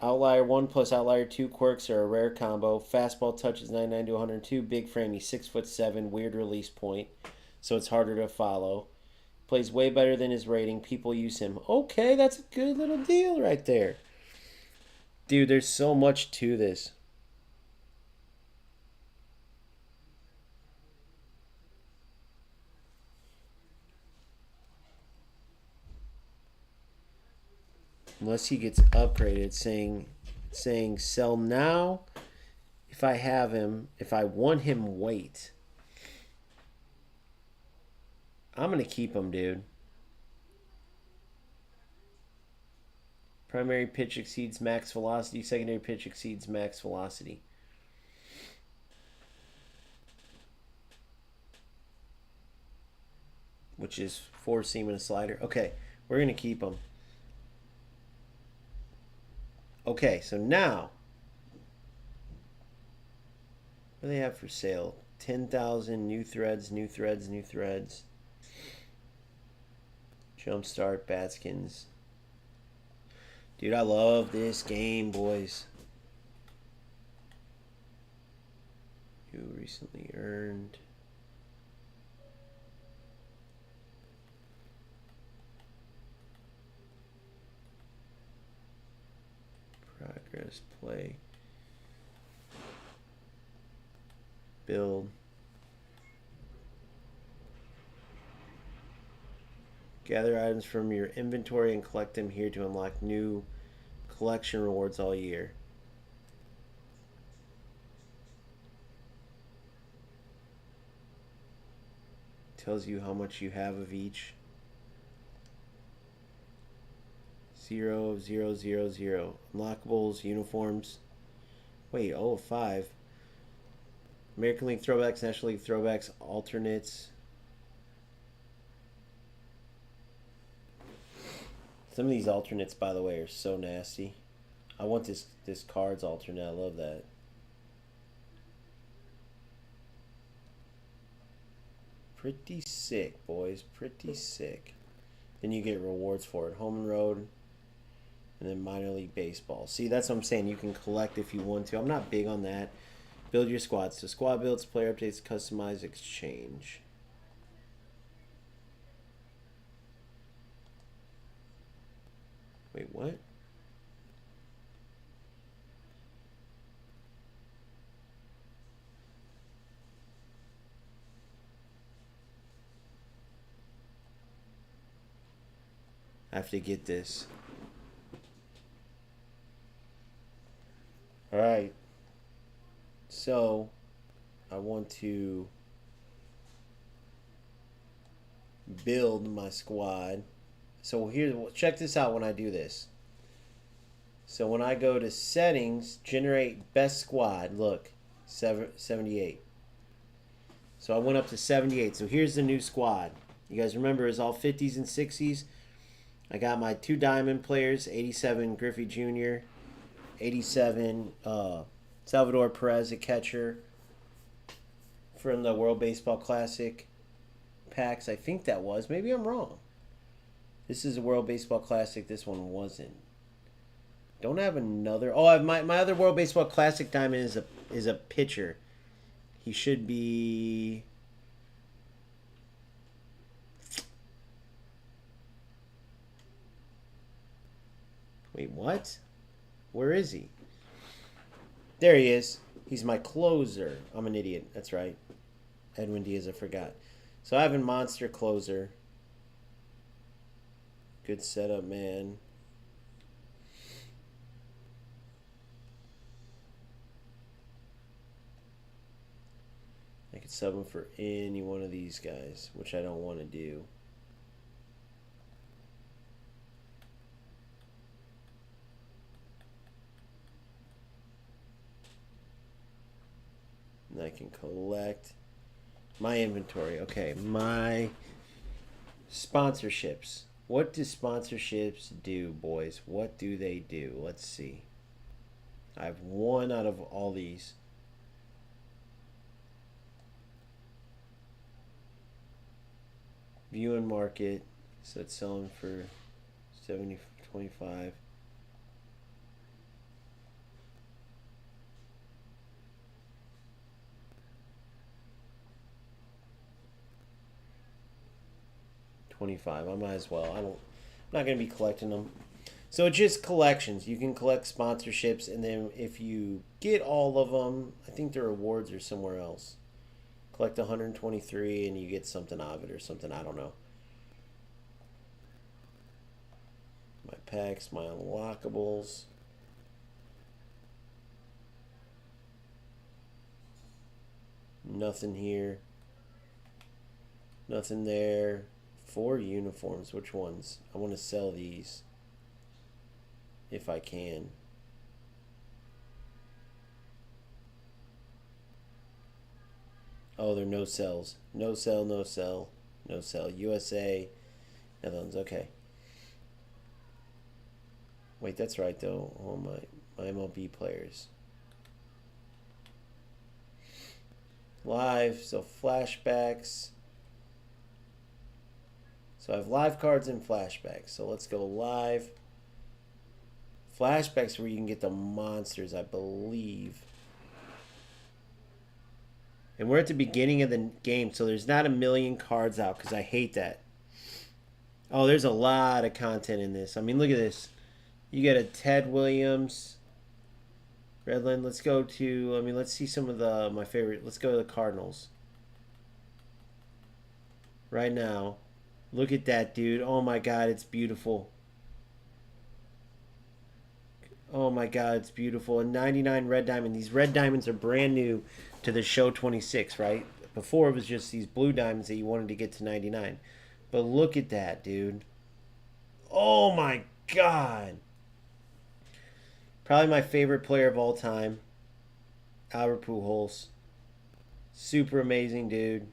Outlier 1 plus Outlier 2 quirks are a rare combo. Fastball touch is 99 to 102. Big frame, he's 6'7", weird release point, so it's harder to follow. Plays way better than his rating. People use him. Okay, that's a good little deal right there. Dude, there's so much to this. Unless he gets upgraded, saying sell now. If I have him, if I want him, wait. I'm gonna keep him, dude. Primary pitch exceeds max velocity. Secondary pitch exceeds max velocity. Which is 4-seam and a slider. Okay, we're going to keep them. Okay, so now, what do they have for sale? 10,000 new threads, new threads, new threads. Jumpstart, Batskins. Dude, I love this game, boys. You recently earned... Progress, play, build, gather items from your inventory and collect them here to unlock new collection rewards all year. Tells you how much you have of each. 0, 0, 0, 0. Unlockables, uniforms. Wait, 0 of 5. American League throwbacks, National League throwbacks, alternates. Some of these alternates, by the way, are so nasty. I want this card's alternate. I love that. Pretty sick, boys. Pretty sick. Then you get rewards for it. Home and road. And then minor league baseball. See, that's what I'm saying. You can collect if you want to. I'm not big on that. Build your squad. So squad builds, player updates, customize, exchange. Wait, what? I have to get this. Alright, so I want to build my squad. So here, check this out when I do this. So when I go to settings, generate best squad, look, 78. So I went up to 78. So here's the new squad. You guys remember it's all 50s and 60s. I got my 2 diamond players, 87 Griffey Jr., 87 Salvador Perez, a catcher from the World Baseball Classic packs. I think that was. Maybe I'm wrong. This is a World Baseball Classic. This one wasn't. Don't have another. Oh, I have my other World Baseball Classic diamond is a pitcher. He should be. Wait, what? Where is he? There he is. He's my closer. I'm an idiot. That's right. Edwin Diaz, I forgot. So I have a monster closer. Good setup, man. I could sub him for any one of these guys, which I don't want to do. And I can collect my inventory. Okay, my sponsorships. What do sponsorships do, boys? What do they do? Let's see. I have one out of all these. View and market. So it's selling for 25. $25. I might as well. I'm not going to be collecting them. So it's just collections. You can collect sponsorships, and then if you get all of them, I think the rewards are somewhere else. Collect 123 and you get something of it or something. I don't know. My packs, my unlockables. Nothing here. Nothing there. 4 uniforms. Which ones? I want to sell these. If I can. Oh, they're no sells. No sell, no sell. No sell. USA. Netherlands. Okay. Wait, that's right though. Oh, my MLB players. Live. So flashbacks. So I have live cards and flashbacks. So let's go live. Flashbacks where you can get the monsters, I believe. And we're at the beginning of the game, so there's not a million cards out because I hate that. Oh, there's a lot of content in this. I mean, look at this. You get a Ted Williams. Redland. Let's go to, I mean, let's see some of my favorite. Let's go to the Cardinals. Right now. Look at that, dude. Oh my God, it's beautiful. Oh my God, it's beautiful. A 99 red diamond. These red diamonds are brand new to the show 26, right? Before it was just these blue diamonds that you wanted to get to 99. But look at that, dude. Oh my God. Probably my favorite player of all time. Albert Pujols. Super amazing, dude.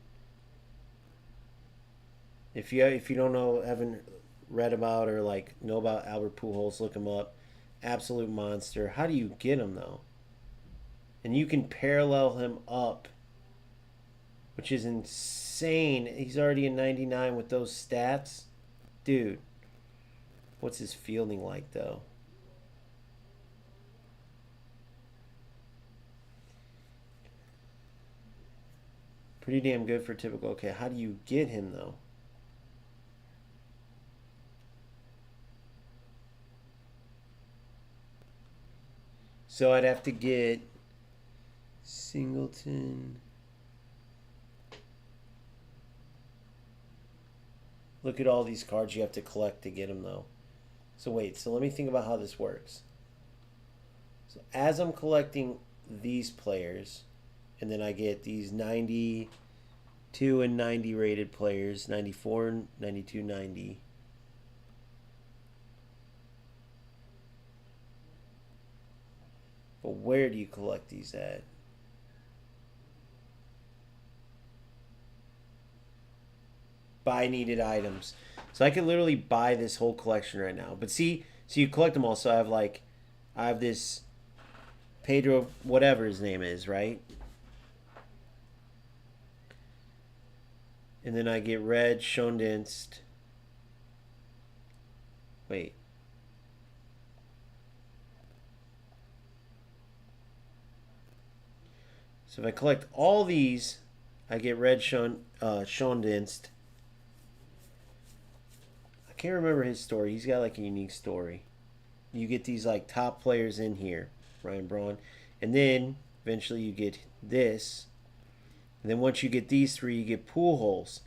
If you don't know, haven't read about or like know about Albert Pujols, look him up. Absolute monster. How do you get him though? And you can parallel him up, which is insane. He's already a 99 with those stats. Dude, what's his fielding like though? Pretty damn good for typical. Okay, how do you get him though? So I'd have to get Singleton. Look at all these cards you have to collect to get them though. So wait, so let me think about how this works. So as I'm collecting these players, and then I get these 92 and 90 rated players, 94, 92, 90. But where do you collect these at? Buy needed items. So I could literally buy this whole collection right now. But see, so you collect them all. So I have this Pedro, whatever his name is, right? And then I get Red, Schoendienst. Wait. So if I collect all these, I get Red Schoendienst. I can't remember his story. He's got like a unique story. You get these like top players in here, Ryan Braun, and then eventually you get this. And then once you get these 3, you get Pujols.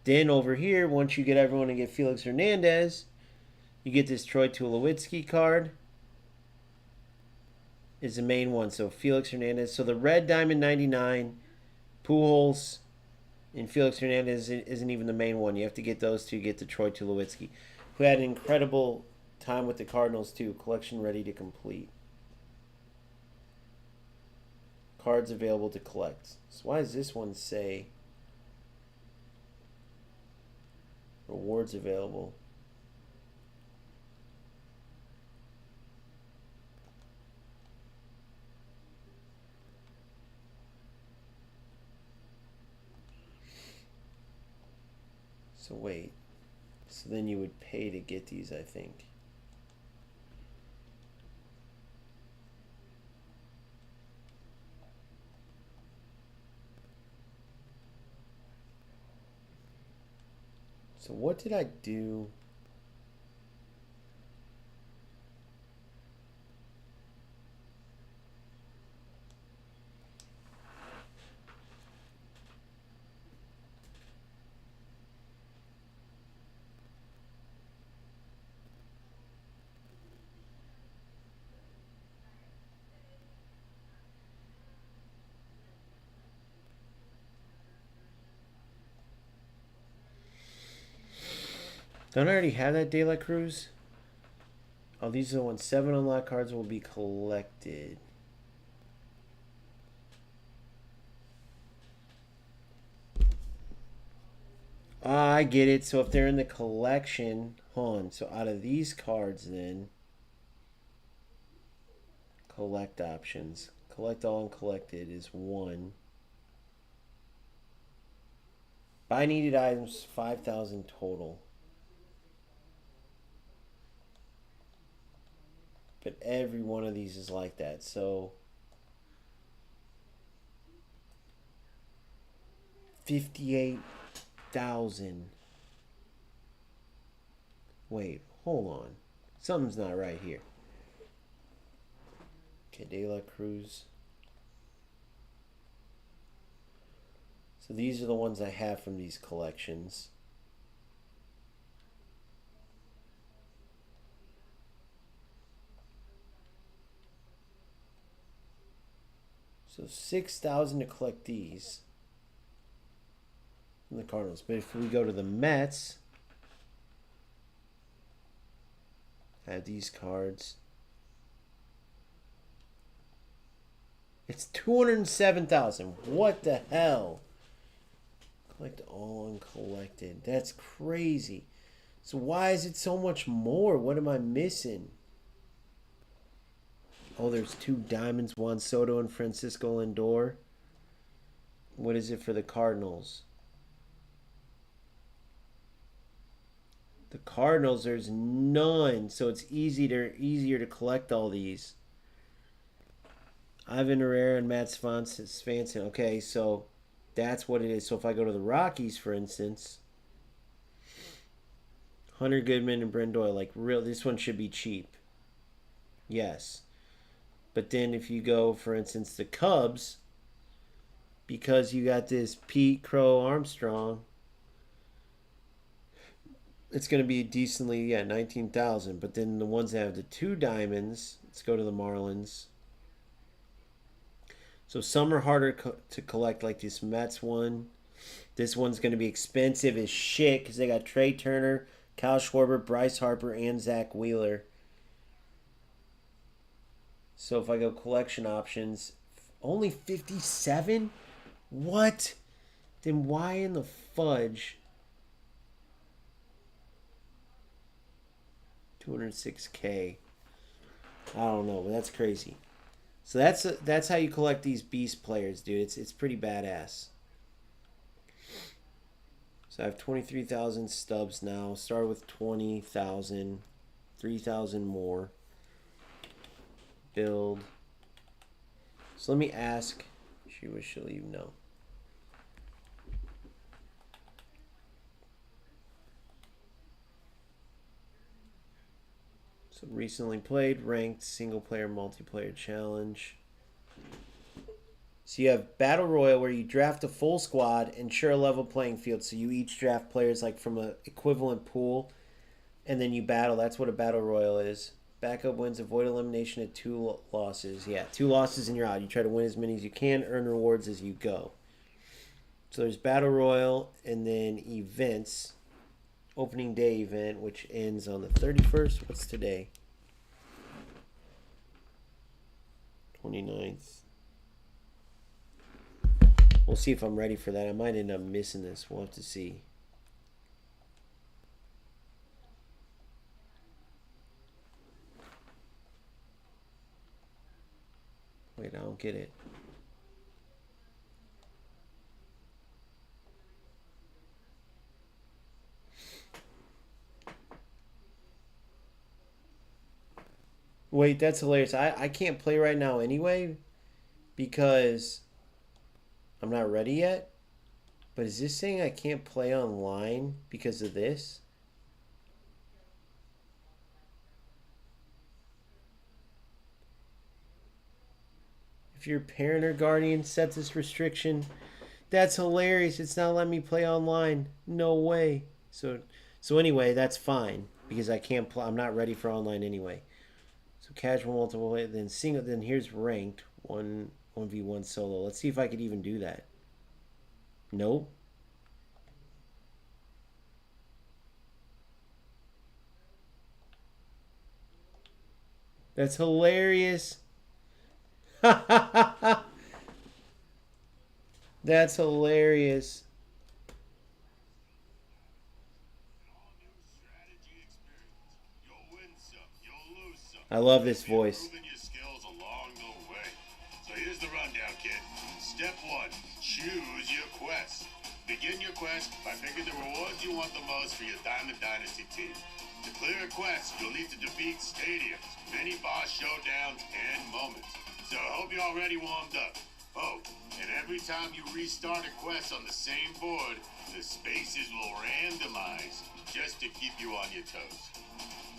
Then over here, once you get everyone to get Felix Hernandez, you get this Troy Tulowitzki card. Is the main one. So Felix Hernandez. So the red diamond 99, Pujols, and Felix Hernandez isn't even the main one. You have to get those two to get to Troy Tulowitzki, who had an incredible time with the Cardinals too. Collection ready to complete. Cards available to collect. So why does this one say rewards available? So wait. So then you would pay to get these, I think. So what did I do? Don't I already have that Deluxe? Oh, these are the ones. 7 unlocked cards will be collected. Ah, I get it. So if they're in the collection, hold on. So out of these cards, then collect options. Collect all uncollected is 1. Buy needed items 5,000 total. But every one of these is like that. So 58,000. Wait, hold on. Something's not right here. Okay, Deluxe. So these are the ones I have from these collections. So 6,000 to collect these from the Cardinals. But if we go to the Mets, I have these cards. It's 207,000. What the hell? Collect all uncollected. That's crazy. So why is it so much more? What am I missing? Oh, there's 2 diamonds, Juan Soto and Francisco Lindor. What is it for the Cardinals? The Cardinals, there's none, so it's easier to collect all these. Ivan Herrera and Matt Svanson. Okay, so that's what it is. So if I go to the Rockies, for instance, Hunter Goodman and Brent Doyle, like real, this one should be cheap. Yes. But then if you go, for instance, the Cubs, because you got this Pete Crow Armstrong, it's going to be decently, 19,000. But then the ones that have the 2 diamonds, let's go to the Marlins. So some are harder to collect, like this Mets one. This one's going to be expensive as shit because they got Trey Turner, Kyle Schwarber, Bryce Harper, and Zach Wheeler. So if I go collection options, only 57? What? Then why in the fudge? 206K. I don't know, but that's crazy. So that's how you collect these beast players, dude. It's pretty badass. So I have 23,000 stubs now. Start with 20,000, 3,000 more. Build. So let me ask. She wish she'll leave. No. So recently played, ranked, single player, multiplayer challenge. So you have Battle Royal where you draft a full squad, ensure a level playing field. So you each draft players like from an equivalent pool, and then you battle. That's what a Battle Royal is. Backup wins, avoid elimination at 2 losses. Yeah, 2 losses and you're out. You try to win as many as you can, earn rewards as you go. So there's Battle Royal and then events. Opening day event, which ends on the 31st. What's today? 29th. We'll see if I'm ready for that. I might end up missing this. We'll have to see. Wait, I don't get it. Wait, that's hilarious. I can't play right now anyway because I'm not ready yet. But is this saying I can't play online because of this? If your parent or guardian sets this restriction, that's hilarious. It's not letting me play online. No way. So anyway, that's fine because I can't play. I'm not ready for online anyway. So casual, multiple, then single, then here's ranked 1v1 solo. Let's see if I could even do that. Nope. That's hilarious. That's hilarious. I love this voice. Improving your skills along the way. So here's the rundown, kid. Step 1, choose your quest. Begin your quest by picking the rewards you want the most for your Diamond Dynasty team. To clear a quest, you'll need to defeat stadiums, mini-boss showdowns, and moments. So I hope you're already warmed up. Oh, and every time you restart a quest on the same board, the spaces will randomize just to keep you on your toes.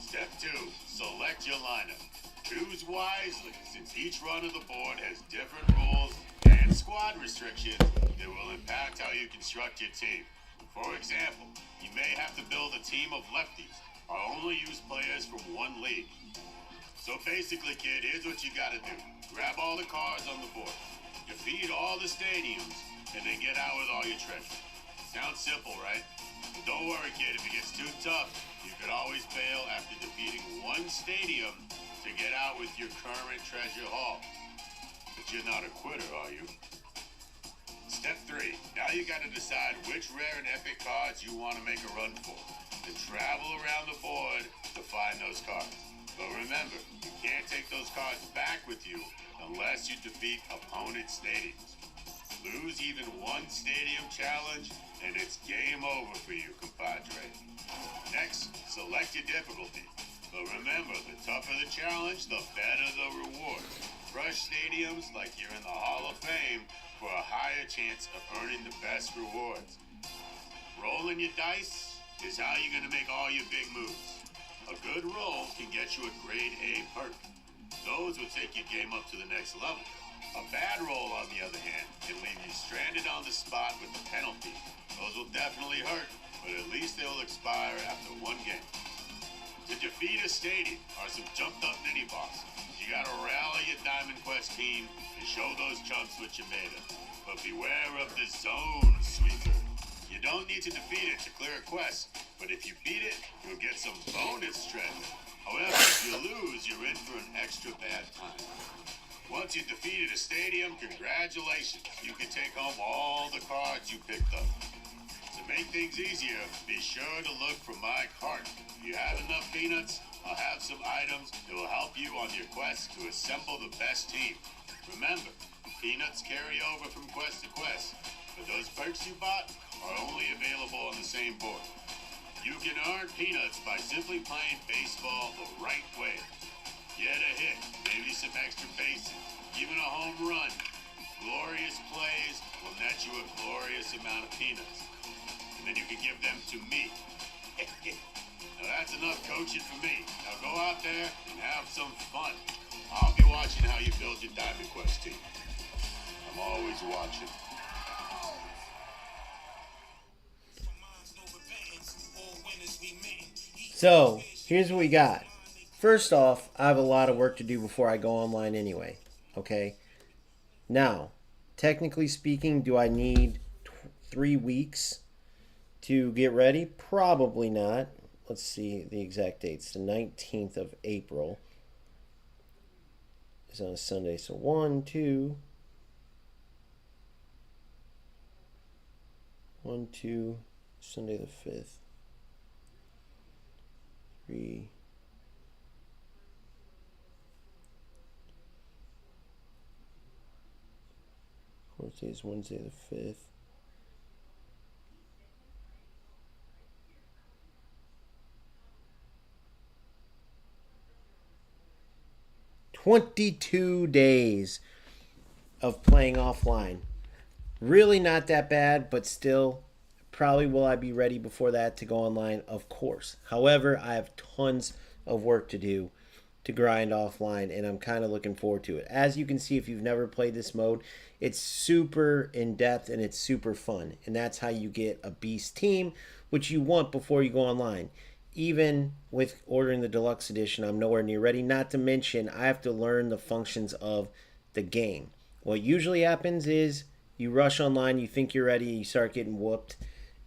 Step 2, select your lineup. Choose wisely, since each run of the board has different rules and squad restrictions that will impact how you construct your team. For example, you may have to build a team of lefties, or only use players from one league. So basically, kid, here's what you gotta do. Grab all the cards on the board, defeat all the stadiums, and then get out with all your treasure. Sounds simple, right? But don't worry, kid, if it gets too tough, you could always fail after defeating one stadium to get out with your current treasure haul. But you're not a quitter, are you? Step 3. Now you gotta decide which rare and epic cards you want to make a run for. Then travel around the board to find those cards. But remember, you can't take those cards back with you unless you defeat opponent stadiums. Lose even one stadium challenge, and it's game over for you, compadre. Next, select your difficulty. But remember, the tougher the challenge, the better the reward. Crush stadiums like you're in the Hall of Fame for a higher chance of earning the best rewards. Rolling your dice is how you're going to make all your big moves. A good roll can get you a grade A perk. Those will take your game up to the next level. A bad roll, on the other hand, can leave you stranded on the spot with a penalty. Those will definitely hurt, but at least they'll expire after one game. To defeat a stadium are some jumped up mini bosses. You gotta rally your Diamond Quest team and show those chumps what you made of. But beware of the zone sweeper. You don't need to defeat it to clear a quest, but if you beat it, you'll get some bonus treasure. However, if you lose, you're in for an extra bad time. Once you defeated a stadium, congratulations. You can take home all the cards you picked up. To make things easier, be sure to look for my cart. If you have enough peanuts, I'll have some items that will help you on your quest to assemble the best team. Remember, peanuts carry over from quest to quest, but those perks you bought are only available on the same board. You can earn peanuts by simply playing baseball the right way. Get a hit, maybe some extra bases, even a home run. Glorious plays will net you a glorious amount of peanuts. And then you can give them to me. Now that's enough coaching for me. Now go out there and have some fun. I'll be watching how you build your Diamond Quest team. I'm always watching. So, here's what we got. First off, I have a lot of work to do before I go online anyway. Okay? Now, technically speaking, do I need 3 weeks to get ready? Probably not. Let's see the exact dates. The 19th of April is on a Sunday. So 1, 2, 1, 2, Sunday the 5th. 3. Fourth day is Wednesday the 5th. $22 days of playing offline. Really not that bad, but still, probably will I be ready before that to go online? Of course. However, I have tons of work to do to grind offline, and I'm kind of looking forward to it. As you can see, if you've never played this mode, it's super in-depth and it's super fun, and that's how you get a beast team, which you want before you go online. Even with ordering the Deluxe Edition, I'm nowhere near ready, not to mention I have to learn the functions of the game. What usually happens is you rush online, you think you're ready, you start getting whooped,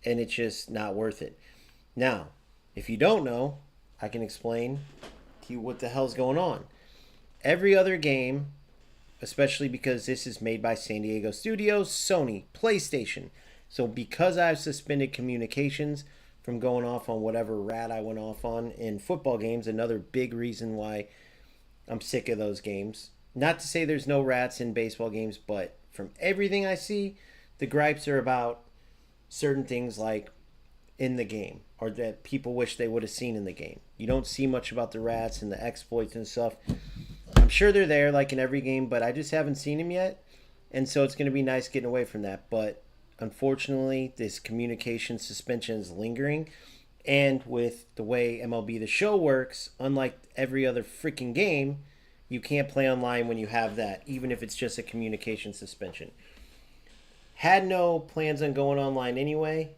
and it's just not worth it. Now, if you don't know, I can explain to you what the hell's going on. every other game, especially because this is made by San Diego Studios, Sony, PlayStation. So because I've suspended communications from going off on whatever rat I went off on in football games, another big reason why I'm sick of those games. Not to say there's no rats in baseball games, but from everything I see, the gripes are about certain things like in the game or that people wish they would have seen in the game. You don't see much about the rats and the exploits and stuff. I'm sure they're there like in every game, but I just haven't seen them yet. And so it's going to be nice getting away from that. But unfortunately, this communication suspension is lingering. And with the way MLB The Show works, unlike every other freaking game, you can't play online when you have that, even if it's just a communication suspension. Had no plans on going online anyway.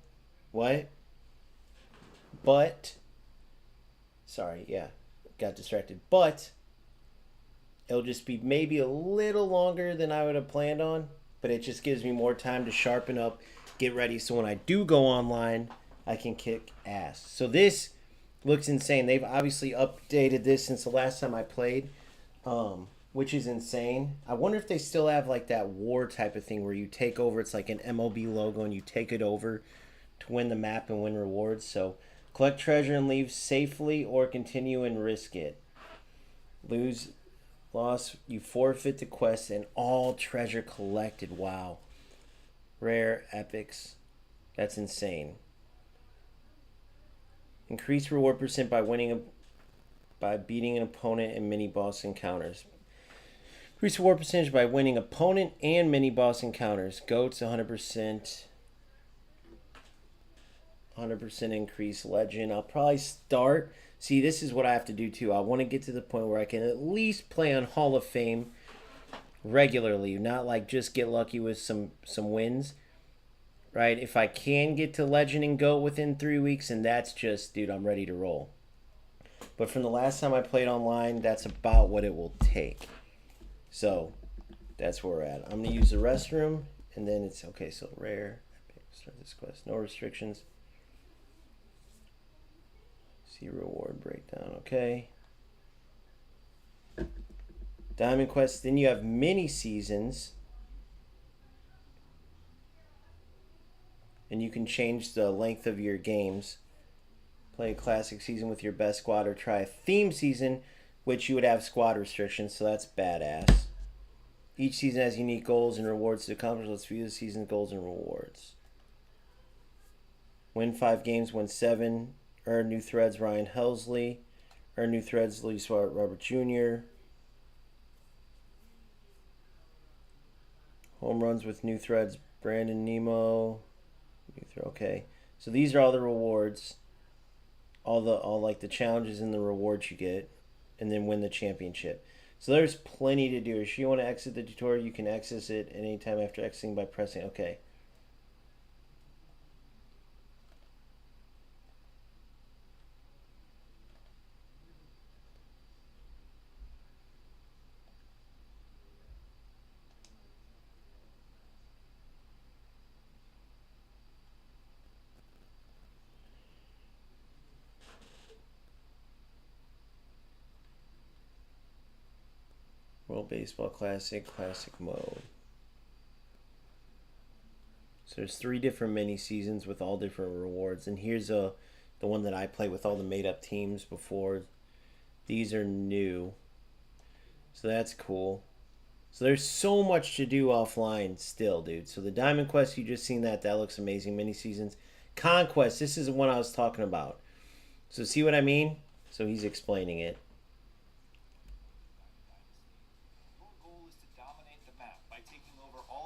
What? But, sorry, yeah, got distracted. But it'll just be maybe a little longer than I would have planned on, but it just gives me more time to sharpen up, get ready, so when I do go online, I can kick ass. So this looks insane. They've obviously updated this since the last time I played, which is insane. I wonder if they still have like that war type of thing where you take over, it's like an MLB logo, and you take it over to win the map and win rewards. So collect treasure and leave safely or continue and risk it. Loss, you forfeit the quest and all treasure collected. Wow. Rare epics. That's insane. Increase reward percent by beating an opponent in mini boss encounters. Increase reward percentage by winning opponent and mini boss encounters. Goats 100%. 100% increase. Legend. I'll probably start. See, this is what I have to do too. I want to get to the point where I can at least play on Hall of Fame regularly, not like just get lucky with some wins, right? If I can get to Legend and GOAT within 3 weeks, and that's just, dude, I'm ready to roll. But from the last time I played online, that's about what it will take. So that's where we're at. I'm going to use the restroom, and then it's okay. So rare, start this quest, no restrictions. See reward breakdown, okay. Diamond Quest, then you have mini seasons. And you can change the length of your games. Play a classic season with your best squad or try a theme season, which you would have squad restrictions, so that's badass. Each season has unique goals and rewards to accomplish. Let's view the season's goals and rewards. Win 5 games, win 7. Earn new threads, Ryan Helsley. Earn new threads, Lee Swart, Robert Jr. Home runs with new threads, Brandon Nemo. Okay, so these are all the rewards, all like the challenges and the rewards you get, and then win the championship. So there's plenty to do. If you want to exit the tutorial, you can exit it anytime after exiting by pressing OK. World Baseball Classic mode. So there's 3 different mini seasons with all different rewards, and here's the one that I play with all the made up teams before. These are new, so that's cool. So there's so much to do offline still, dude. So the Diamond Quest, you just seen that looks amazing. Mini seasons. Conquest, this is the one I was talking about. So see what I mean? So he's explaining it.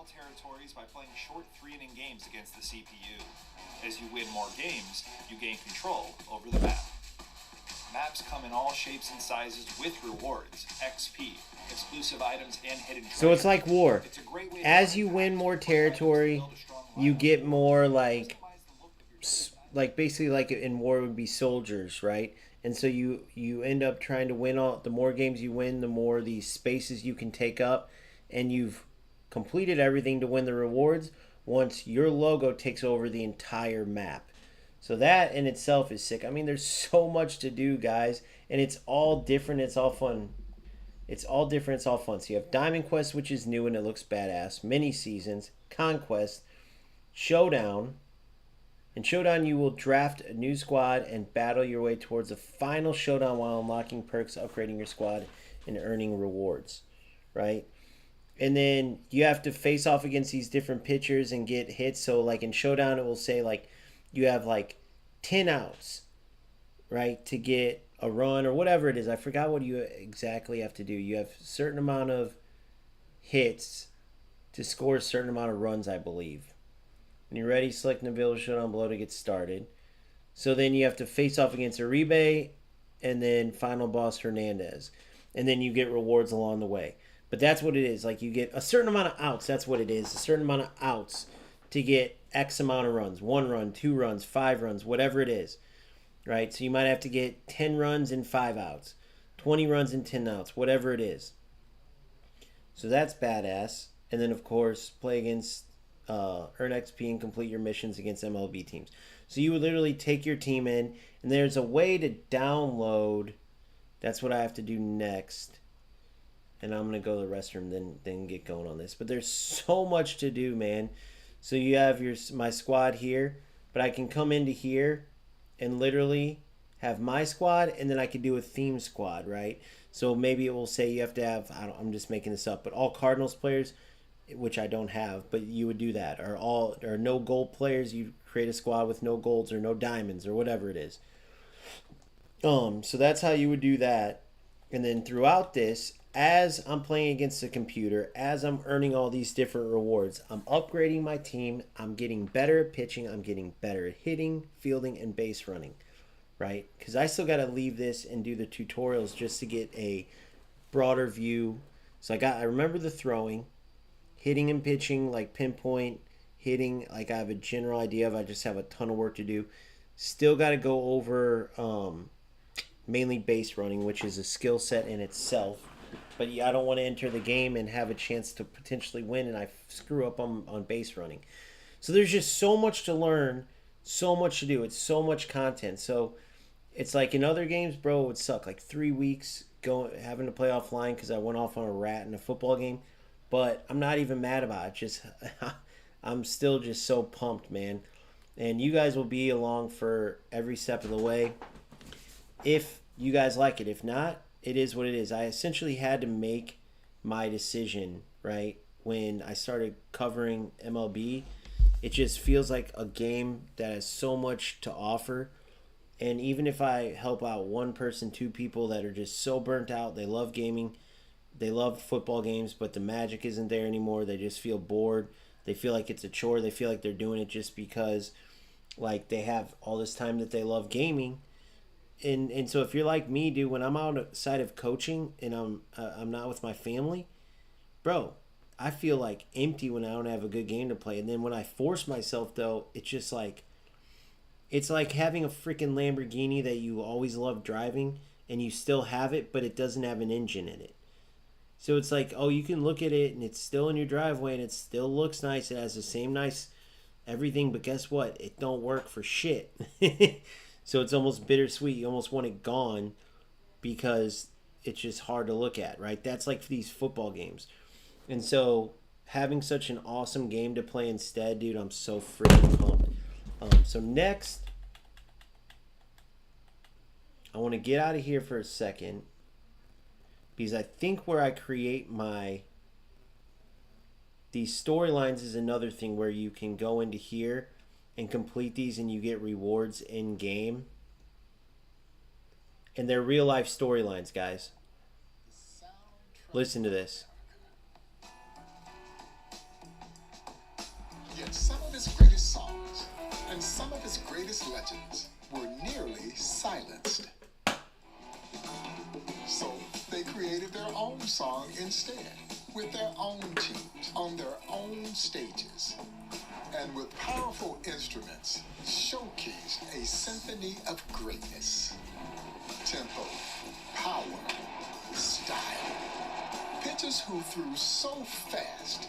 Territories by playing short 3-inning games against the CPU. As you win more games, you gain control over the map. Maps come in all shapes and sizes with rewards, XP, exclusive items, and hidden treasure. So it's like war. As you win more territory, you get more like basically like in war would be soldiers, right? And so you end up trying to win all. The more games you win, the more these spaces you can take up, and you've completed everything to win the rewards once your logo takes over the entire map. So that in itself is sick. I mean, there's so much to do, guys, and it's all different. It's all fun. It's all different. It's all fun. So you have Diamond Quest, which is new and it looks badass. Mini Seasons, Conquest, Showdown. In Showdown, you will draft a new squad and battle your way towards the final showdown while unlocking perks, upgrading your squad, and earning rewards, right? And then you have to face off against these different pitchers and get hits. So, like in Showdown, it will say, like, you have, like, 10 outs, right, to get a run or whatever it is. I forgot what you exactly have to do. You have a certain amount of hits to score a certain amount of runs, I believe. When you're ready, select an available showdown below to get started. So then you have to face off against Uribe and then final boss Hernandez. And then you get rewards along the way. But that's what it is. Like, you get a certain amount of outs. That's what it is. A certain amount of outs to get X amount of runs. 1 run, 2 runs, 5 runs, whatever it is. Right? So you might have to get 10 runs and 5 outs. 20 runs and 10 outs. Whatever it is. So that's badass. And then, of course, play against... earn XP and complete your missions against MLB teams. So you would literally take your team in, and there's a way to download. That's what I have to do next. And I'm going to go to the restroom, then get going on this. But there's so much to do, man. So you have my squad here, but I can come into here and literally have my squad, and then I could do a theme squad, right? So maybe it will say you have to have, I'm just making this up, but all Cardinals players, which I don't have, but you would do that. Or no gold players, you create a squad with no golds or no diamonds or whatever it is. So that's how you would do that. And then throughout this, as I'm playing against the computer, as I'm earning all these different rewards, I'm upgrading my team, I'm getting better at pitching, I'm getting better at hitting, fielding, and base running, right? Because I still got to leave this and do the tutorials just to get a broader view. So I remember the throwing, hitting and pitching, like pinpoint, hitting, like I have a general idea of, I just have a ton of work to do. Still got to go over mainly base running, which is a skill set in itself. But yeah, I don't want to enter the game and have a chance to potentially win and I screw up on base running. So there's just so much to learn, so much to do. It's so much content. So it's like in other games, bro, it would suck. Like 3 weeks having to play offline because I went off on a rat in a football game. But I'm not even mad about it. Just I'm still just so pumped, man. And you guys will be along for every step of the way if you guys like it. If not, it is what it is. I essentially had to make my decision, right? When I started covering MLB, it just feels like a game that has so much to offer. And even if I help out one person, 2 people that are just so burnt out, they love gaming, they love football games, but the magic isn't there anymore. They just feel bored. They feel like it's a chore. They feel like they're doing it just because, like, they have all this time that they love gaming. And so if you're like me, dude, when I'm outside of coaching and I'm not with my family, bro, I feel like empty when I don't have a good game to play. And then when I force myself, though, it's just like, it's like having a freaking Lamborghini that you always love driving and you still have it, but it doesn't have an engine in it. So it's like, oh, you can look at it and it's still in your driveway and it still looks nice. It has the same nice everything, but guess what? It don't work for shit. So it's almost bittersweet. You almost want it gone because it's just hard to look at, right? That's like these football games. And so having such an awesome game to play instead, dude, I'm so freaking pumped. So next, I want to get out of here for a second because I think where I create these storylines is another thing where you can go into here and complete these and you get rewards in game. And they're real life storylines, guys. Listen to this. Yet some of his greatest songs and some of his greatest legends were nearly silenced. So they created their own song instead, with their own teams, on their own stages, and with powerful instruments, showcased a symphony of greatness. Tempo, power, style. Pitchers who threw so fast,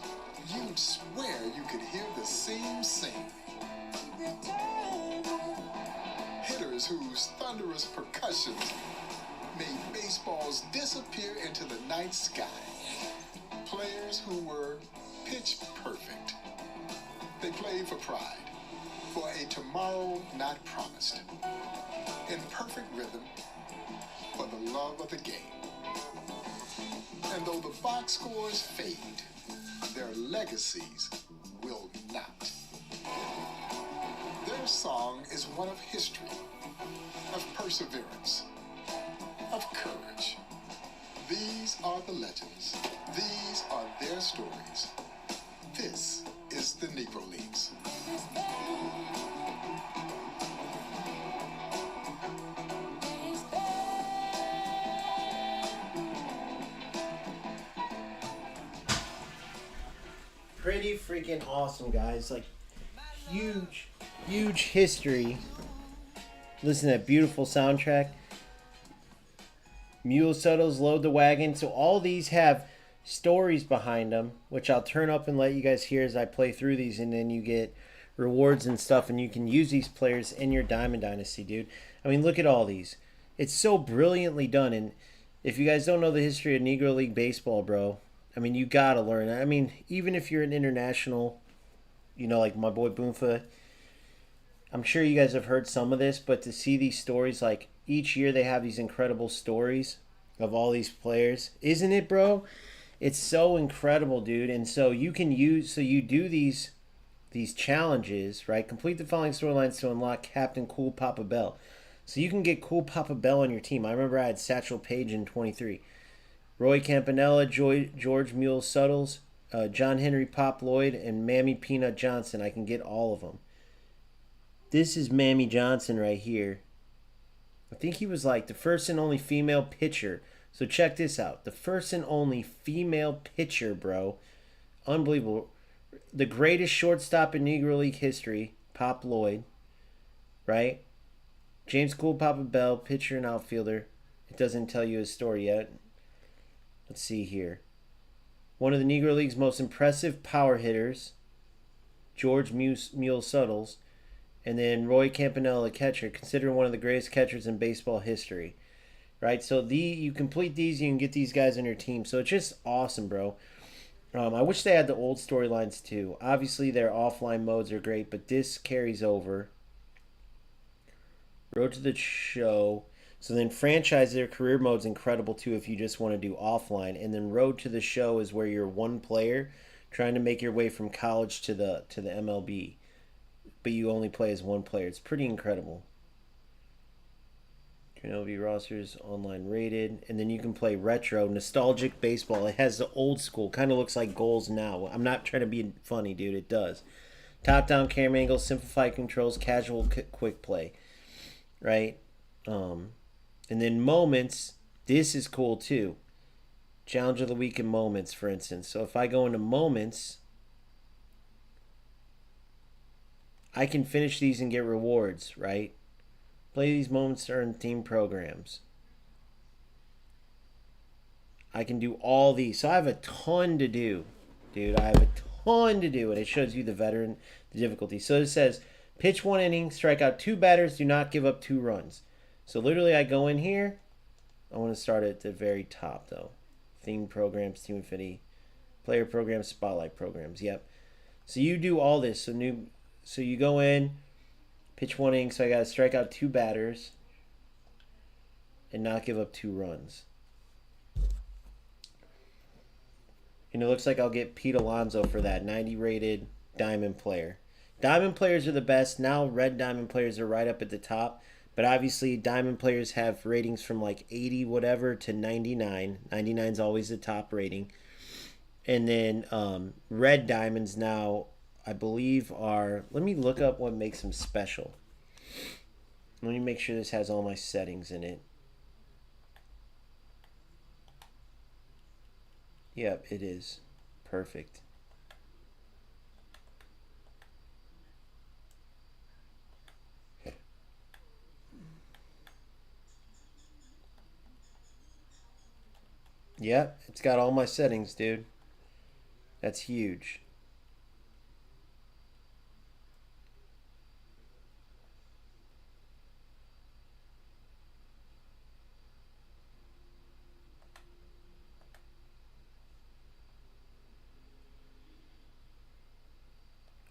you'd swear you could hear the seam sing. Hitters whose thunderous percussions made baseballs disappear into the night sky. Players who were pitch perfect. They played for pride, for a tomorrow not promised. In perfect rhythm, for the love of the game. And though the box scores fade, their legacies will not. Their song is one of history, of perseverance, of courage. These are the legends. These are their stories. This is the Negro Leagues. Pretty freaking awesome, guys. Like, huge history. Listen to that beautiful soundtrack. Mule Settles, Load the Wagon. So all these have stories behind them, which I'll turn up and let you guys hear as I play through these, and then you get rewards and stuff, and you can use these players in your Diamond Dynasty, dude. I mean, look at all these. It's so brilliantly done, and if you guys don't know the history of Negro League Baseball, bro, I mean, you gotta learn. I mean, even if you're an international, you know, like my boy Boomfa, I'm sure you guys have heard some of this, but to see these stories, like, each year they have these incredible stories of all these players. Isn't it, bro? It's so incredible, dude. And so you can use, so you do these challenges, right? Complete the following storylines to unlock Captain Cool Papa Bell. So you can get Cool Papa Bell on your team. I remember I had Satchel Paige in 23. Roy Campanella, George Mule Suttles, John Henry Pop Lloyd, and Mammy Peanut Johnson. I can get all of them. This is Mammy Johnson right here. I think he was like the first and only female pitcher. So check this out. The first and only female pitcher, bro. Unbelievable. The greatest shortstop in Negro League history, Pop Lloyd. Right? James Cool Papa Bell, pitcher and outfielder. It doesn't tell you his story yet. Let's see here. One of the Negro League's most impressive power hitters, George Mule Suttles. And then Roy Campanella, catcher, considered one of the greatest catchers in baseball history. Right? So you complete these, you can get these guys on your team. So it's just awesome, bro. I wish they had the old storylines too. Obviously, their offline modes are great, but this carries over. Road to the Show. So then franchise, their career mode's incredible too if you just want to do offline. And then Road to the Show is where you're one player trying to make your way from college to the MLB. But you only play as one player. It's pretty incredible. MLB rosters, online rated. And then you can play retro, nostalgic baseball. It has the old school. Kind of looks like goals now. I'm not trying to be funny, dude. It does. Top-down camera angles, simplified controls, casual quick play. Right? And then moments. This is cool too. Challenge of the week in moments, for instance. So if I go into moments, I can finish these and get rewards, right? Play these moments to earn theme programs. I can do all these. So I have a ton to do. Dude, I have a ton to do. And it shows you the veteran, the difficulty. So it says, pitch 1 inning, strike out 2 batters, do not give up 2 runs. So literally I go in here. I want to start at the very top, though. Theme programs, Team Infinity, player programs, spotlight programs. Yep. So you do all this. So you go in, pitch 1 inning, so I got to strike out 2 batters and not give up 2 runs. And it looks like I'll get Pete Alonso for that, 90 rated diamond player. Diamond players are the best. Now red diamond players are right up at the top. But obviously diamond players have ratings from like 80 whatever to 99. 99 is always the top rating. And then red diamonds now, I believe, are... Let me look up what makes them special. Let me make sure this has all my settings in it. Yep, it is. Perfect. Yep, it's got all my settings, dude. That's huge.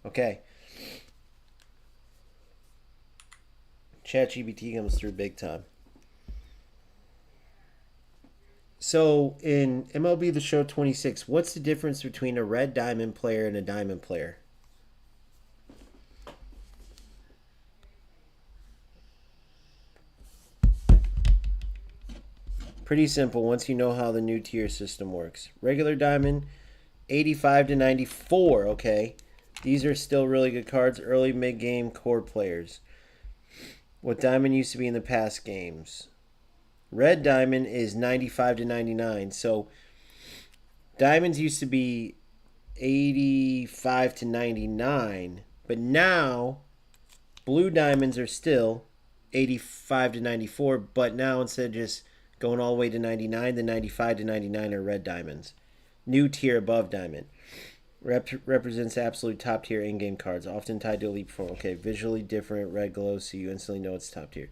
Okay. ChatGPT comes through big time. So in MLB The Show 26, what's the difference between a red diamond player and a diamond player? Pretty simple once you know how the new tier system works. Regular diamond, 85 to 94, okay? These are still really good cards, early mid-game core players. What diamond used to be in the past games. Red diamond is 95 to 99. So diamonds used to be 85 to 99, but now blue diamonds are still 85 to 94, but now instead of just going all the way to 99, the 95 to 99 are red diamonds. New tier above diamond. Represents absolute top tier in-game cards, often tied to elite form. Okay, visually different, red glow, so you instantly know it's top tier.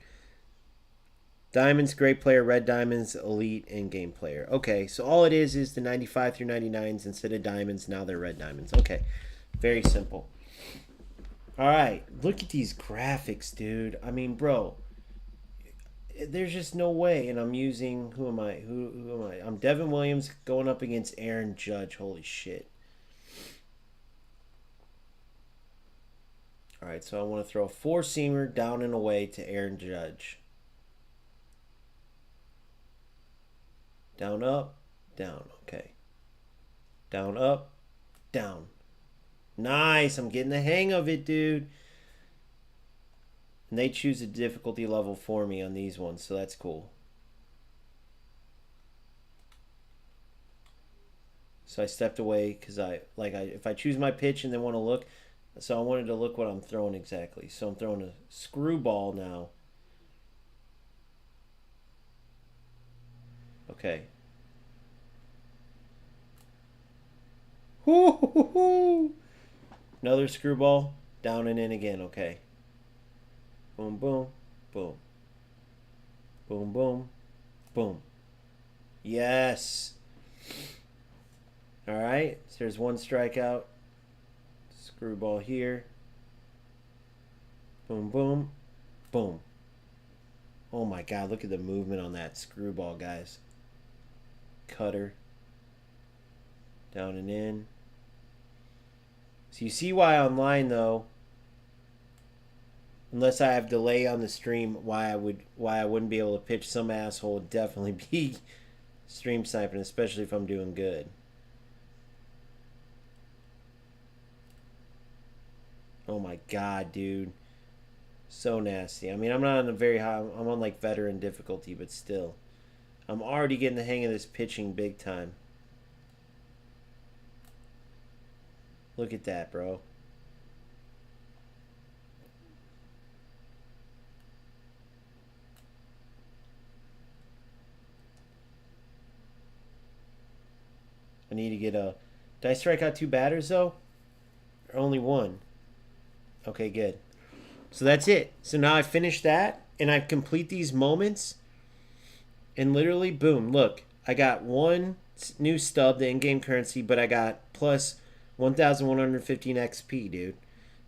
Diamonds, great player. Red diamonds, elite in-game player. Okay, so all it is the 95 through 99s instead of diamonds. Now they're red diamonds. Okay, very simple. All right, look at these graphics, dude. I mean, bro, there's just no way. And I'm using, who am I? Who am I? I'm Devin Williams going up against Aaron Judge. Holy shit. All right, so I want to throw a four-seamer down and away to Aaron Judge. Down, up, down. Okay. Down, up, down. Nice. I'm getting the hang of it, dude. And they choose a difficulty level for me on these ones, so that's cool. So I stepped away because if I choose my pitch and then want to look, so I wanted to look what I'm throwing exactly. So I'm throwing a screwball now. Okay. Woo-hoo-hoo-hoo. Another screwball. Down and in again. Okay. Boom, boom, boom. Boom, boom, boom. Yes. All right. So there's one strikeout. Screwball here. Boom, boom, boom. Oh my God, look at the movement on that screwball, guys. Cutter. Down and in. So you see why online, though, unless I have delay on the stream, why I wouldn't be able to pitch. Some asshole would definitely be stream sniping, especially if I'm doing good. Oh my God, dude. So nasty. I mean, I'm not on a very high, I'm on like veteran difficulty, but still. I'm already getting the hang of this pitching big time. Look at that, bro. I need to get a... Did I strike out 2 batters, though? Or only 1? Okay, good. So that's it. So now I finish that, and I complete these moments, and literally, boom, look. I got 1 new stub, the in-game currency, but I got plus 1,115 XP, dude.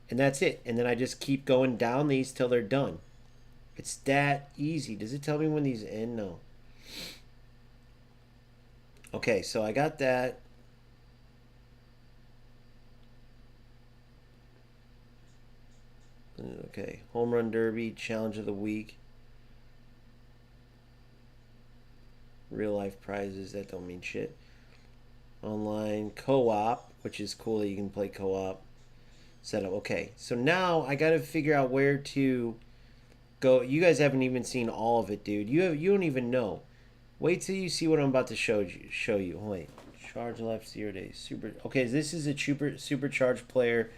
And that's it. And then I just keep going down these till they're done. It's that easy. Does it tell me when these end? No. Okay, so I got that. Okay, Home Run Derby, Challenge of the Week. Real life prizes, that don't mean shit. Online co-op, which is cool that you can play co-op. Setup. Okay, so now I got to figure out where to go. You guys haven't even seen all of it, dude. You don't even know. Wait till you see what I'm about to show you. Wait, charge left 0 days. Super. Okay, this is a supercharged player.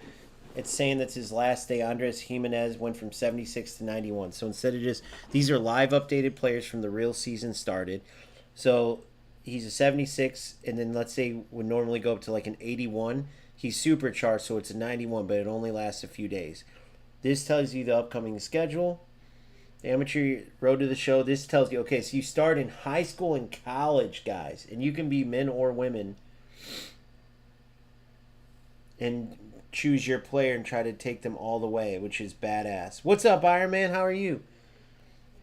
It's saying that's his last day. Andres Jimenez went from 76 to 91. So instead of just, these are live updated players from the real season started. So he's a 76, and then let's say would normally go up to like an 81. He's supercharged, so it's a 91, but it only lasts a few days. This tells you the upcoming schedule. The amateur road to the show. This tells you, okay, so you start in high school and college, guys, and you can be men or women. And choose your player and try to take them all the way, which is badass. What's up, Iron Man? How are you?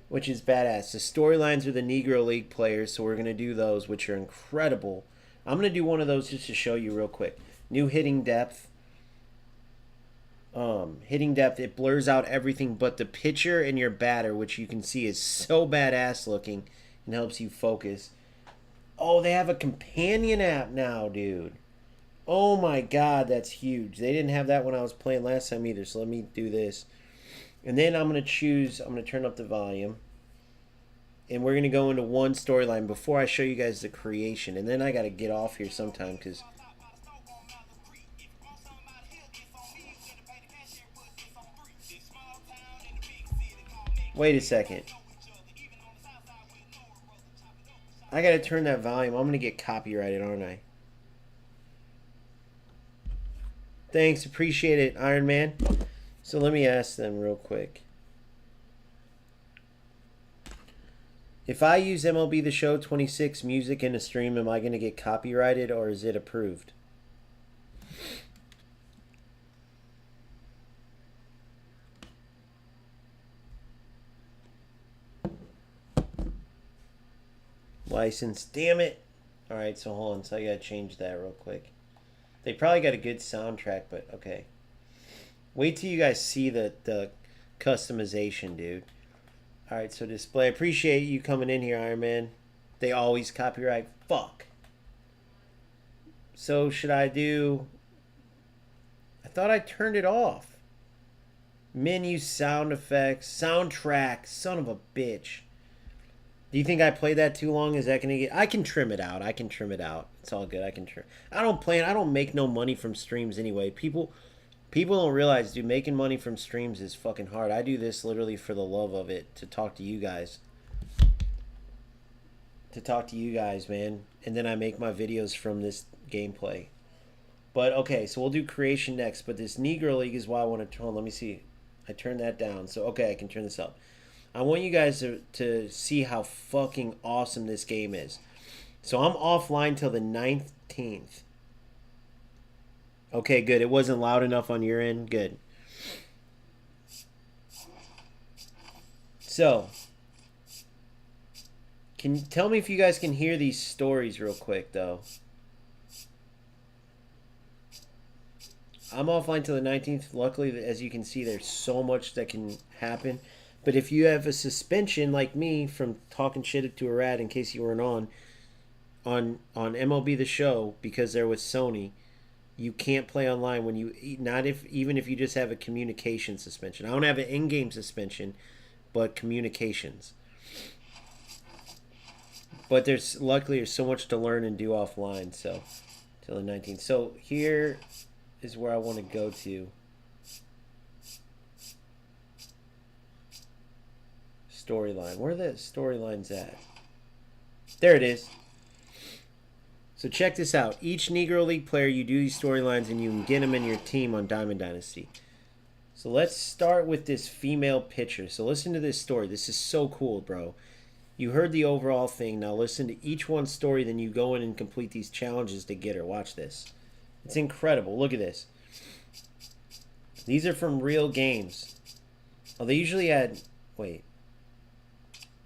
Which is badass. The storylines are the Negro League players, so we're going to do those, which are incredible. I'm going to do one of those just to show you real quick. New hitting depth. Hitting depth, it blurs out everything but the pitcher and your batter, which you can see is so badass looking and helps you focus. Oh, they have a companion app now, dude. Oh my god, that's huge. They didn't have that when I was playing last time either, so let me do this. And then I'm going to turn up the volume. And we're going to go into one storyline before I show you guys the creation. And then I got to get off here sometime because... Wait a second. I got to turn that volume. I'm going to get copyrighted, aren't I? Thanks. Appreciate it, Iron Man. So let me ask them real quick. If I use MLB The Show 26 music in a stream, am I going to get copyrighted or is it approved? License. Damn it. Alright, so hold on. So I got to change that real quick. They probably got a good soundtrack, but okay. Wait till you guys see the customization, dude. Alright, so display. Appreciate you coming in here, Iron Man. They always copyright. Fuck. So should I do... I thought I turned it off. Menu, sound effects, soundtrack. Son of a bitch. Do you think I played that too long? Is that going to get... I can trim it out. I can trim it out. It's all good. I can trim... I don't make no money from streams anyway. People don't realize, dude, making money from streams is fucking hard. I do this literally for the love of it, to talk to you guys. To talk to you guys, man. And then I make my videos from this gameplay. But, okay, so we'll do creation next. But this Negro League is why I want to turn... Let me see. I turned that down. So, okay, I can turn this up. I want you guys to see how fucking awesome this game is. So I'm offline till the 19th. Okay, good. It wasn't loud enough on your end. Good. So, can you tell me if you guys can hear these stories real quick, though? I'm offline till the 19th. Luckily, as you can see, there's so much that can happen. But if you have a suspension like me from talking shit to a rat, in case you weren't on MLB The Show, because they're with Sony, you can't play online when you even if you just have a communication suspension. I don't have an in-game suspension, but communications. But luckily there's so much to learn and do offline, so till the 19th. So here is where I want to go to. Storyline. Where are the storylines at? There it is. So check this out. Each Negro League player, you do these storylines and you can get them in your team on Diamond Dynasty. So let's start with this female pitcher. So listen to this story. This is so cool, bro. You heard the overall thing. Now listen to each one's story, then you go in and complete these challenges to get her. Watch this. It's incredible. Look at this. These are from real games. Oh, they usually had... Wait.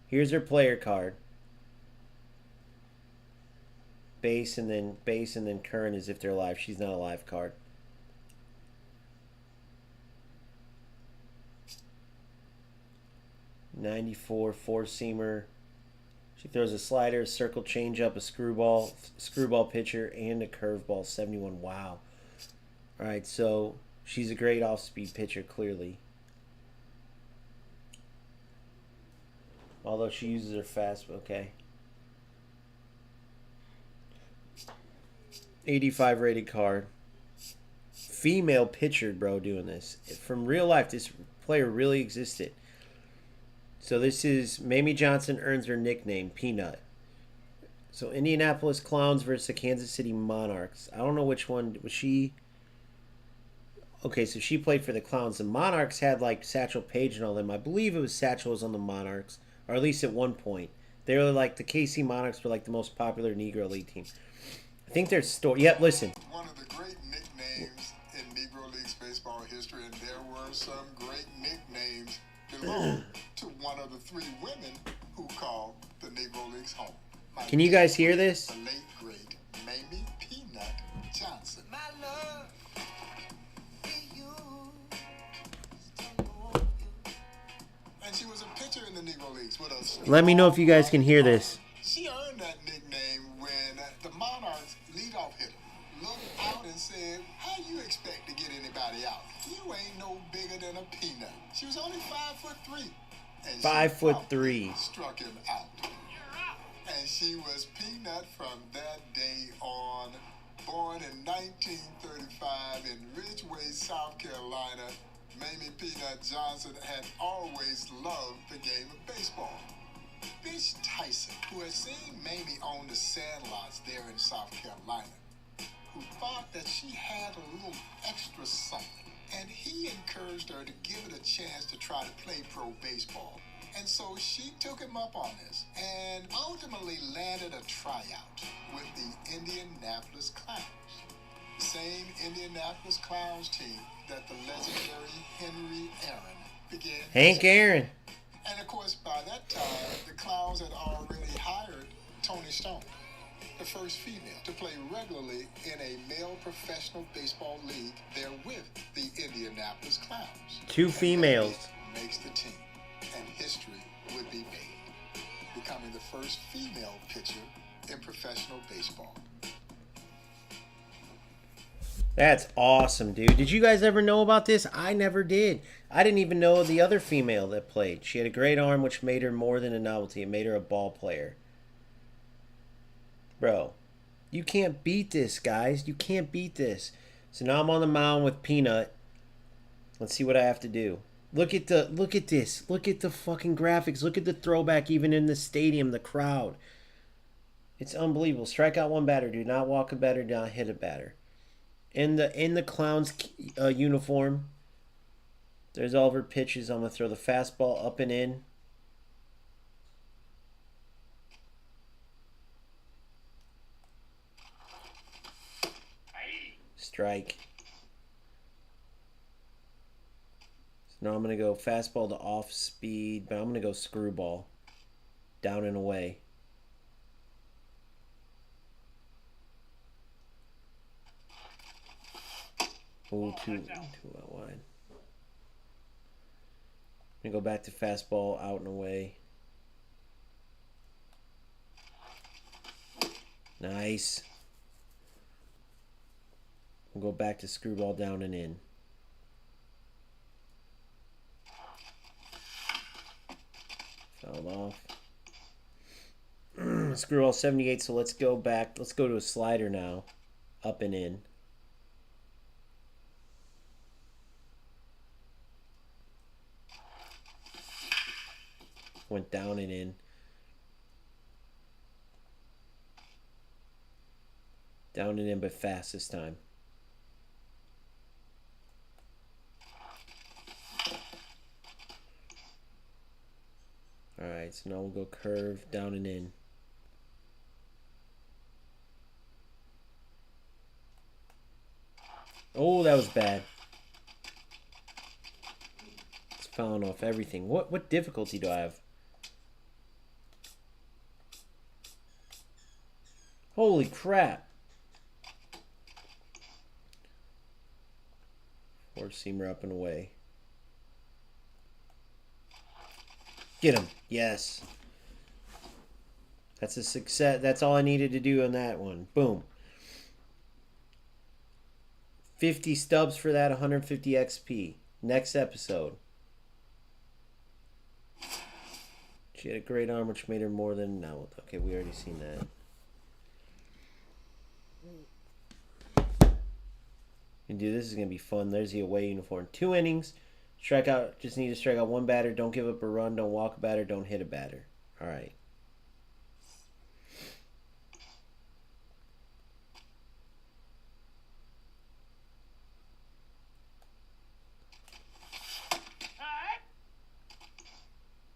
Here's her player card. Base and then current as if they're live. She's not a live card. '94 four-seamer. She throws a slider, a circle changeup, a screwball pitcher, and a curveball. 71. Wow. All right, so she's a great off-speed pitcher, clearly. Although she uses her fastball, okay. 85 rated card. Female pitcher, bro, doing this. From real life, this player really existed. So this is Mamie Johnson earns her nickname, Peanut. So Indianapolis Clowns versus the Kansas City Monarchs. I don't know which one was she. Okay, so she played for the Clowns. The Monarchs had like Satchel Paige and all them. I believe it was Satchel was on the Monarchs. Or at least at one point. They were like, the KC Monarchs were like the most popular Negro League team. I think there's story. Yep, listen. One of the great nicknames in Negro Leagues baseball history, and there were some great nicknames belong to one of the three women who called the Negro Leagues home. My Can you guys hear this? The late great Mamie Peanut Johnson. My love for you. And she was a pitcher in the Negro Leagues with a Let me know if you guys can hear this. She earned that nickname when the Monarchs leadoff hitter looked out and said, "How you expect to get anybody out? You ain't no bigger than a peanut." She was only 5'3", and 5'3". Struck him out. And she was Peanut from that day on. Born in 1935 in Ridgeway, South Carolina, Mamie Peanut Johnson had always loved the game of baseball. Bish Tyson, who had seen Mamie on the sandlots there in South Carolina, who thought that she had a little extra something, and he encouraged her to give it a chance to try to play pro baseball. And so she took him up on this and ultimately landed a tryout with the Indianapolis Clowns. The same Indianapolis Clowns team that the legendary Henry Aaron began. Hank Aaron. And of course, by that time, the Clowns had already hired Tony Stone, the first female to play regularly in a male professional baseball league there with the Indianapolis Clowns. 2 females. And makes the team, and history would be made, becoming the first female pitcher in professional baseball. That's awesome, dude. Did you guys ever know about this? I never did. I didn't even know the other female that played. She had a great arm, which made her more than a novelty. It made her a ball player. Bro, you can't beat this, guys. You can't beat this. So now I'm on the mound with Peanut. Let's see what I have to do. Look at this. Look at the fucking graphics. Look at the throwback even in the stadium, the crowd. It's unbelievable. Strike out one batter. Do not walk a batter. Do not hit a batter. In the Clowns uniform, there's all of her pitches. I'm going to throw the fastball up and in. Strike. So now I'm going to go fastball to off speed, but I'm going to go screwball. Down and away. Oh, two out wide. I'm going to go back to fastball, out and away. Nice. We'll go back to screwball, down and in. Fouled off. Screwball 78, so let's go back. Let's go to a slider now. Up and in. Went down and in. Down and in, but fast this time. Alright, so now we'll go curve, down and in. Oh, that was bad. It's falling off everything. What difficulty do I have? Holy crap. Four-seamer up and away. Get him. Yes. That's a success. That's all I needed to do on that one. Boom. 50 stubs for that, 150 XP. Next episode. She had a great arm, which made her more than... No, okay, we already seen that. And dude, this is going to be fun. There's the away uniform. 2 innings. Strike out. Just need to strike out one batter. Don't give up a run. Don't walk a batter. Don't hit a batter. All right.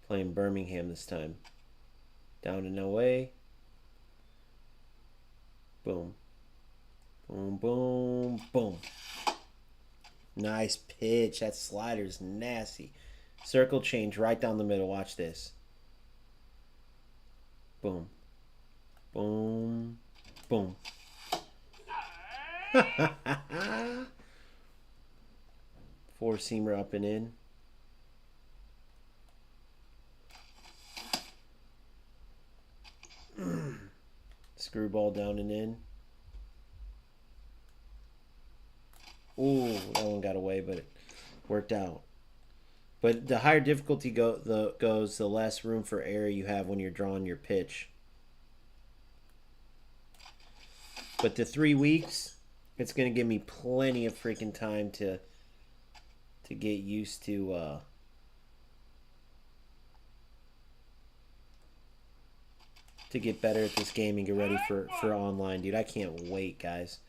Playing Birmingham this time. Down and away. Boom. Boom, boom, boom. Nice pitch. That slider's nasty. Circle change right down the middle. Watch this. Boom. Boom. Boom. Four-seamer up and in. Screwball down and in. Ooh, that one got away, but it worked out. But the higher difficulty goes, the less room for error you have when you're drawing your pitch. But the 3 weeks, it's going to give me plenty of freaking time to get used to get better at this game and get ready for online, dude. I can't wait, guys.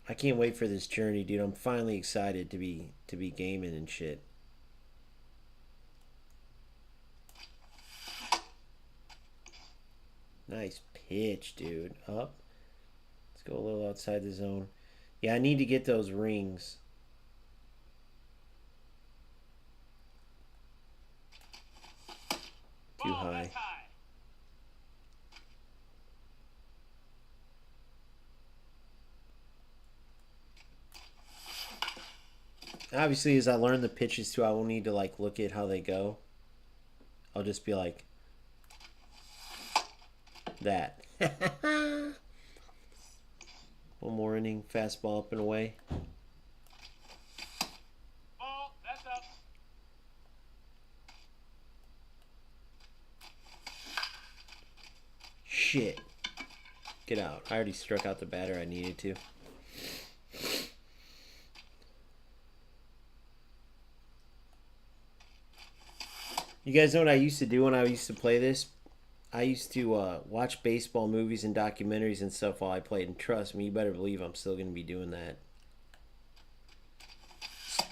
I can't wait for this journey, dude. I'm finally excited to be gaming and shit. Nice pitch, dude. Up. Let's go a little outside the zone. Yeah, I need to get those rings. Too high. Obviously, as I learn the pitches too, I won't need to like look at how they go. I'll just be like that. One more inning, fastball up and away. Ball, that's up. Shit. Get out. I already struck out the batter I needed to. You guys know what I used to do when I used to play this? I used to watch baseball movies and documentaries and stuff while I played. And trust me, you better believe I'm still going to be doing that.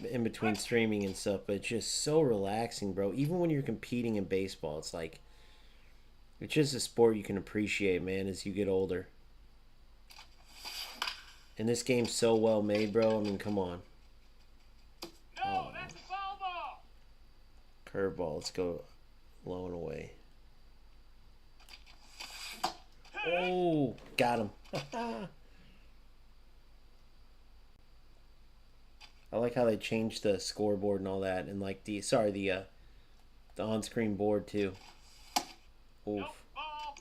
In between streaming and stuff. But it's just so relaxing, bro. Even when you're competing in baseball, it's like... It's just a sport you can appreciate, man, as you get older. And this game's so well made, bro. I mean, come on. No, that's a foul ball. Curveball. Let's go low and away. Oh, got him. I like how they changed the scoreboard and all that, and like the on-screen board too. Oof. Nope, ball.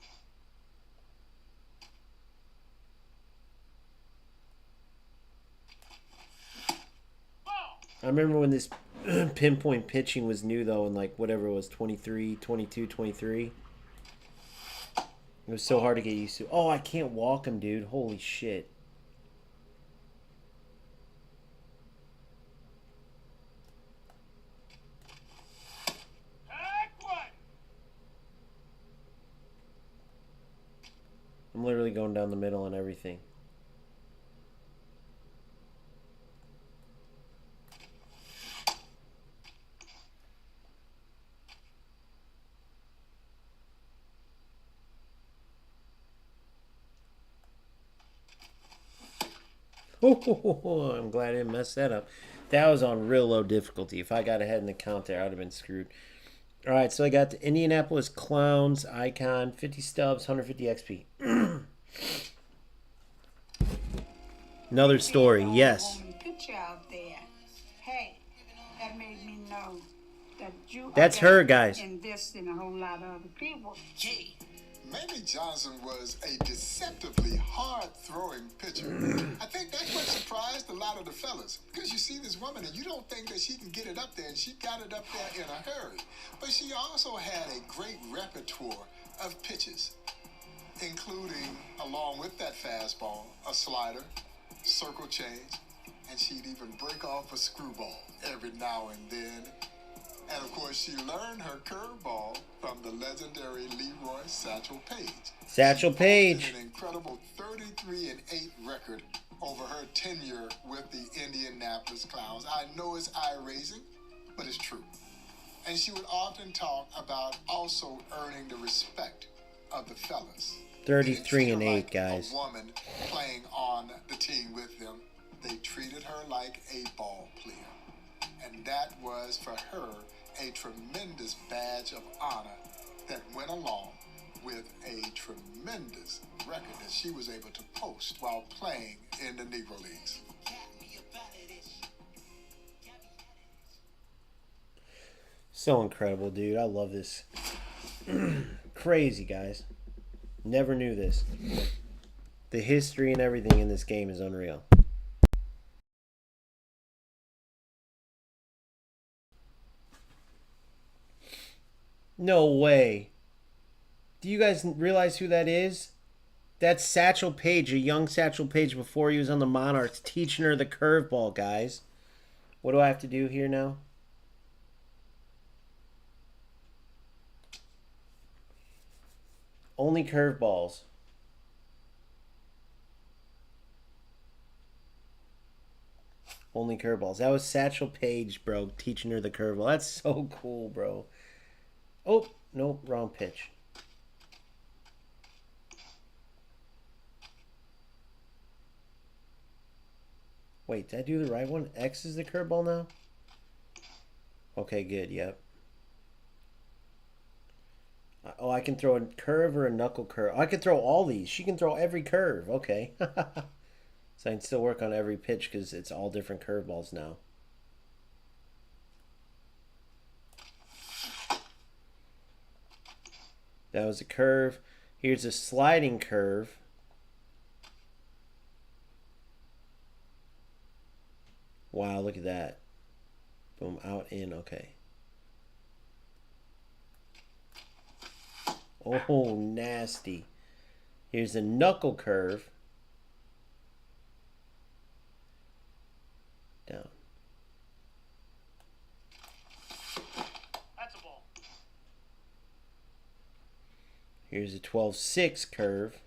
Ball. I remember when this pinpoint pitching was new though, and like whatever it was, 23, 22, 23. It was so hard to get used to. Oh, I can't walk him, dude. Holy shit. Take one. I'm literally going down the middle on everything. Oh, I'm glad I didn't mess that up. That was on real low difficulty. If I got ahead in the count there, I would have been screwed. All right, so I got the Indianapolis Clowns icon, 50 stubs, 150 XP. Another story, yes. Picture out there. Hey, that made me know that you That's her, guys. invest in a whole lot of other people. Mamie Johnson was a deceptively hard-throwing pitcher. I think that's what surprised a lot of the fellas. Because you see this woman and you don't think that she can get it up there, and she got it up there in a hurry. But she also had a great repertoire of pitches, including, along with that fastball, a slider, circle change, and she'd even break off a screwball every now and then. And of course, she learned her curveball from the legendary Leroy Satchel Paige. Satchel Paige. An incredible 33-8 record over her tenure with the Indianapolis Clowns. I know it's eye-raising, but it's true. And she would often talk about also earning the respect of the fellas. 33 and They treat 8, her guys. like a woman playing on the team with them. They treated her like a ball player. And that was for her a tremendous badge of honor that went along with a tremendous record that she was able to post while playing in the Negro Leagues. So incredible, dude. I love this. Crazy, guys. Never knew this. The history and everything in this game is unreal. No way. Do you guys realize who that is? That's Satchel Paige, a young Satchel Paige before he was on the Monarchs, teaching her the curveball, guys. What do I have to do here now? Only curveballs. Only curveballs. That was Satchel Paige, bro, teaching her the curveball. That's so cool, bro. Oh, nope, wrong pitch. Wait, did I do the right one? X is the curveball now? Okay, good, yep. Oh, I can throw a curve or a knuckle curve. Oh, I can throw all these. She can throw every curve. Okay. So I can still work on every pitch because it's all different curveballs now. That was a curve. Here's a sliding curve. Wow, look at that. Boom, out, in, okay. Oh, nasty. Here's a knuckle curve. Down. That's a ball. Here's a 12-6 curve.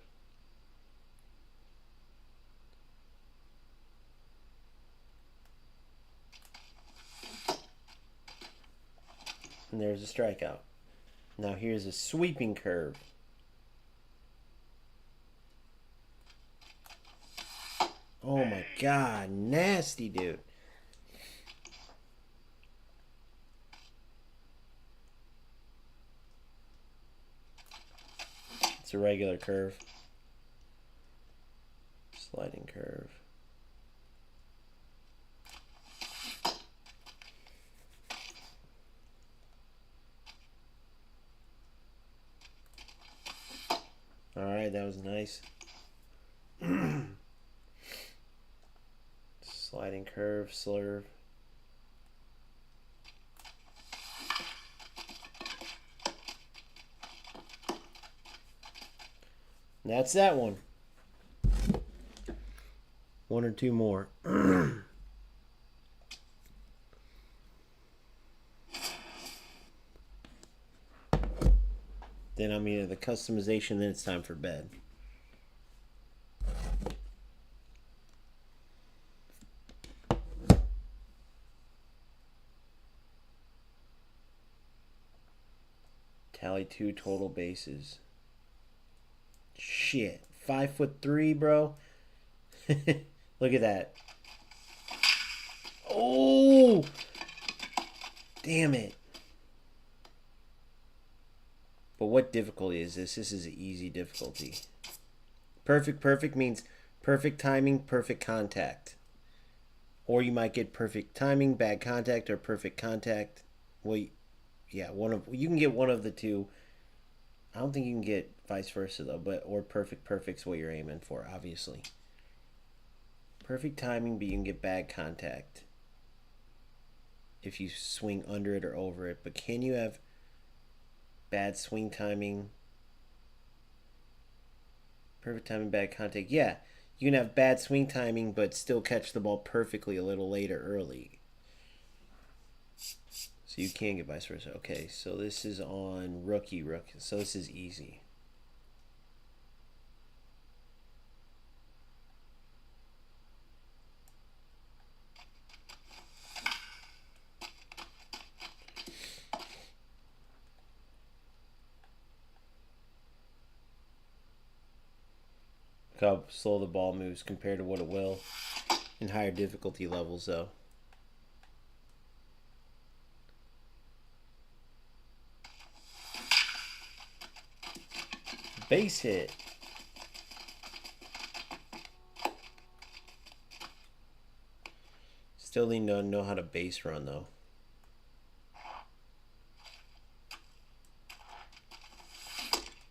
And there's a strikeout. Now here's a sweeping curve. Oh my God, nasty, dude. It's a regular curve. Sliding curve. All right, that was nice. Sliding curve, slurve. And that's that one. One or two more. Then I'm into the customization, then it's time for bed. Tally 2 total bases. Shit. 5'3", bro. Look at that. Oh! Damn it. But what difficulty is this? This is an easy difficulty. Perfect means perfect timing, perfect contact. Or you might get perfect timing, bad contact, or perfect contact. Well, yeah, you can get one of the two. I don't think you can get vice versa though, or perfect's what you're aiming for, obviously. Perfect timing, but you can get bad contact if you swing under it or over it. But can you have bad swing timing? Perfect timing, bad contact. Yeah, you can have bad swing timing, but still catch the ball perfectly a little late or early. So you can get vice versa. Okay, so this is on rookie. So this is easy. Look how slow the ball moves compared to what it will in higher difficulty levels, though. Base hit. Still need to know how to base run, though.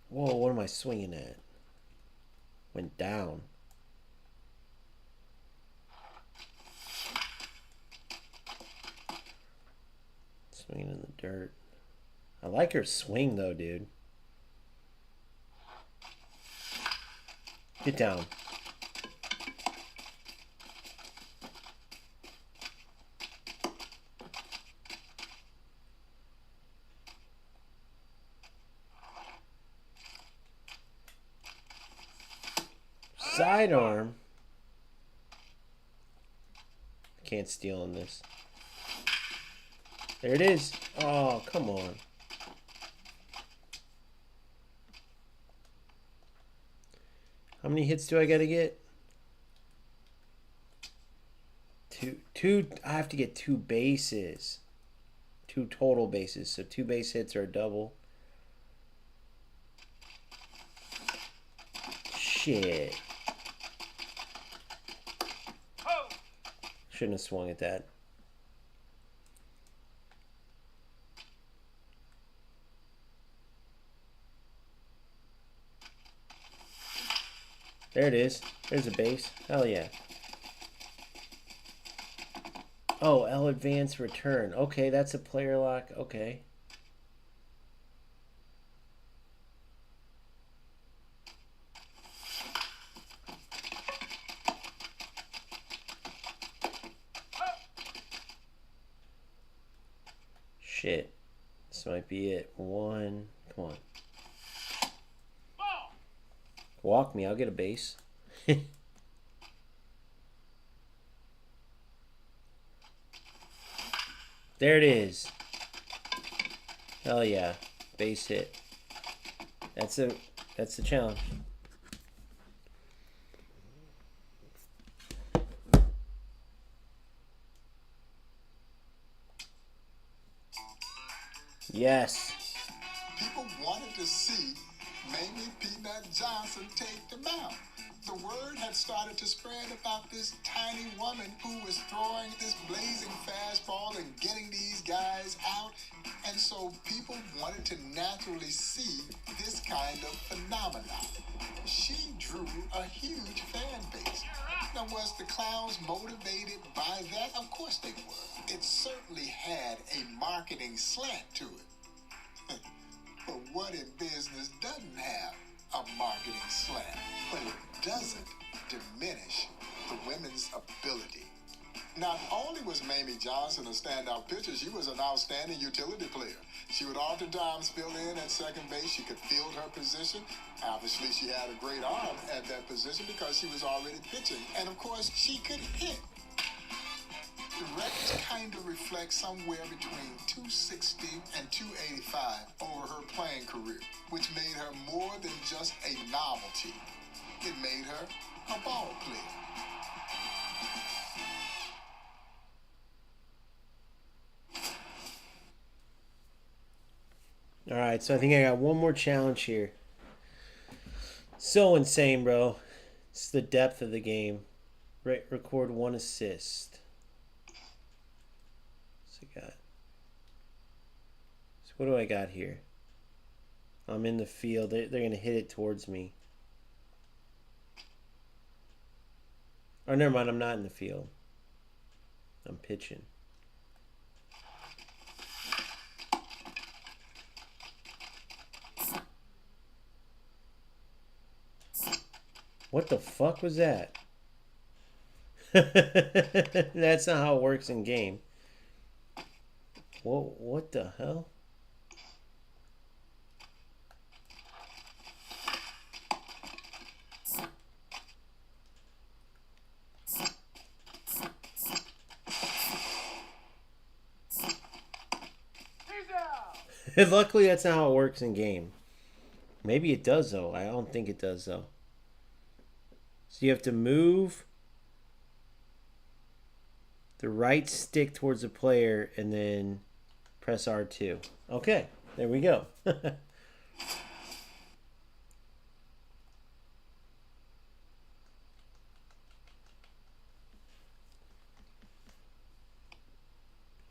Whoa, what am I swinging at? Went down. Swinging in the dirt. I like her swing, though, dude. Get down. Sidearm. Can't steal on this. There it is. Oh, come on. How many hits do I gotta get? Two. I have to get 2 bases. 2 total bases. So 2 base hits are a double. Shit. Shouldn't have swung at that. There it is. There's a base. Hell yeah. Oh, L advance return. Okay, that's a player lock. Okay. Shit. This might be it. 1. Come on. Walk me. I'll get a base. There it is. Hell yeah. Base hit. That's the challenge. Yes. People wanted to see Mamie Peanut Johnson take them out. The word had started to spread about this tiny woman who was throwing this blazing fastball and getting these guys out. And so people wanted to naturally see this kind of phenomenon. She drew a huge fan base. Now, was the Clowns motivated by that? Of course they were. It certainly had a marketing slant to it. But what in business doesn't have a marketing slant? But it doesn't diminish the women's ability. Not only was Mamie Johnson a standout pitcher, she was an outstanding utility player. She would oftentimes fill in at second base. She could field her position. Obviously, she had a great arm at that position because she was already pitching. And of course, she could hit. The records kind of reflect somewhere between 260 and 285 over her playing career, which made her more than just a novelty. It made her a ball player. All right, so I think I got one more challenge here. So insane, bro. It's the depth of the game. Record 1 assist. So what do I got here? I'm in the field. They're going to hit it towards me. Oh, never mind. I'm not in the field. I'm pitching. What the fuck was that? That's not how it works in game. Whoa, what the hell? Luckily, that's not how it works in game. Maybe it does, though. I don't think it does, though. So you have to move the right stick towards the player and then press R2. Okay, there we go.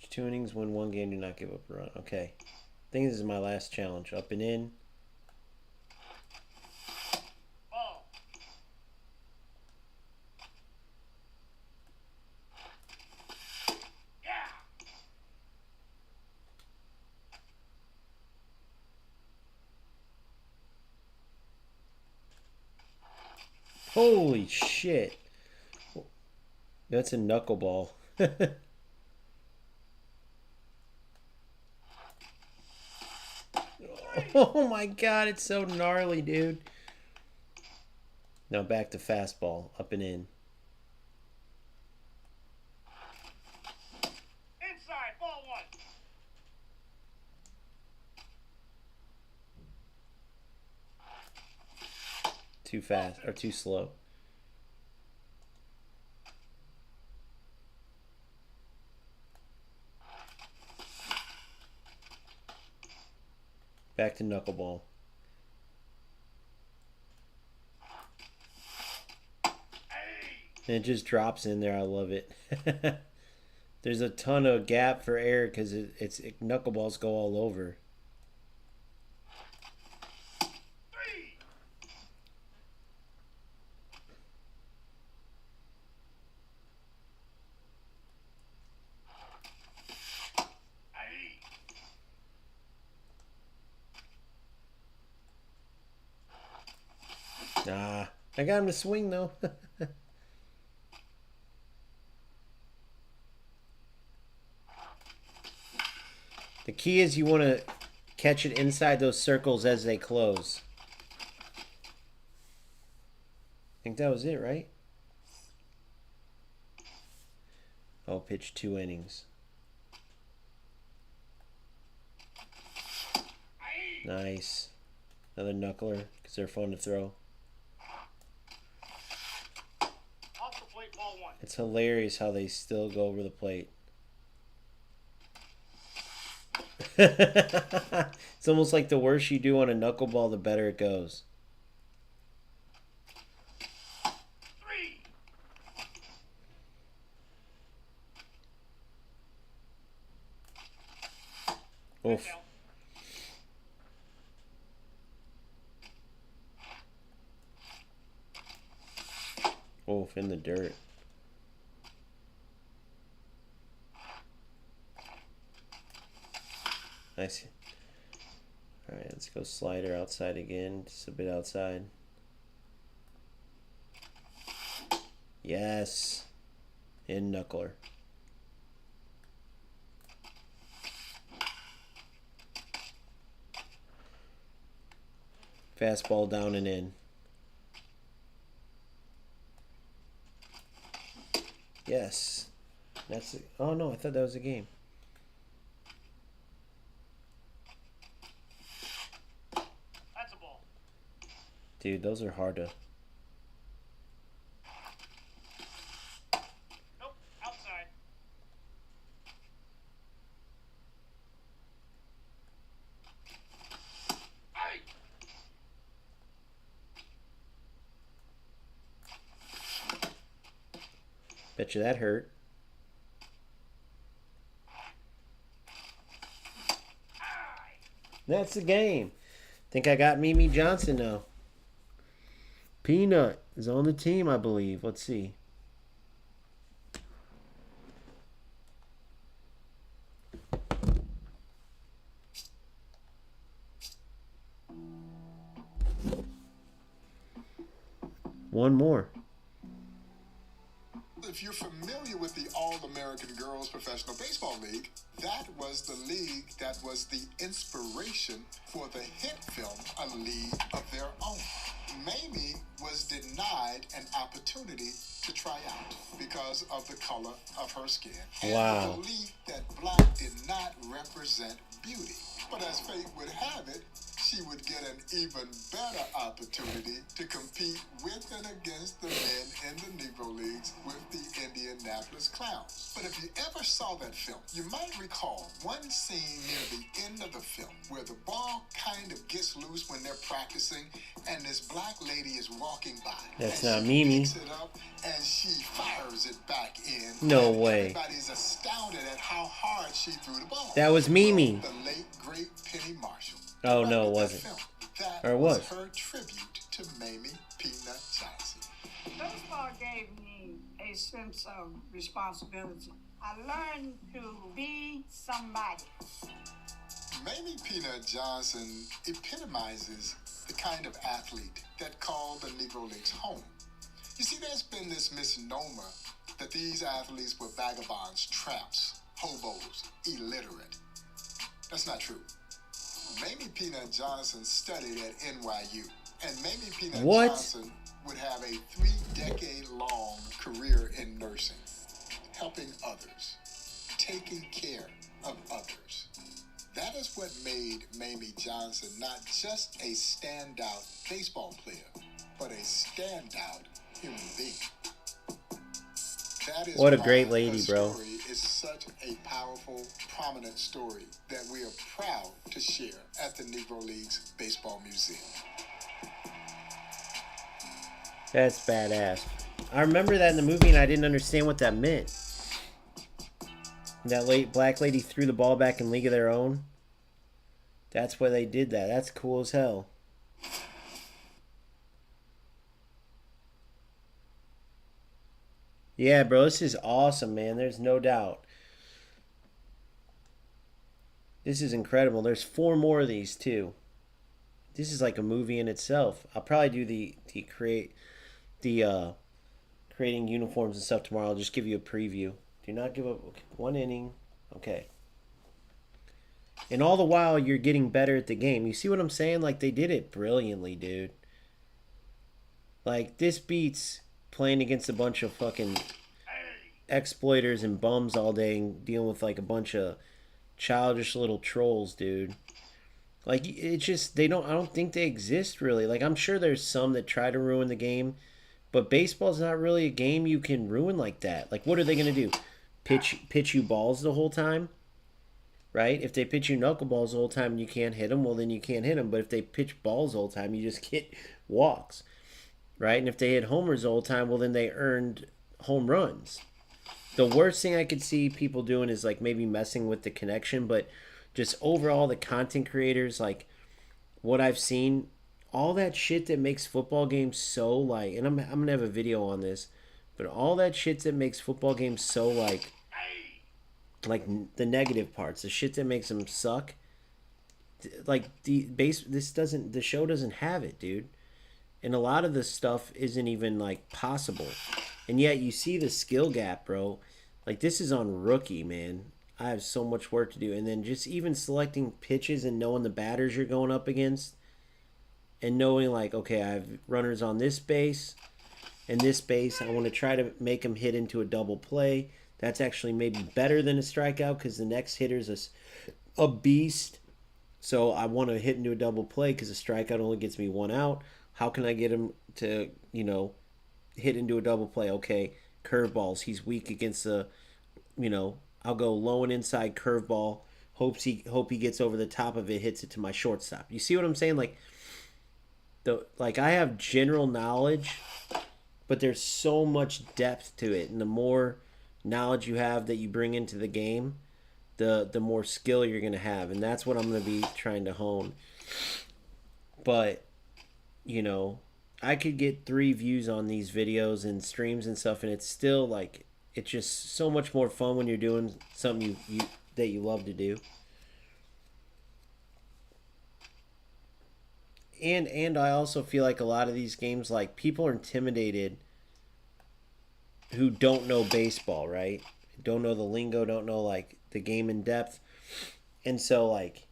Two innings, win one game, do not give up a run. Okay. I think this is my last challenge. Up and in. Holy shit. That's a knuckleball. Oh my god, it's so gnarly, dude. Now back to fastball, up and in. Inside, ball one. Too fast, or too slow. Back to knuckleball. And it just drops in there. I love it. There's a ton of gap for air because knuckleballs go all over. Ah, I got him to swing though. The key is you want to catch it inside those circles as they close. I think that was it, right? Oh, pitch 2 innings. Nice. Another knuckler because they're fun to throw. Off the plate, ball one. It's hilarious how they still go over the plate. It's almost like the worse you do on a knuckleball, the better it goes. Three. Oof. Oof, in the dirt. Nice. Alright, let's go slider outside again. Just a bit outside. Yes. In knuckler. Fastball down and in. Yes. That's it. Oh no, I thought that was a game. That's a ball. Dude, those are hard to... Nope, outside. Hey! Bet you that hurt. That's the game. Think I got Mimi Johnson now. Peanut is on the team, I believe. Let's see. One more. If you're familiar with the All-American Girls Professional Baseball League, that was the league that was the inspiration for the hit film A League of Their Own. Mamie was denied an opportunity to try out because of the color of her skin. Wow. And the belief that black did not represent beauty. But as fate would have it, she would get an even better opportunity to compete with and against the men in the Negro Leagues with the Indianapolis Clowns. But if you ever saw that film, you might recall one scene near the end of the film where the ball kind of gets loose when they're practicing and this black lady is walking by. That's and not she Mimi. picks it up and she fires it back in. No and way. Everybody's astounded at how hard she threw the ball. That was Mimi. The late, great Penny Marshall. Oh, no, it directed that wasn't. film. That Or it was. her tribute to Mamie Peanut Johnson. Baseball gave me a sense of responsibility. I learned to be somebody. Mamie Peanut Johnson epitomizes the kind of athlete that called the Negro Leagues home. You see, there's been this misnomer that these athletes were vagabonds, tramps, hobos, illiterate. That's not true. Mamie Peanut Johnson studied at NYU, and Mamie Peanut What? Johnson would have a 3-decade-long career in nursing, helping others, taking care of others. That is what made Mamie Johnson not just a standout baseball player, but a standout human being. That is What a why great her lady, bro. story is such a powerful, prominent story that we are proud to share at the Negro Leagues Baseball Museum. That's badass. I remember that in the movie and I didn't understand what that meant. That late black lady threw the ball back in League of Their Own. That's why they did that. That's cool as hell. Yeah, bro, this is awesome, man. There's no doubt. This is incredible. There's 4 more of these too. This is like a movie in itself. I'll probably do the creating uniforms and stuff tomorrow. I'll just give you a preview. Do not give up 1 inning. Okay. And all the while you're getting better at the game. You see what I'm saying? Like they did it brilliantly, dude. Like this beats playing against a bunch of fucking exploiters and bums all day and dealing with like a bunch of childish little trolls, dude. Like it's just I don't think they exist really. Like I'm sure there's some that try to ruin the game, but baseball's not really a game you can ruin like that. Like what are they gonna do? Pitch you balls the whole time? Right? If they pitch you knuckleballs the whole time and you can't hit them, well then you can't hit them. But if they pitch balls the whole time, you just get walks. Right? And if they hit homers the whole time, well then they earned home runs. The worst thing I could see people doing is like maybe messing with the connection, but just overall the content creators, like what I've seen, all that shit that makes football games so like, and I'm gonna have a video on this, but all that shit that makes football games so like the negative parts, the shit that makes them suck, like the show doesn't have it, dude. And a lot of the stuff isn't even like possible. And yet you see the skill gap, bro. Like this is on rookie, man. I have so much work to do. And then just even selecting pitches and knowing the batters you're going up against. And knowing like, okay, I have runners on this base and this base. I want to try to make them hit into a double play. That's actually maybe better than a strikeout because the next hitter's a beast. So I want to hit into a double play because a strikeout only gets me 1 out. How can I get him to, hit into a double play? Okay, curveballs. He's weak against the, I'll go low and inside curveball. Hope he gets over the top of it, hits it to my shortstop. You see what I'm saying? Like I have general knowledge, but there's so much depth to it, and the more knowledge you have that you bring into the game, the more skill you're gonna have, and that's what I'm gonna be trying to hone. But I could get 3 views on these videos and streams and stuff, and it's still like it's just so much more fun when you're doing something that you love to do. And I also feel like a lot of these games, like people are intimidated who don't know baseball, right? Don't know the lingo, don't know like the game in depth. And so like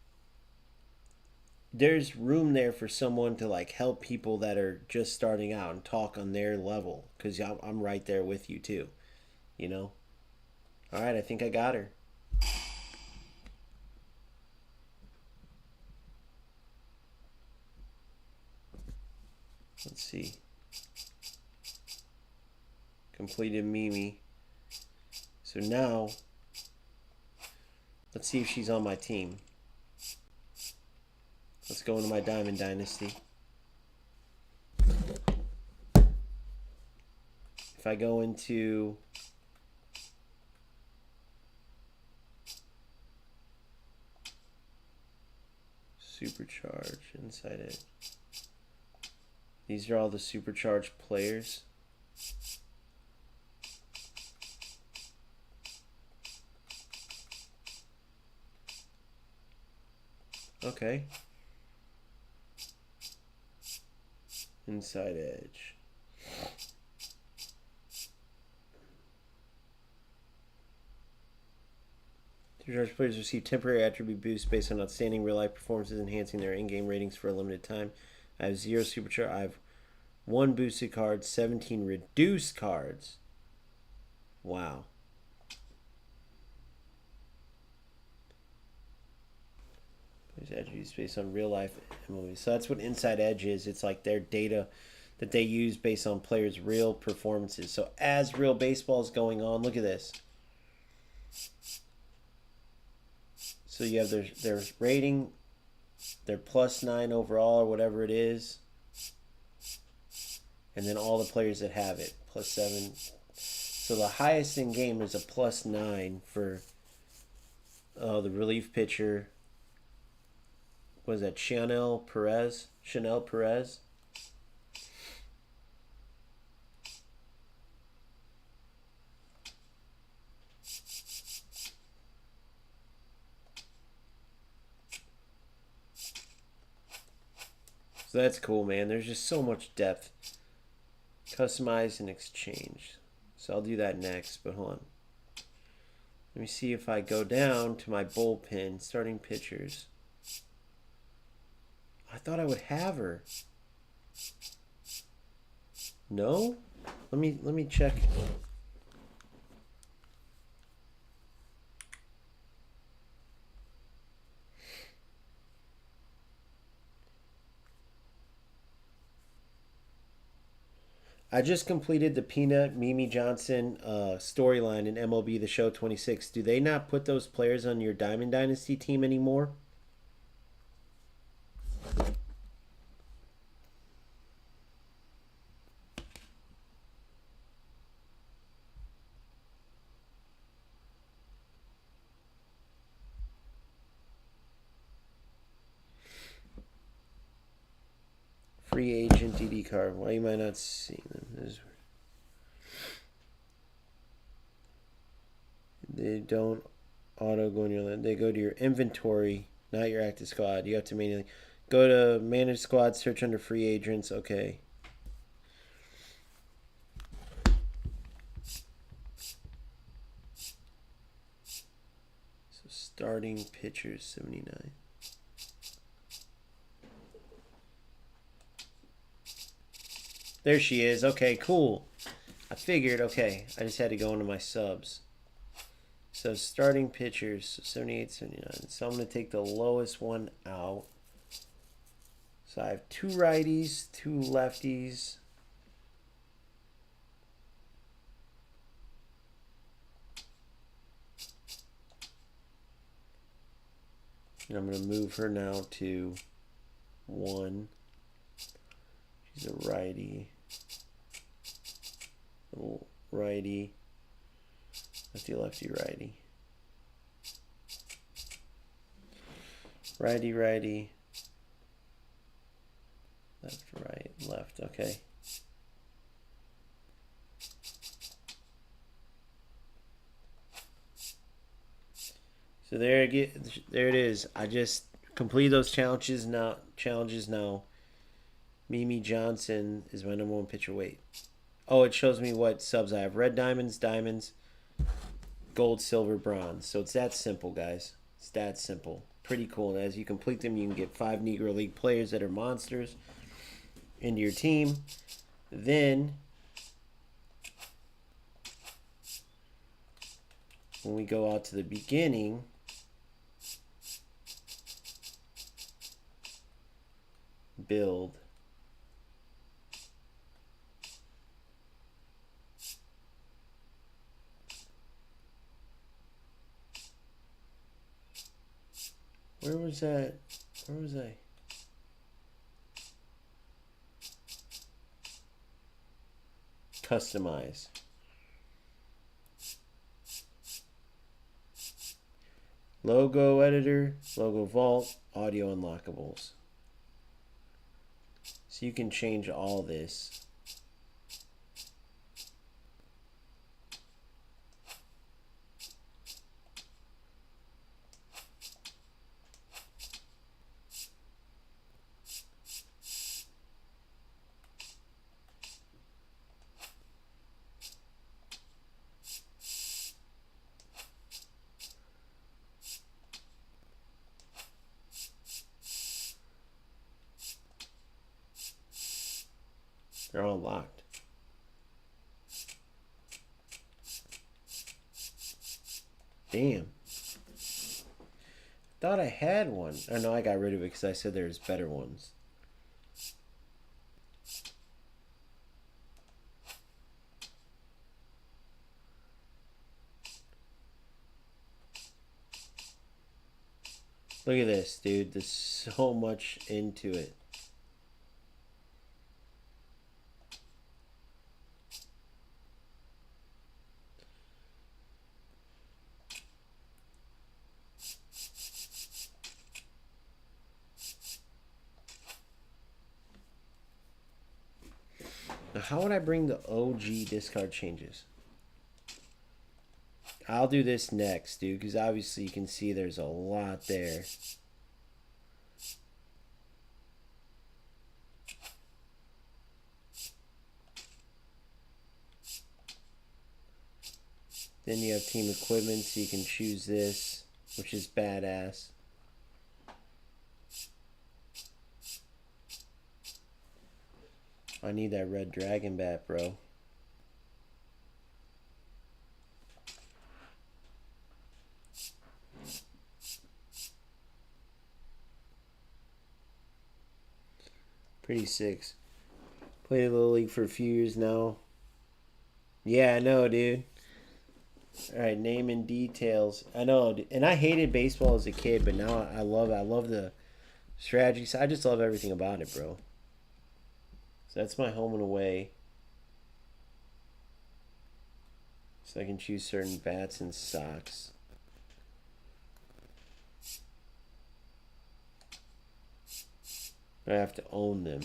there's room there for someone to like help people that are just starting out and talk on their level, because I'm right there with you too, All right, I think I got her. Let's see. Completed Mimi. So now, let's see if she's on my team. Let's go into my Diamond Dynasty. If I go into Supercharge, inside it. These are all the Supercharged players. Okay. Inside Edge. Supercharged players receive temporary attribute boosts based on outstanding real-life performances, enhancing their in-game ratings for a limited time. I have 0 supercharge. I have 1 boosted card, 17 reduced cards. Wow. There's attributes based on real-life movies. So that's what Inside Edge is. It's like their data that they use based on players' real performances. So as real baseball is going on, look at this. So you have their rating, their +9 overall or whatever it is, and then all the players that have it, +7. So the highest in game is a +9 for the relief pitcher. What is that? Chanel Perez. So that's cool, man. There's just so much depth. Customize and exchange. So I'll do that next, but hold on. Let me see if I go down to my bullpen, starting pitchers. I thought I would have her. No? Let me check. I just completed the Peanut Mimi Johnson storyline in MLB The Show 26. Do they not put those players on your Diamond Dynasty team anymore? Free agent DD card. Why am I not seeing them? They don't auto go in your land. They go to your inventory, not your active squad. You have to manually go to manage squad, search under free agents. Okay. So starting pitchers 79. There she is. Okay, cool. I figured, okay. I just had to go into my subs. So starting pitchers, 78, 79. So I'm going to take the lowest one out. So I have 2 righties, 2 lefties. And I'm going to move her now to 1. She's a righty. Righty. Lefty, lefty, righty. Righty, righty. Left, right, left. Okay. So there it is. I just completed those challenges now. Mimi Johnson is my #1 pitcher. Wait. Oh, it shows me what subs I have. Red diamonds, diamonds, gold, silver, bronze. So it's that simple, guys. It's that simple. Pretty cool. And as you complete them, you can get 5 Negro League players that are monsters into your team. Then, when we go out to the beginning, build. Where was that? Where was I? Customize. Logo editor, logo vault, audio unlockables. So you can change all this. They're all locked. Damn. Thought I had one. Oh no, I got rid of it because I said there's better ones. Look at this, dude. There's so much into it. Now, how would I bring the OG discard changes? I'll do this next, dude, because obviously you can see there's a lot there. Then you have team equipment, so you can choose this, which is badass. I need that red dragon bat, bro. Pretty sick. Played a little league for a few years now. Yeah, I know, dude. Alright, name and details. I know, and I hated baseball as a kid, but now I love it. I love the strategies. I just love everything about it, bro. So that's my home and away. So I can choose certain bats and socks. But I have to own them.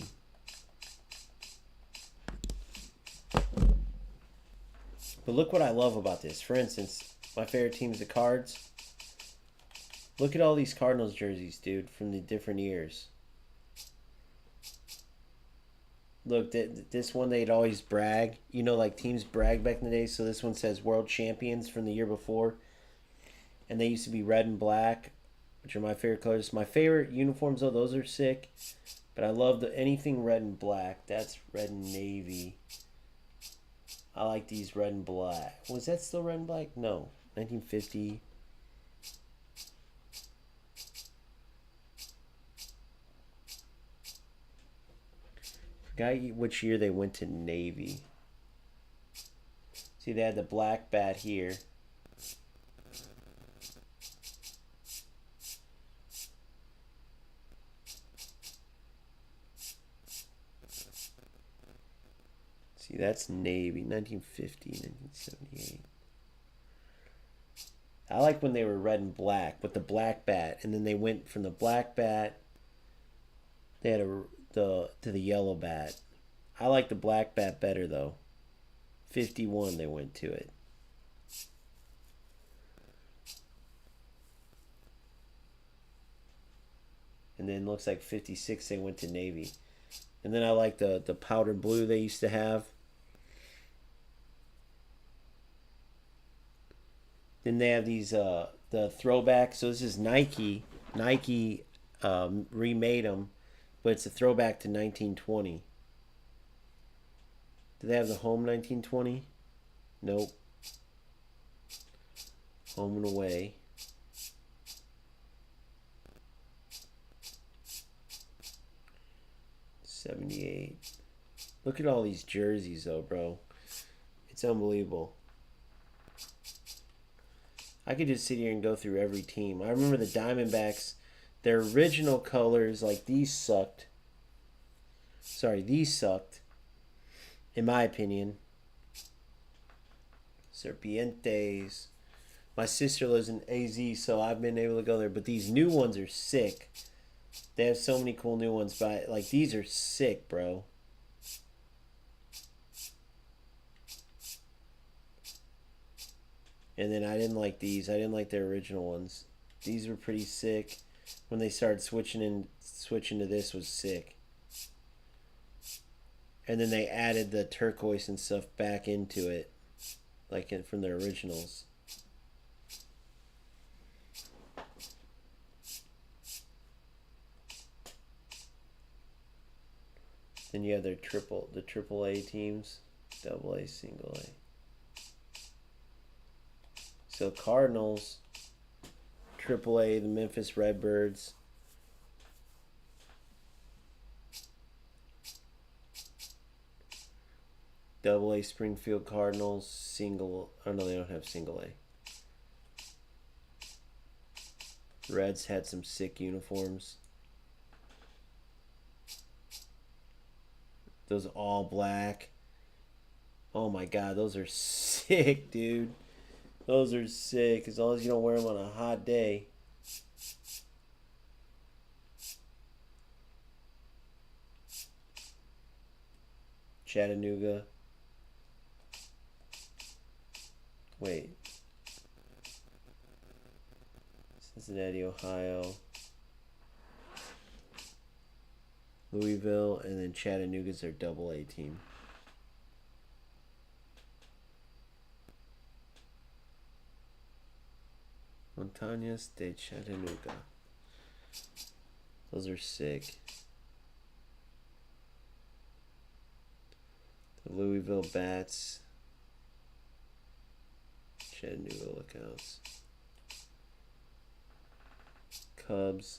But look what I love about this. For instance, my favorite team's the Cards. Look at all these Cardinals jerseys, dude, from the different years. Look, this one they'd always brag. You know, like teams brag back in the day. So this one says World Champions from the year before. And they used to be red and black, which are my favorite colors. My favorite uniforms, though, those are sick. But I love anything red and black. That's red and navy. I like these red and black. Was that still red and black? No. 1950. Forgot which year they went to navy. See, they had the black bat here. See, that's navy, 1950, 1978. I like when they were red and black with the black bat, and then they went from the black bat. They had to the yellow bat. I like the black bat better though. 51 they went to it. And then looks like 56 they went to navy. And then I like the powder blue they used to have. Then they have these the throwback. So this is Nike. Nike remade them, but it's a throwback to 1920. Do they have the home 1920? Nope. Home and away. '78. Look at all these jerseys, though, bro. It's unbelievable. I could just sit here and go through every team. I remember the Diamondbacks. Their original colors, like these sucked. Sorry, these sucked. In my opinion. Serpientes. My sister lives in AZ, so I've been able to go there. But these new ones are sick. They have so many cool new ones, but like these are sick, bro. And then I didn't like these. I didn't like their original ones. These were pretty sick. When they started switching to this was sick. And then they added the turquoise and stuff back into it, like from their originals. Then you have the triple A teams, double A, single A. So Cardinals, triple A, the Memphis Redbirds. Double A Springfield Cardinals, single. Oh no, they don't have single A. Reds had some sick uniforms. Those all black. Oh my god, those are sick, dude. Those are sick, as long as you don't wear them on a hot day. Chattanooga. Wait. Cincinnati, Ohio. Louisville, and then Chattanooga's their double A team. Montañas de Chattanooga. Those are sick. The Louisville Bats. Chattanooga Lookouts. Cubs.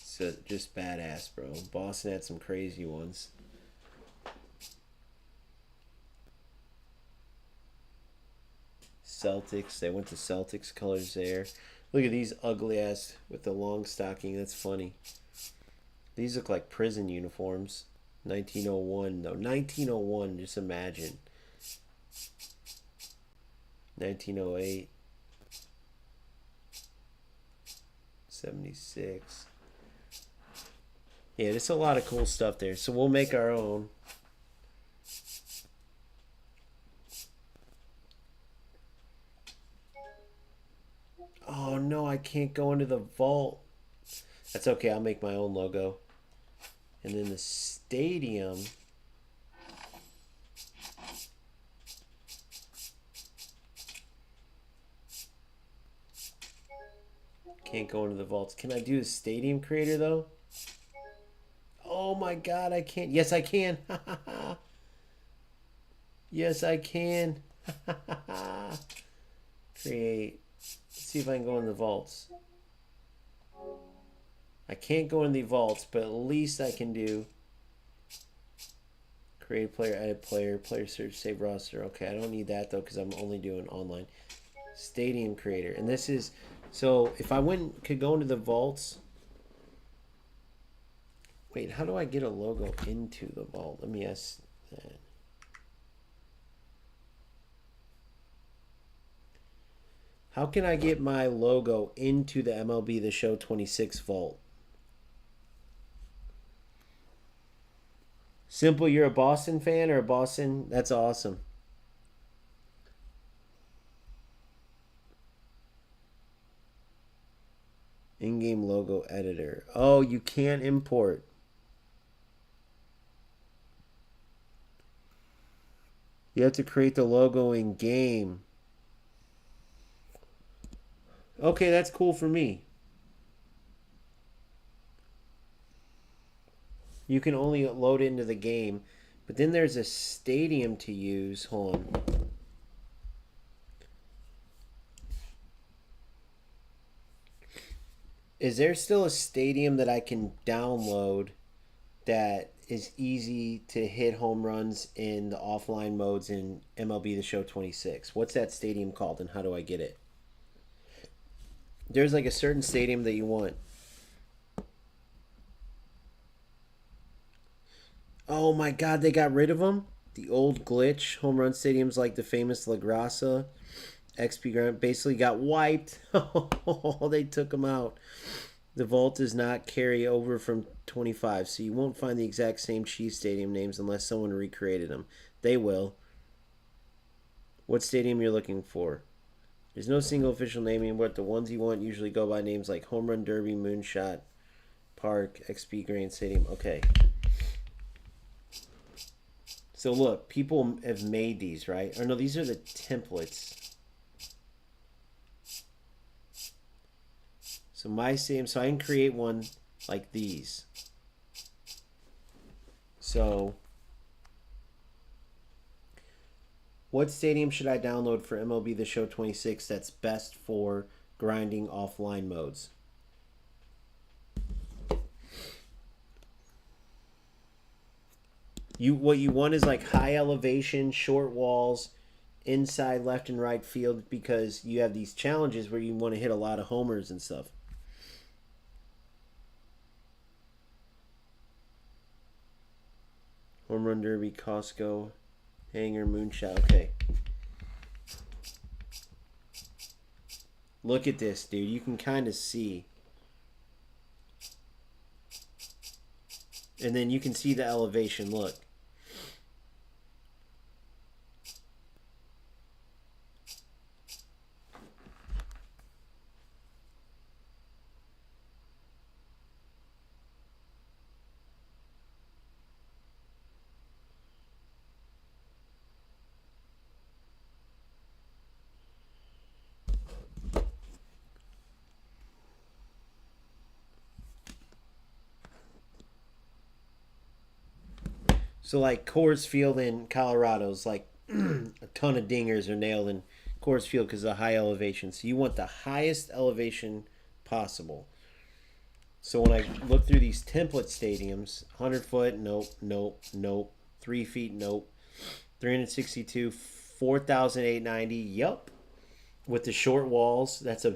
So just badass, bro. Boston had some crazy ones. Celtics, they went to Celtics colors there. Look at these ugly ass with the long stocking. That's funny. These look like prison uniforms. 1901, though. 1901, just imagine. 1908. 76. Yeah, there's a lot of cool stuff there. So we'll make our own. Oh no, I can't go into the vault. That's okay, I'll make my own logo. And then the stadium. Can't go into the vaults. Can I do the stadium creator though? Oh my god, I can't. Yes, I can. Yes, I can. Create. Let's see if I can go in the vaults. I can't go in the vaults, but at least I can do create player, edit player, player search, save roster. Okay, I don't need that though because I'm only doing online. Stadium creator. And this is, so if I could go into the vaults. Wait, how do I get a logo into the vault? Let me ask that. How can I get my logo into the MLB The Show 26 vault? Simple, you're a Boston fan or a Boston? That's awesome. In-game logo editor. Oh, you can't import. You have to create the logo in game. Okay, that's cool for me. You can only load it into the game. But then there's a stadium to use. Hold on. Is there still a stadium that I can download that is easy to hit home runs in the offline modes in MLB The Show 26? What's that stadium called, and how do I get it? There's like a certain stadium that you want. Oh my God, they got rid of them? The old glitch home run stadiums like the famous La Grasa, XP Grant basically got wiped. Oh, they took them out. The vault does not carry over from 25, so you won't find the exact same Chiefs stadium names unless someone recreated them. They will. What stadium you're looking for? There's no single official naming, but the ones you want usually go by names like Home Run Derby, Moonshot Park, XP Grand Stadium. Okay. So look, people have made these, right? Or no, these are the templates. So my stadium, so I can create one like these. So what stadium should I download for MLB The Show 26 that's best for grinding offline modes? What you want is like high elevation, short walls, inside left and right field, because you have these challenges where you want to hit a lot of homers and stuff. Home Run Derby, Costco, Hanger, Moonshot. Okay. Look at this, dude. You can kind of see. And then you can see the elevation. Look. So like Coors Field in Colorado's like a ton of dingers are nailed in Coors Field because of the high elevation. So you want the highest elevation possible. So when I look through these template stadiums, 100 foot, nope, nope, nope. 3 feet, nope. 362, 4,890, yup. With the short walls, that's a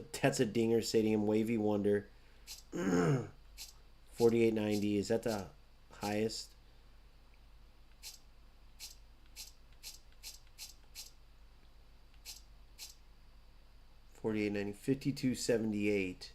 dinger stadium, Wavy Wonder. 4890, is that the highest? $48.90, $52.78.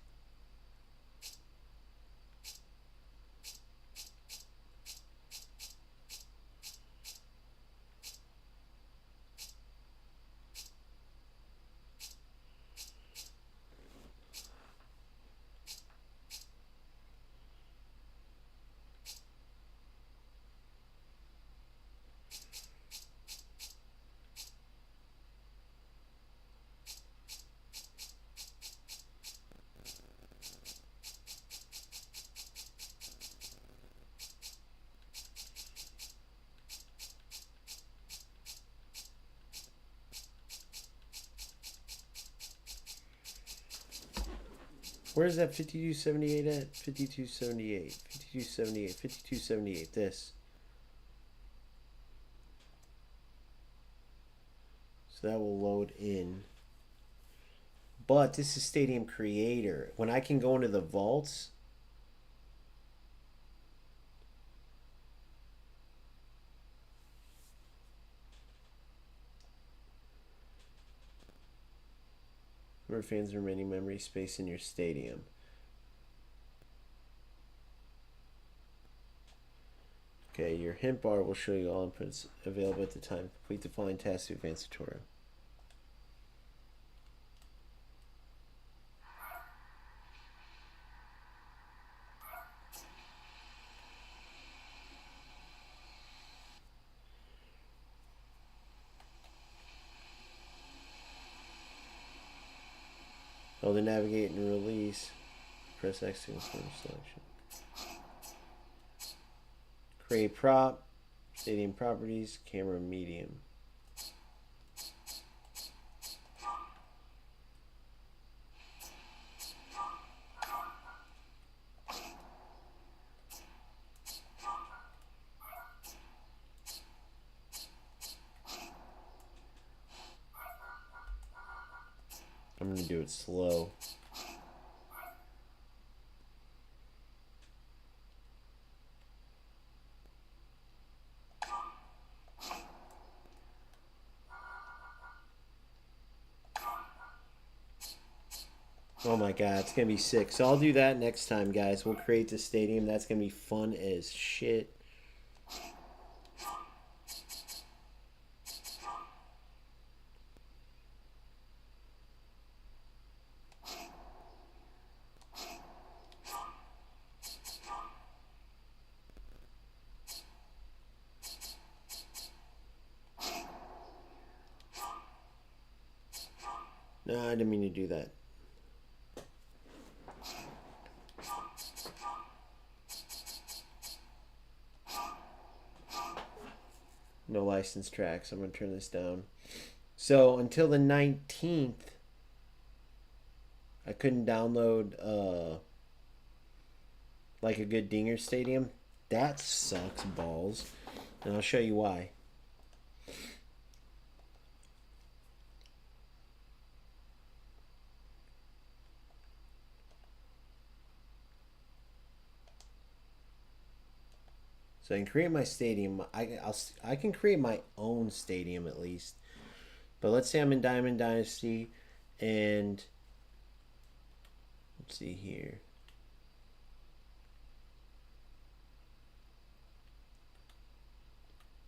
Where's that 5278 at? 5278, 5278, 5278. This. So that will load in. But this is Stadium Creator. When I can go into the vaults. Where fans are remaining memory space in your stadium. Okay, your hint bar will show you all inputs available at the time. Complete the following tasks to advance the tutorial. Hold to navigate and release. Press X to confirm selection. Create prop. Stadium properties. Camera medium. I'm going to do it slow. Oh my god, it's going to be sick. So I'll do that next time, guys. We'll create the stadium. That's going to be fun as shit. No, I didn't mean to do that. No license tracks. I'm going to turn this down. So until the 19th, I couldn't download like a good Dinger Stadium. That sucks balls. And I'll show you why. So I can create my stadium. I can create my own stadium at least. But let's say I'm in Diamond Dynasty and let's see here.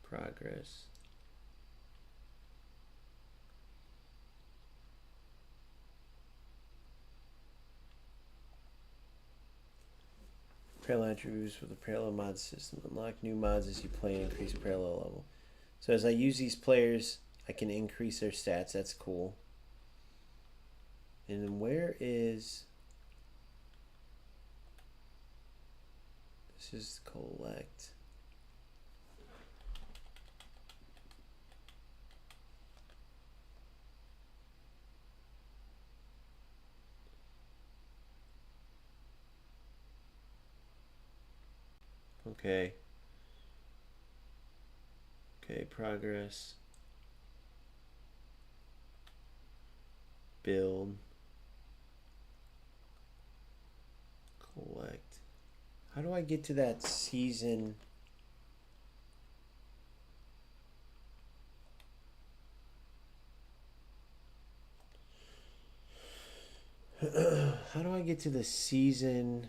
Progress. Parallel attributes with the parallel mod system. Unlock new mods as you play and increase parallel level. So as I use these players, I can increase their stats. That's cool. And then where is... This is collect. Okay. Okay, progress. Build. Collect. How do I get to that season? How do I get to the season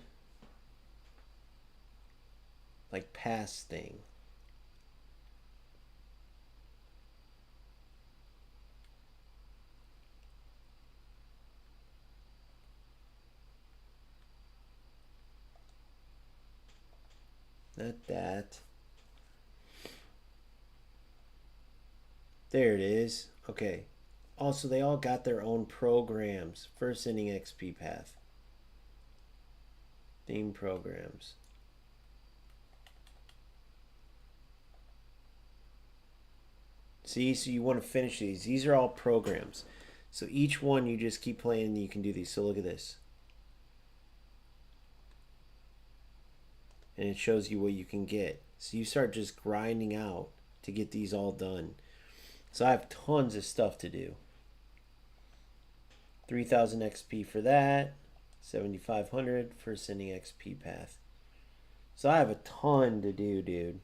like pass thing? Not that. There it is. Okay. Also, they all got their own programs. First inning XP path. Theme programs. See, so you want to finish these. These are all programs. So each one you just keep playing and you can do these. So look at this. And it shows you what you can get. So you start just grinding out to get these all done. So I have tons of stuff to do. 3,000 XP for that. 7,500 for sending XP path. So I have a ton to do, dude.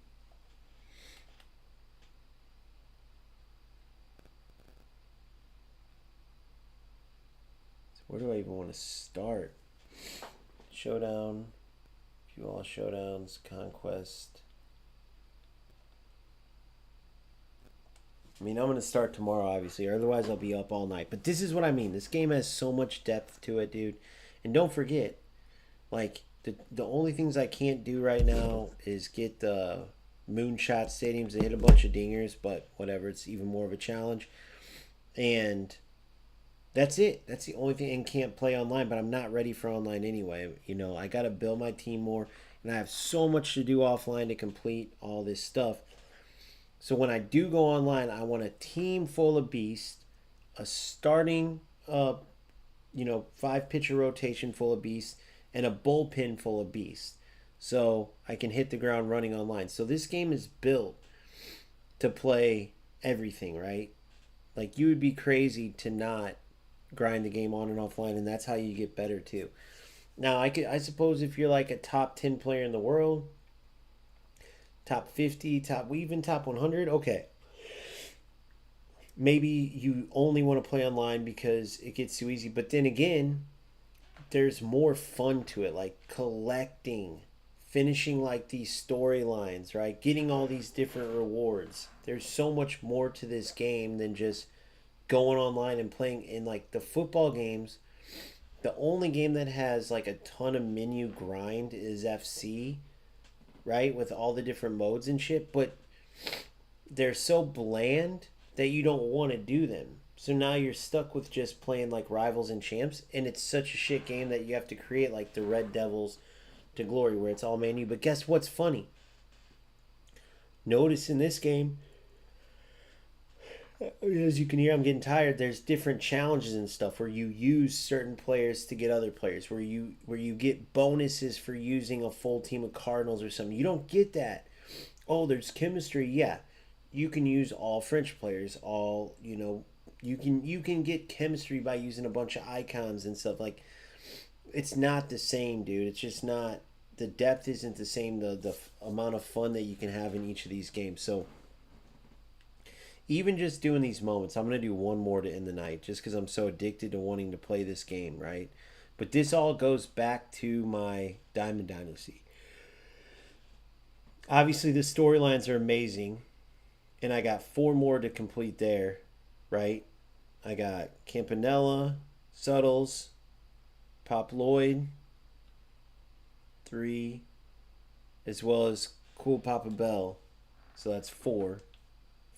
So where do I even want to start? Showdown. View all showdowns. Conquest. I mean, I'm going to start tomorrow, obviously. Otherwise, I'll be up all night. But this is what I mean. This game has so much depth to it, dude. And don't forget, like, the only things I can't do right now is get the moonshot stadiums. They hit a bunch of dingers, but whatever. It's even more of a challenge. And that's it. That's the only thing. And can't play online, but I'm not ready for online anyway. You know, I got to build my team more. And I have so much to do offline to complete all this stuff. So when I do go online, I want a team full of beasts, a starting, 5-pitcher rotation full of beasts, and a bullpen full of beasts. So I can hit the ground running online. So this game is built to play everything, right? Like, you would be crazy to not grind the game on and offline, and that's how you get better too. Now, I suppose if you're like a top 10 player in the world, top 50, even top 100, okay. Maybe you only want to play online because it gets too easy. But then again, there's more fun to it, like collecting, finishing like these storylines, right? Getting all these different rewards. There's so much more to this game than just going online and playing in like the football games. The only game that has like a ton of menu grind is FC, right? With all the different modes and shit, but they're so bland that you don't want to do them. So now you're stuck with just playing like Rivals and Champs, and it's such a shit game that you have to create like the Red Devils to Glory where it's all menu. But guess what's funny? Notice in this game, as you can hear, I'm getting tired. There's different challenges and stuff where you use certain players to get other players, where you get bonuses for using a full team of Cardinals or something. You don't get that. Oh, there's chemistry. Yeah, you can use all French players. All you can get chemistry by using a bunch of icons and stuff. Like, it's not the same, dude. It's just not. The depth isn't the same. The amount of fun that you can have in each of these games. So even just doing these moments, I'm going to do one more to end the night just because I'm so addicted to wanting to play this game, right? But this all goes back to my Diamond Dynasty. Obviously, the storylines are amazing, and I got 4 more to complete there, right? I got Campanella, Suttles, Pop Lloyd, 3, as well as Cool Papa Bell. So that's 4.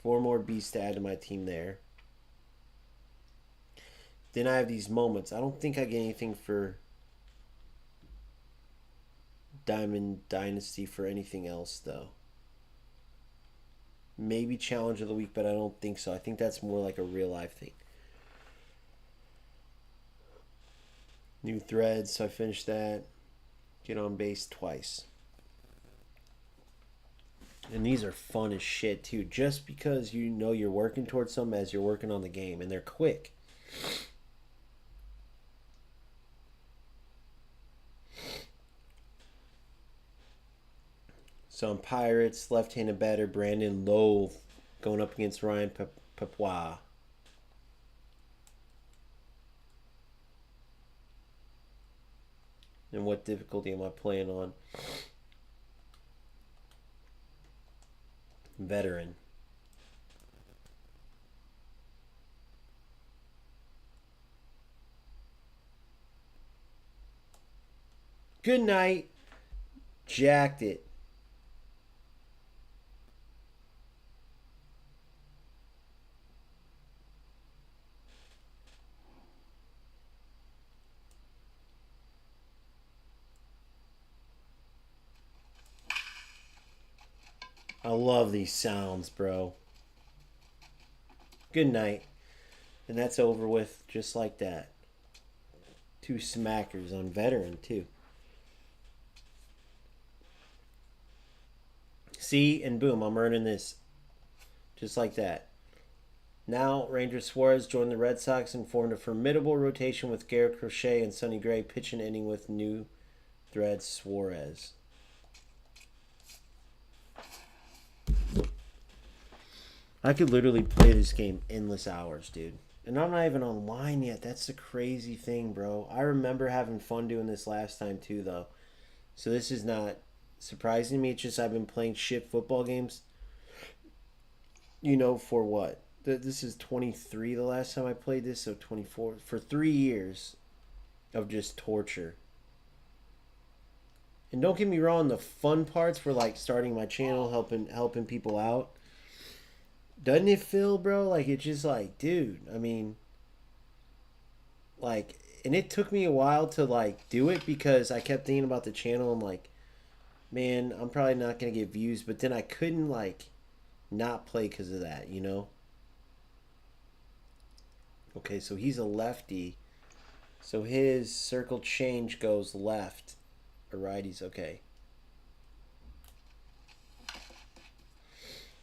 4 more beasts to add to my team there. Then I have these moments. I don't think I get anything for Diamond Dynasty for anything else, though. Maybe Challenge of the Week, but I don't think so. I think that's more like a real life thing. New threads, so I finished that. Get on base twice. And these are fun as shit too, just because you know you're working towards something as you're working on the game, and they're quick. So on Pirates, left-handed batter Brandon Lowe going up against Ryan Papois. And what difficulty am I playing on? Veteran. Good night. Jacked it. I love these sounds, bro. Good night. And that's over with just like that. 2 smackers on Veteran, too. See, and boom, I'm earning this. Just like that. Now, Ranger Suarez joined the Red Sox and formed a formidable rotation with Garrett Crochet and Sonny Gray, pitching inning with new thread Suarez. I could literally play this game endless hours, dude. And I'm not even online yet. That's the crazy thing, bro. I remember having fun doing this last time, too, though. So this is not surprising me. It's just I've been playing shit football games. You know, for what? This is 23 the last time I played this, so 24. For 3 years of just torture. And don't get me wrong, the fun parts were like starting my channel, helping people out. Doesn't it feel, bro? Like, it's just like, dude, I mean, like, and it took me a while to, like, do it because I kept thinking about the channel and, like, man, I'm probably not going to get views, but then I couldn't, like, not play because of that, you know? Okay, so he's a lefty, so his circle change goes left, or righties, okay.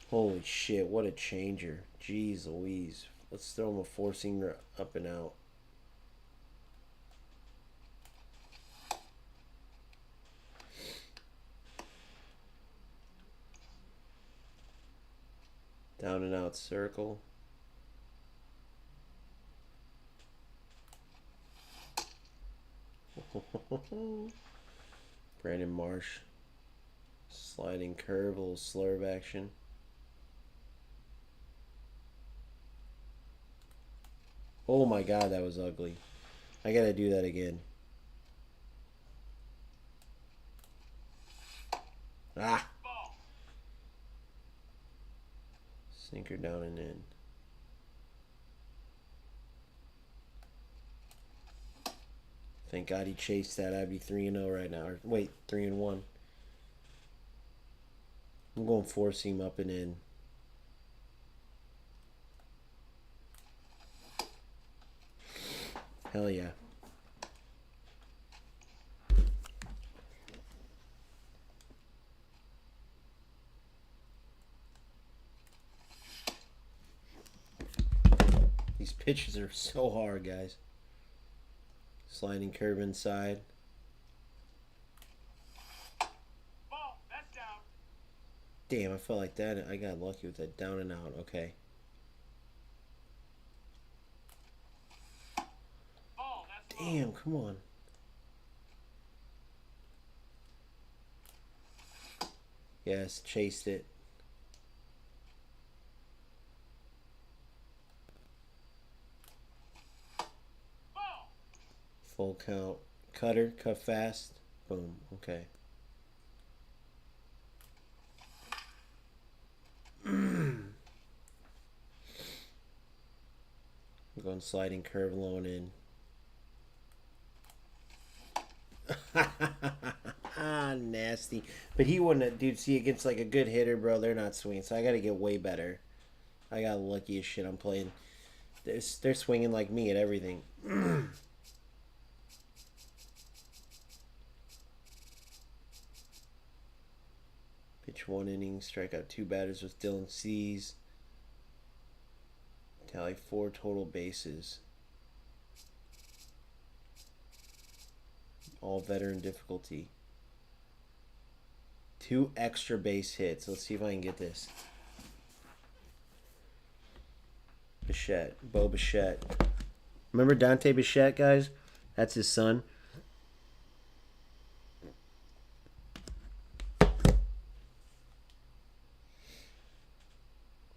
Holy shit, what a changer. Jeez Louise. Let's throw him a 4-seamer up and out. Down and out circle. Brandon Marsh. Sliding curve, a little slurve action. Oh my god, that was ugly. I gotta do that again. Ah! Sinker down and in. Thank God he chased that. I'd be 3-0 right now. Or, wait, 3-1. I'm going 4-seam up and in. Hell yeah. These pitches are so hard, guys. Sliding curve inside. Ball, that's down. Damn, I felt like that. I got lucky with that down and out. Okay. Ball, that's low. Damn, come on. Yes, chased it. Ball. Full count. Cutter, cut fast. Boom. Okay. I'm going sliding curve low and in. Nasty. But he wouldn't have, dude, see, against like a good hitter, bro, they're not swinging. So I got to get way better. I got lucky as shit. I'm playing. They're swinging like me at everything. Pitch 1 inning, strike out 2 batters with Dylan Cease. Tally 4 total bases. All veteran difficulty. 2 extra base hits. Let's see if I can get this. Bichette. Bo Bichette. Remember Dante Bichette, guys? That's his son.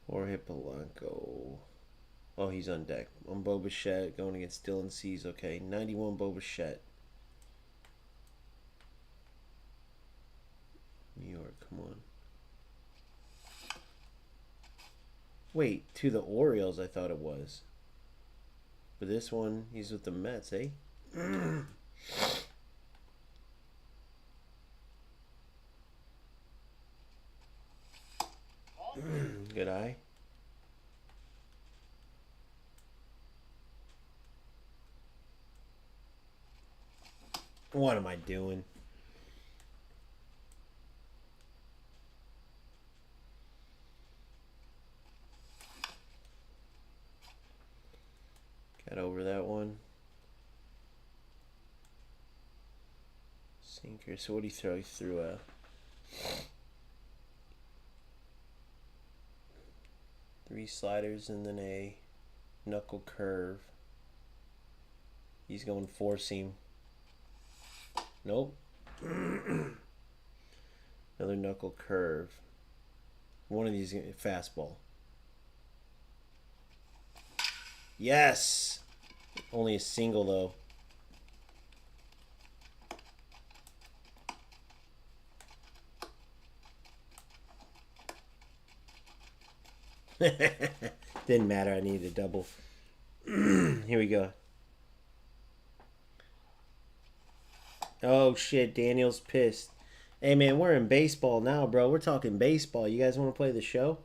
Jorge Polanco. Oh, he's on deck. I'm Bo Bichette going against Dylan Cease. Okay, 91 Bo Bichette. New York, come on. Wait, to the Orioles I thought it was. But this one, he's with the Mets, eh? Good eye. What am I doing? Got over that one. Sinker. So what did he throw? He threw a... Three sliders and then a knuckle curve. He's going 4-seam. Nope. Another knuckle curve. One of these fastball. Yes! Only a single though. Didn't matter, I needed a double. Here we go. Oh shit, Daniel's pissed. Hey man, we're in baseball now, bro. We're talking baseball. You guys want to play the show?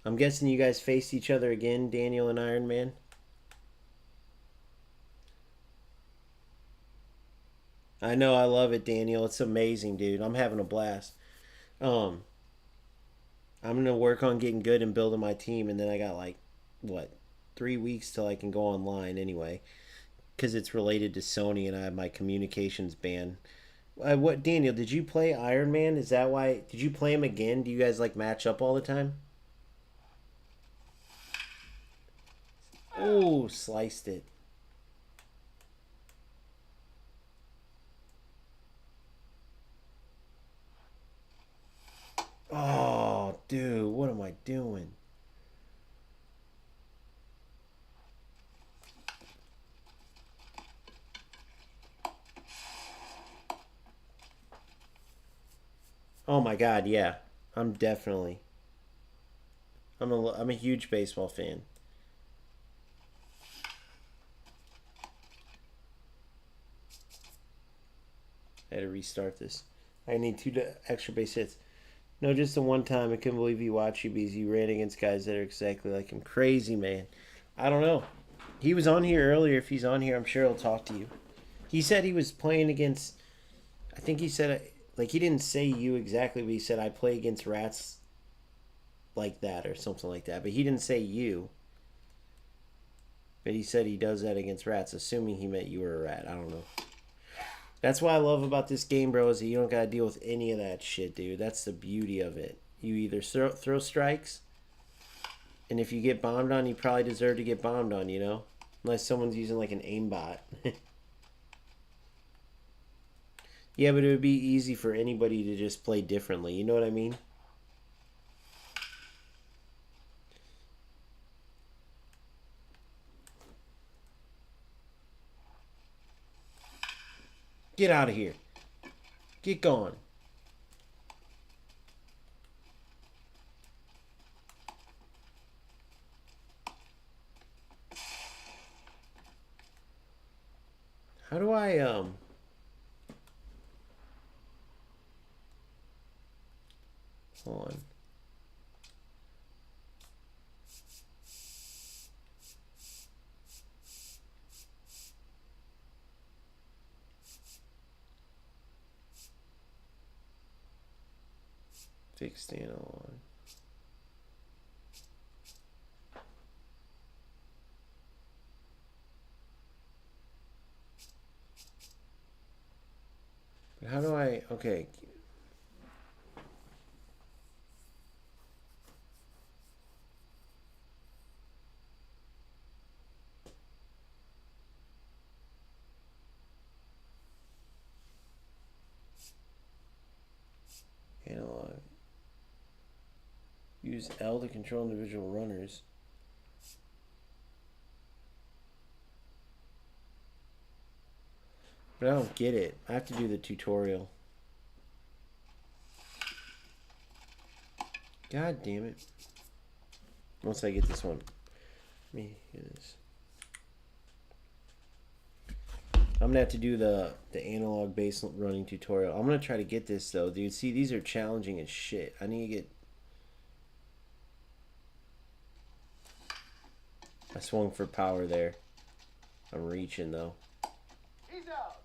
I'm guessing you guys faced each other again, Daniel and Iron Man. I know, I love it, Daniel. It's amazing, dude. I'm having a blast. I'm gonna work on getting good and building my team, and then I got like, what, 3 weeks till I can go online anyway, because it's related to Sony and I have my communications ban. What, Daniel? Did you play Iron Man? Is that why? Did you play him again? Do you guys like match up all the time? Oh, sliced it. Oh, dude, what am I doing? Oh my God, yeah. I'm definitely. I'm a huge baseball fan. I had to restart this. I need 2 extra base hits. No, just the one time. I couldn't believe he watched you because he ran against guys that are exactly like him. Crazy, man. I don't know. He was on here earlier. If he's on here, I'm sure he'll talk to you. He said he was playing against. I think he said, like, he didn't say you exactly, but he said, I play against rats like that or something like that. But he didn't say you. But he said he does that against rats, assuming he meant you were a rat. I don't know. That's what I love about this game, bro, is that you don't got to deal with any of that shit, dude. That's the beauty of it. You either throw strikes, and if you get bombed on, you probably deserve to get bombed on, you know? Unless someone's using, like, an aimbot. Yeah, but it would be easy for anybody to just play differently. You know what I mean? Get out of here. Get going. How do I, hold on. Fixed analog. But how do I, okay. Analog. Use L to control individual runners. But I don't get it. I have to do the tutorial. God damn it. Once I get this one. Let me get this. I'm gonna have to do the analog base running tutorial. I'm gonna try to get this though, dude. See, these are challenging as shit. I need to get. I swung for power there. I'm reaching though. He's out.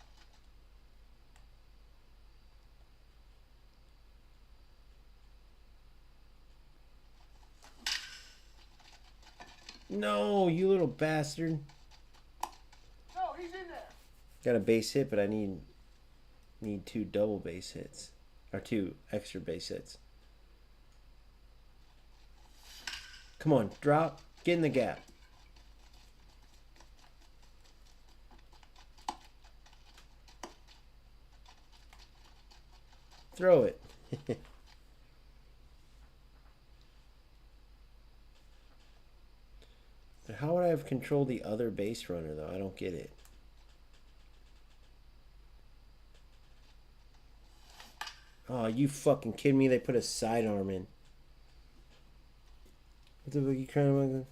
No, you little bastard. No, he's in there. Got a base hit, but I need 2 double base hits. Or 2 extra base hits. Come on, drop. Get in the gap. Throw it. How would I have controlled the other base runner, though? I don't get it. Oh, you fucking kidding me? They put a sidearm in. What the fuck are you crying about?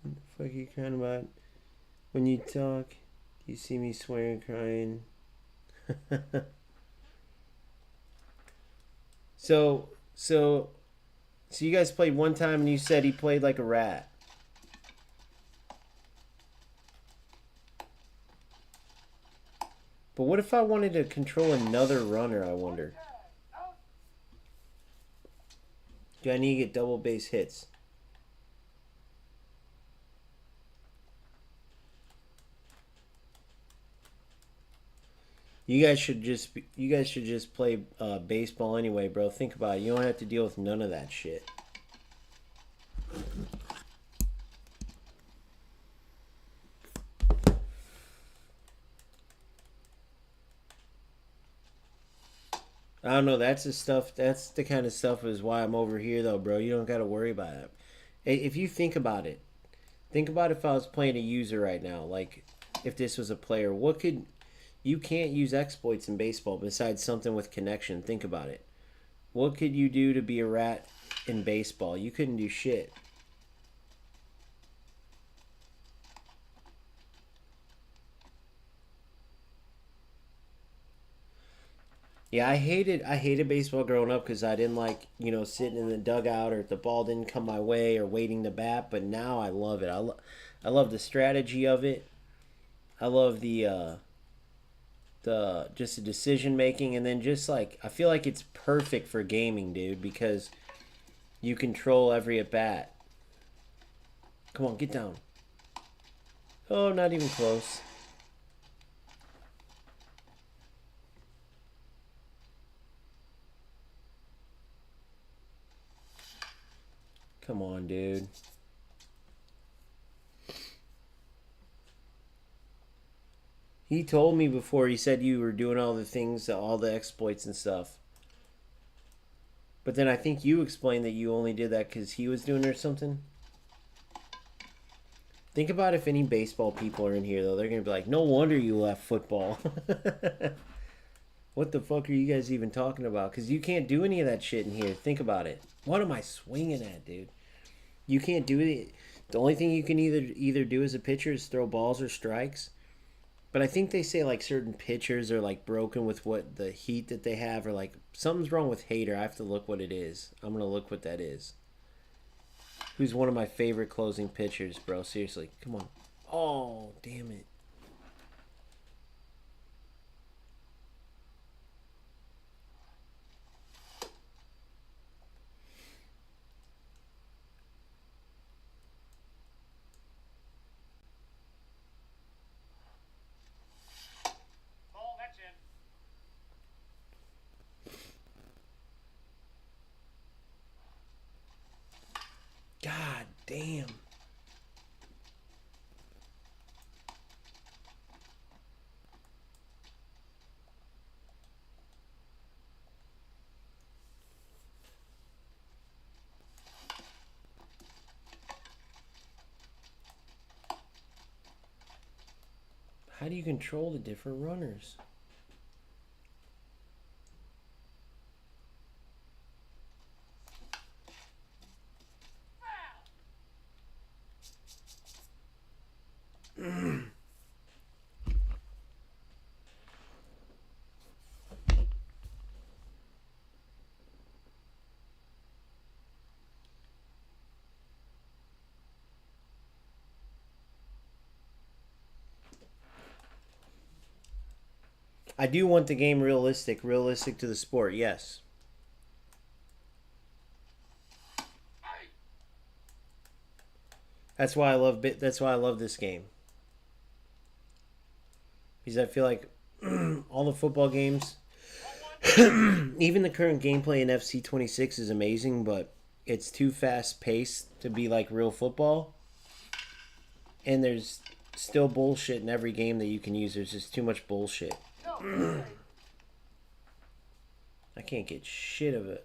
What the fuck are you crying about? When you talk, you see me swearing, crying. So you guys played one time and you said he played like a rat. But what if I wanted to control another runner, I wonder? Do I need to get double base hits? You guys should just play baseball anyway, bro. Think about it. You don't have to deal with none of that shit. I don't know. That's the stuff. That's the kind of stuff is why I'm over here, though, bro. You don't got to worry about it. If you think about it, think about if I was playing a user right now. Like, if this was a player, what could you can't use exploits in baseball besides something with connection. Think about it. What could you do to be a rat in baseball? You couldn't do shit. Yeah, I hated baseball growing up because I didn't like, sitting in the dugout or if the ball didn't come my way or waiting to bat. But now I love it. I love the strategy of it. I love the just the decision making, and then just like I feel like it's perfect for gaming, dude, because you control every at bat. Come on, get down. Oh, not even close. Come on, dude. He told me before, he said you were doing all the things, all the exploits and stuff. But then I think you explained that you only did that because he was doing it or something. Think about if any baseball people are in here, though. They're going to be like, no wonder you left football. What the fuck are you guys even talking about? Because you can't do any of that shit in here. Think about it. What am I swinging at, dude? You can't do it. The only thing you can either do as a pitcher is throw balls or strikes. But I think they say like certain pitchers are like broken with what the heat that they have, or like something's wrong with Hater. I have to look what it is. I'm gonna look what that is. Who's one of my favorite closing pitchers, bro? Seriously, come on. Oh, damn it. Ball, that's in. God damn. How do you control the different runners? I do want the game realistic to the sport, yes. That's why I love this game. Because I feel like all the football games, even the current gameplay in FC26 is amazing, but it's too fast paced to be like real football. And there's still bullshit in every game that you can use. There's just too much bullshit. I can't get shit of it.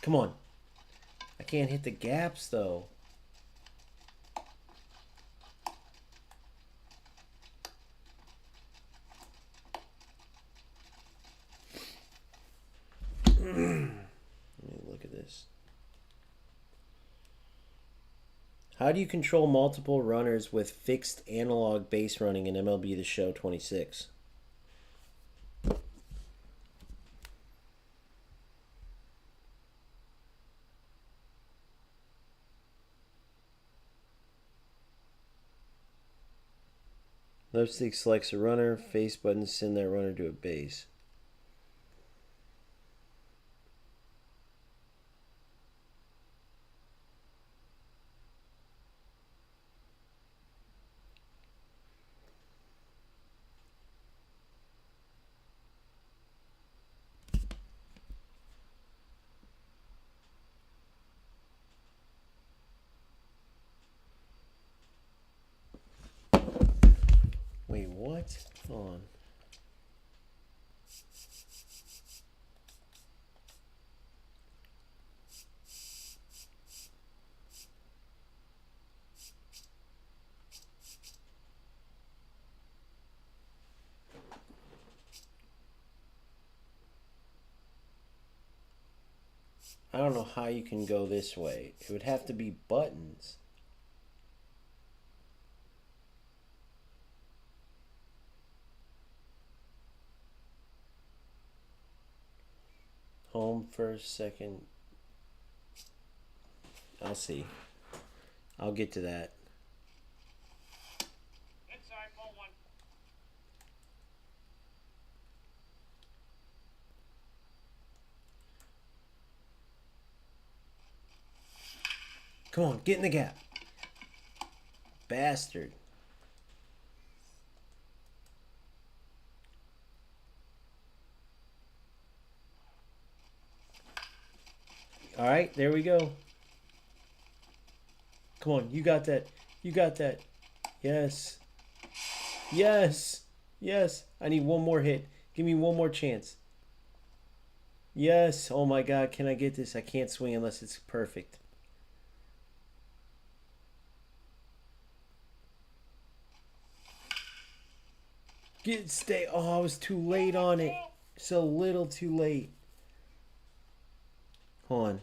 Come on. I can't hit the gaps, though. Let me look at this. How do you control multiple runners with fixed analog base running in MLB The Show 26? Left stick selects a runner, face button send that runner to a base. Wait, what? What? Hold on. I don't know how you can go this way. It would have to be buttons. Home first, second. I'll see. I'll get to that. Inside, ball one. Come on, get in the gap. Bastard. All right, there we go. Come on, you got that. You got that. Yes. Yes. Yes. I need one more hit. Give me one more chance. Yes. Oh my God, can I get this? I can't swing unless it's perfect. Stay. Oh, I was too late on it. So little too late. Hold on.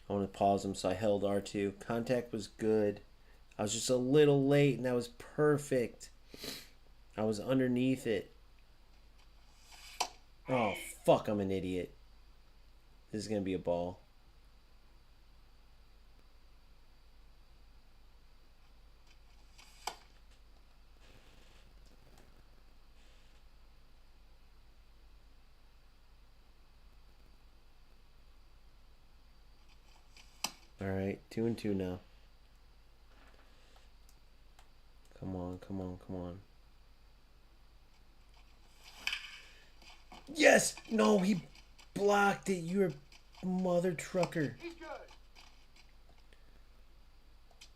I want to pause them, so I held R2. Contact was good. I was just a little late, and that was perfect. I was underneath it. Oh, fuck, I'm an idiot. This is going to be a ball. Alright, 2-2 now. Come on, come on, come on. Yes! No, he blocked it. You're a mother trucker. He's good.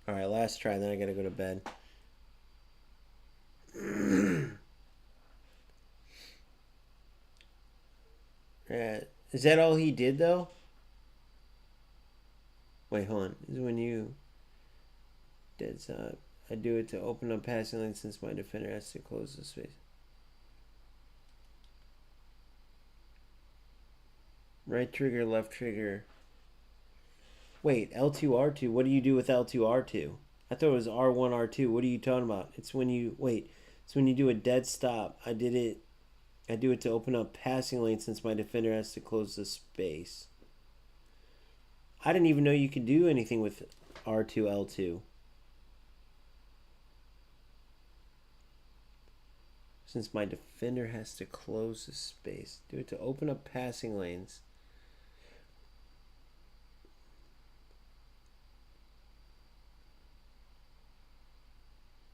Alright, last try, then I gotta go to bed. Yeah. Is that all he did, though? Wait, hold on. This is when you... Dead stop. I do it to open up passing lane since my defender has to close the space. Right trigger, left trigger. Wait, L2, R2. What do you do with L2, R2? I thought it was R1, R2. What are you talking about? It's when you... Wait. It's when you do a dead stop. I do it to open up passing lane since my defender has to close the space. I didn't even know you could do anything with R2, L2. Since my defender has to close the space. Do it to open up passing lanes.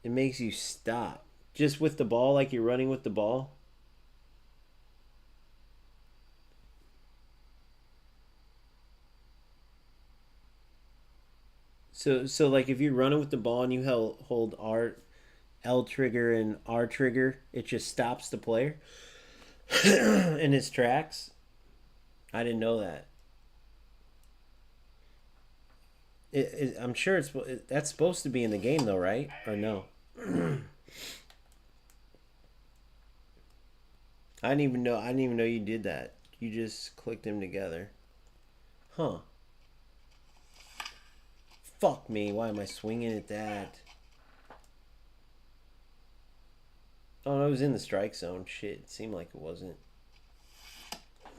It makes you stop. Just with the ball, like you're running with the ball. So like if you're running with the ball and you hold L trigger and R trigger, it just stops the player in his tracks. I didn't know that. I'm sure that's supposed to be in the game though, right? Or no? I didn't even know you did that. You just clicked them together. Huh. Fuck me, why am I swinging at that? Oh, it was in the strike zone. Shit, it seemed like it wasn't.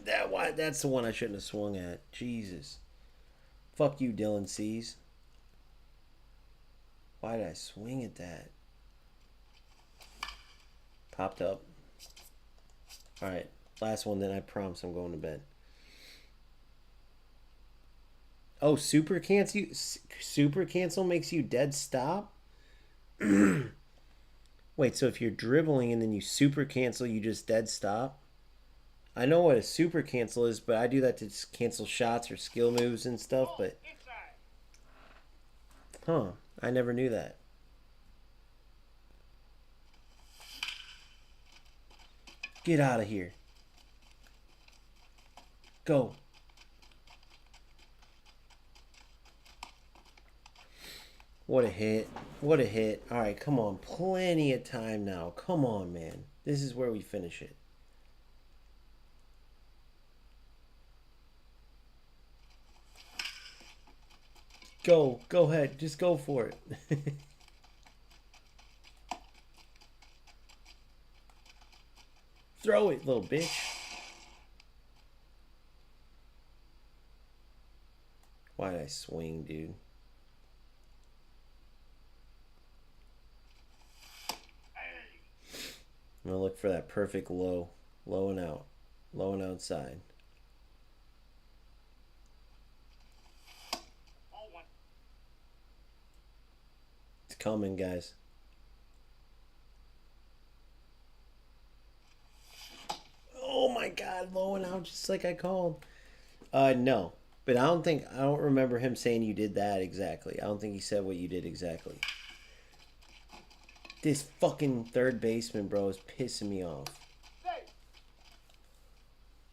That's the one I shouldn't have swung at. Jesus. Fuck you, Dylan C's. Why did I swing at that? Popped up. Alright, last one, then I promise I'm going to bed. Oh, super cancel makes you dead stop? Wait, so if you're dribbling and then you super cancel, you just dead stop? I know what a super cancel is, but I do that to just cancel shots or skill moves and stuff, but... Huh, I never knew that. Get out of here. Go. What a hit. What a hit. All right, come on. Plenty of time now. Come on, man. This is where we finish it. Go. Go ahead. Just go for it. Throw it, little bitch. Why did I swing, dude? I'm gonna look for that perfect low. Low and out. Low and outside. Ball one. It's coming, guys. Oh my god, low and out just like I called. No. But I don't remember him saying you did that exactly. I don't think he said what you did exactly. This fucking third baseman, bro, is pissing me off.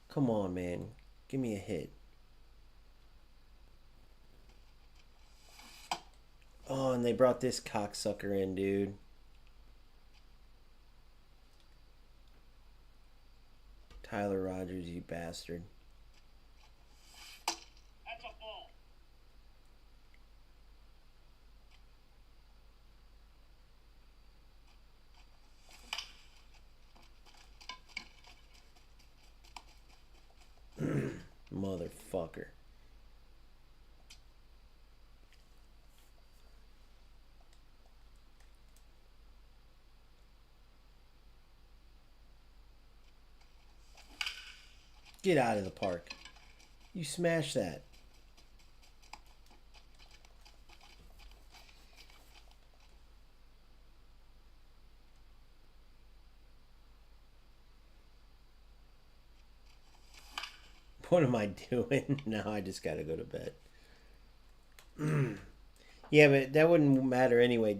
Come on, man. Give me a hit. Oh, and they brought this cocksucker in, dude. Tyler Rogers, you bastard. That's a ball. Motherfucker. Get out of the park. You smash that. What am I doing? Now I just gotta go to bed. Yeah, but that wouldn't matter anyway,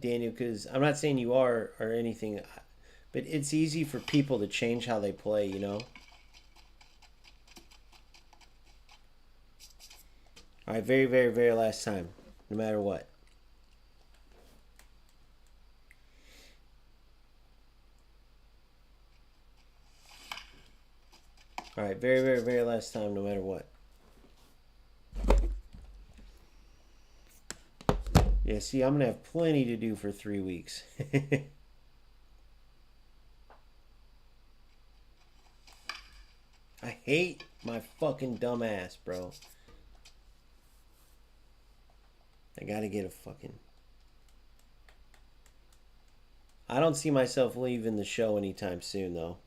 Daniel, because I'm not saying you are or anything, but it's easy for people to change how they play, you know? All right, very, very, very last time, no matter what. All right, very, very, very last time, no matter what. Yeah, see, I'm going to have plenty to do for 3 weeks. I hate my fucking dumb ass, bro. I gotta get a fucking... I don't see myself leaving the show anytime soon, though.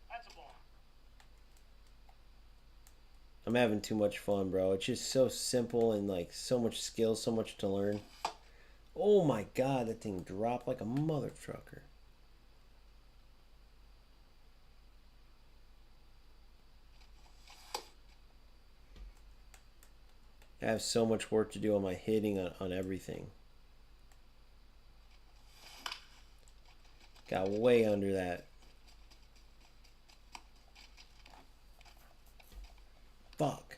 That's a ball. I'm having too much fun, bro. It's just so simple and, like, so much skill, so much to learn. Oh, my God. That thing dropped like a mother trucker. I have so much work to do on my hitting on everything. Got way under that. Fuck.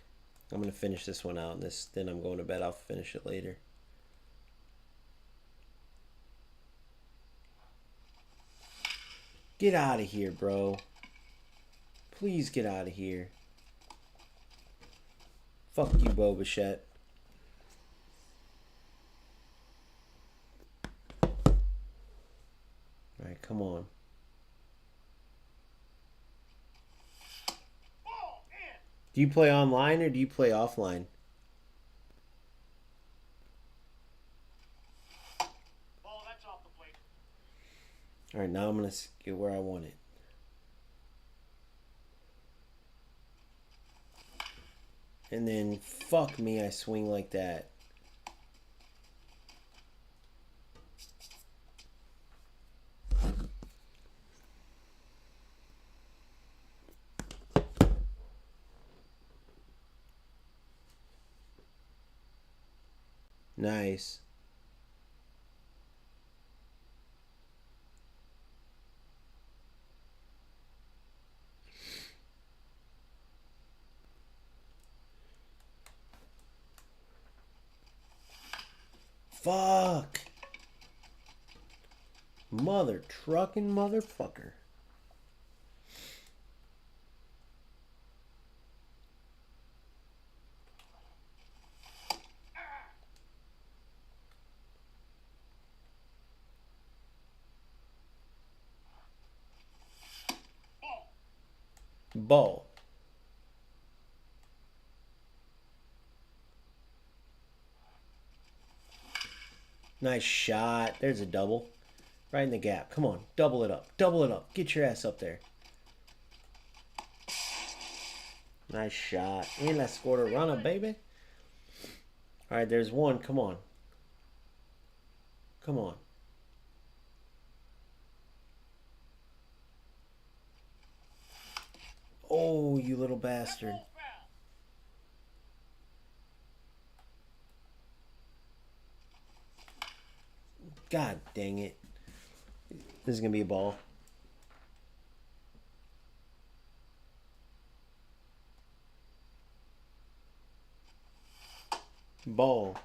I'm going to finish this one out. And then I'm going to bed. I'll finish it later. Get out of here, bro. Please get out of here. Fuck you, Bo Bichette. Alright, come on. Ball in. Do you play online or do you play offline? Ball, that's off the plate. Alright, now I'm going to get where I want it. And then, fuck me, I swing like that. Nice. Fuck. Mother trucking motherfucker. Ball. Nice shot. There's a double. Right in the gap. Come on. Double it up. Double it up. Get your ass up there. Nice shot. And I scored a runner, baby. All right, there's one. Come on. Come on. Oh, you little bastard. God dang it. This is going to be a ball. Ball.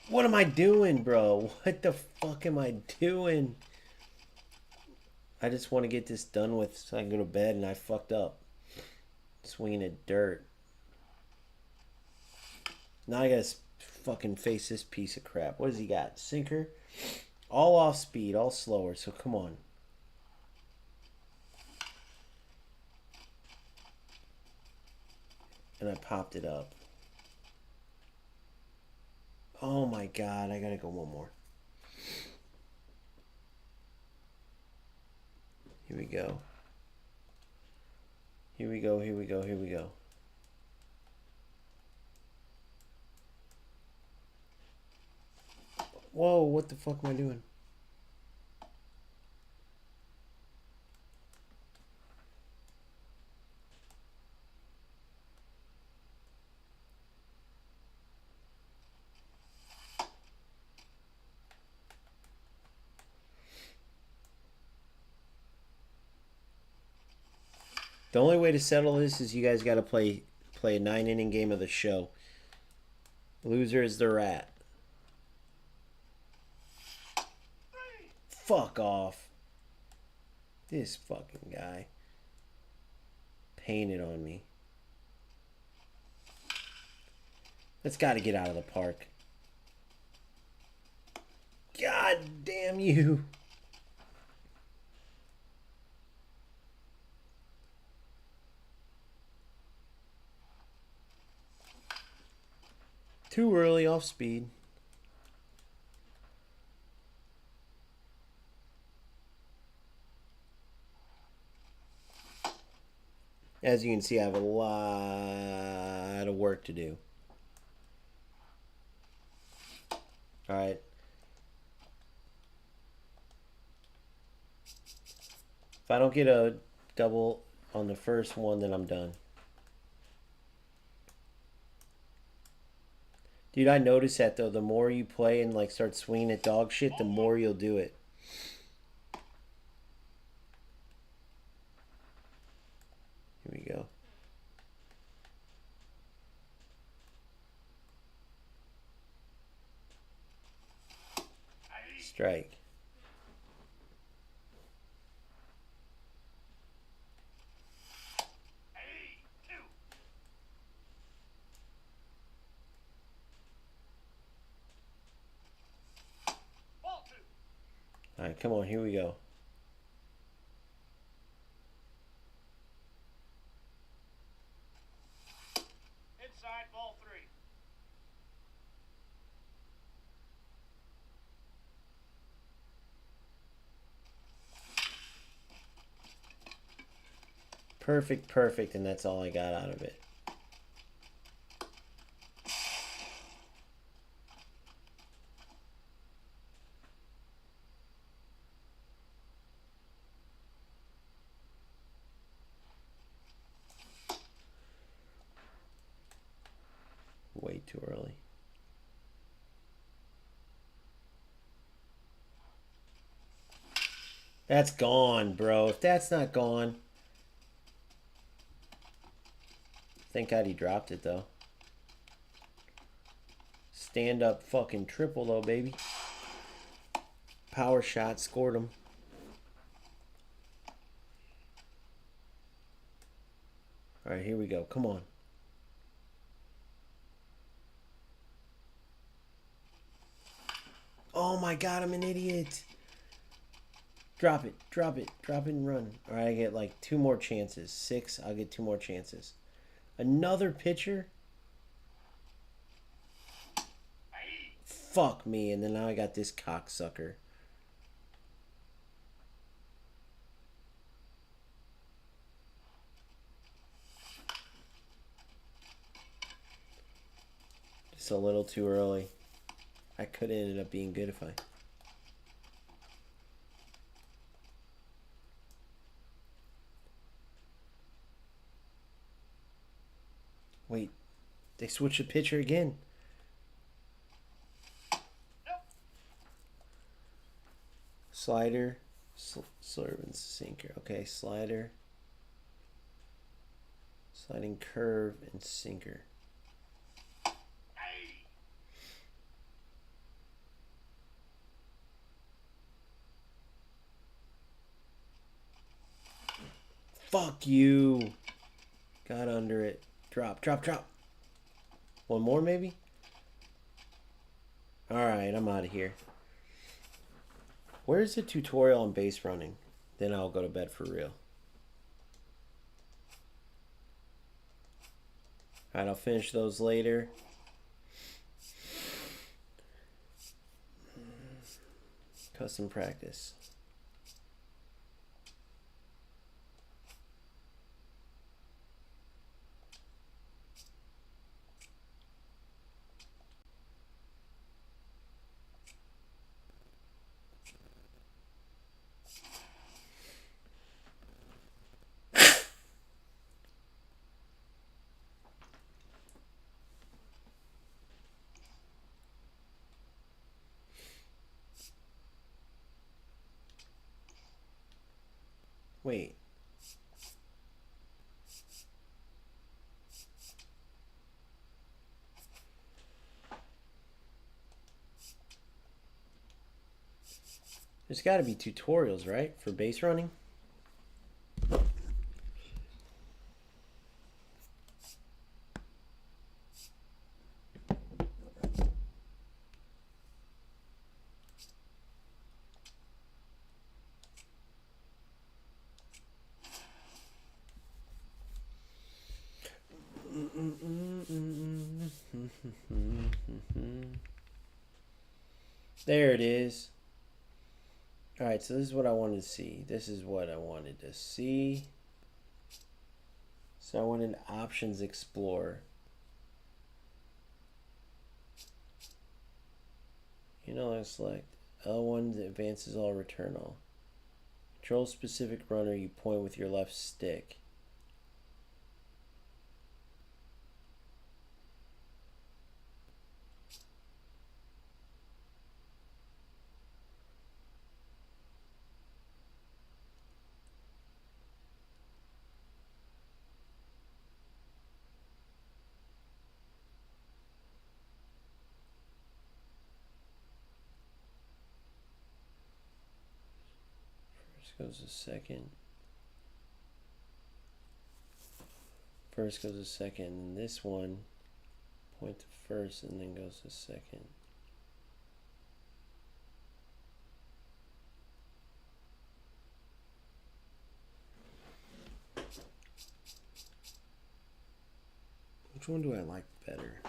What am I doing, bro? What the fuck am I doing? I just want to get this done with so I can go to bed, and I fucked up. Swinging at dirt. Now I gotta fucking face this piece of crap. What does he got? Sinker? All off speed, all slower, so come on. And I popped it up. Oh my god, I gotta go one more. Here we go. Here we go, here we go, here we go. Whoa, what the fuck am I doing? The only way to settle this is you guys got to play a 9-inning game of the show. Loser is the rat. Fuck off. This fucking guy. Painted on me. That's got to get out of the park. God damn you. Too early off speed. As you can see, I have a lot of work to do. All right. If I don't get a double on the first one, then I'm done. Dude, I noticed that though. The more you play and like start swinging at dog shit, the more you'll do it. Here we go. Strike. All right, come on, here we go. Inside, ball 3. Perfect, perfect, and that's all I got out of it. Way too early. That's gone, bro. If that's not gone. Thank God he dropped it, though. Stand up fucking triple, though, baby. Power shot, scored him. All right, here we go. Come on. Oh my God, I'm an idiot. Drop it, drop it, drop it and run. All right, I get like 2 more chances. 6, I'll get 2 more chances. Another pitcher? Fuck me, and then now I got this cocksucker. Just a little too early. I could have ended up being good if I... Wait, they switched the pitcher again. Slider, slurve and sinker. Okay, slider, sliding curve and sinker. Fuck you. Got under it. Drop, drop, drop. 1 more maybe? Alright, I'm out of here. Where's the tutorial on base running? Then I'll go to bed for real. Alright, I'll finish those later. Custom practice. Wait. There's got to be tutorials, right? For base running? There it is. Alright, so this is what I wanted to see. This is what I wanted to see. So I wanted options explore. You know, I select L1 advances all, return all. Control specific runner, you point with your left stick. Goes to second. First goes to second, and this one point to first and then goes to second. Which one do I like better?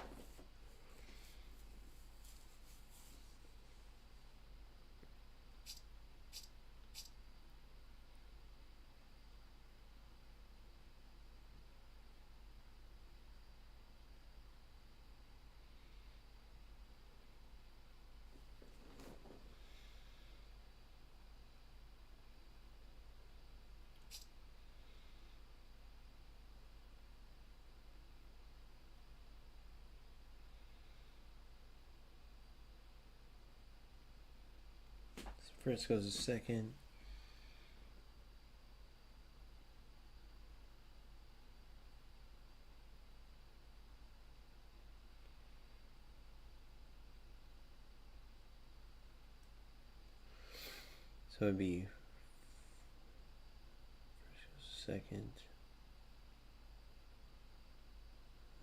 First goes to second. So it'd be second,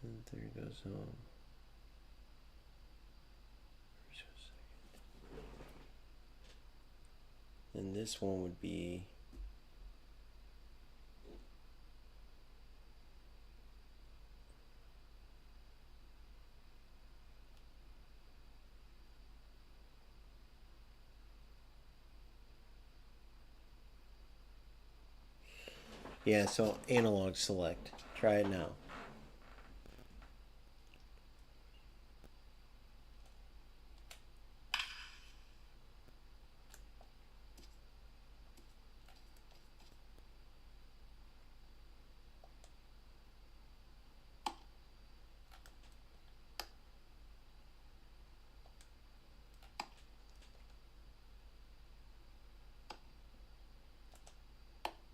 and third goes home. First goes second. And this one would be yeah, so analog select. Try it now.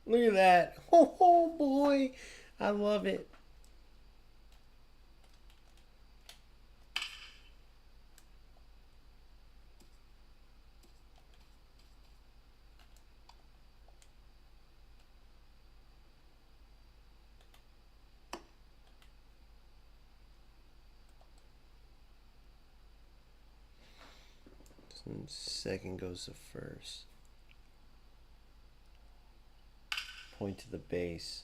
Look at that. Oh boy. I love it. Second goes to first. Point to the base.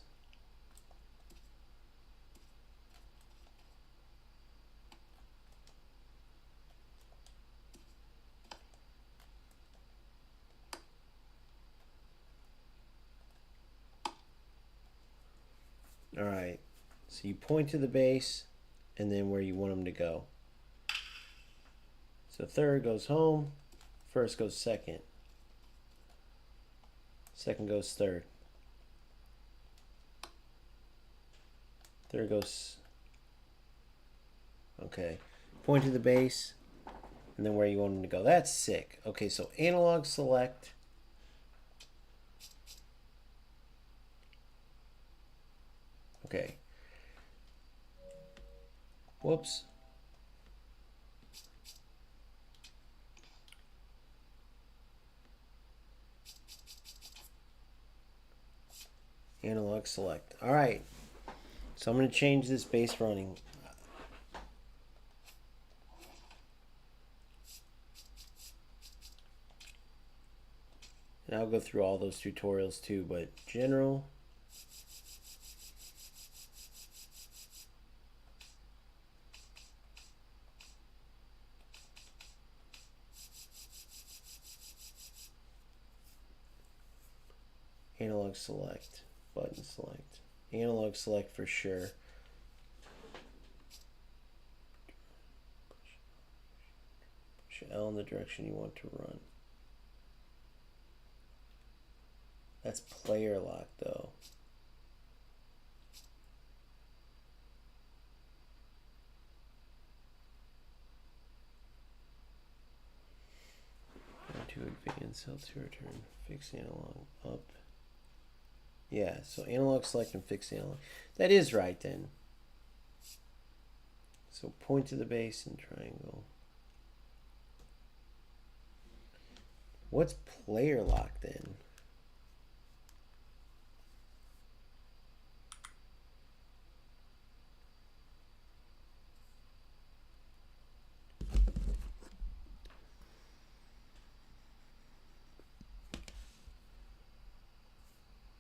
All right. So you point to the base and then where you want them to go. So third goes home, first goes second. Second goes third. Third goes, okay. Point to the base, and then where you want them to go. That's sick. Okay, so analog select. Okay. Whoops. Analog select. All right. So I'm going to change this base running. And I'll go through all those tutorials too, but general. Analog select. Button select. Analog select for sure. Push L in the direction you want to run. That's player lock though. To advance, L to return, fix analog up. Yeah, so analog select and fix analog. That is right then. So point to the base and triangle. What's player lock then?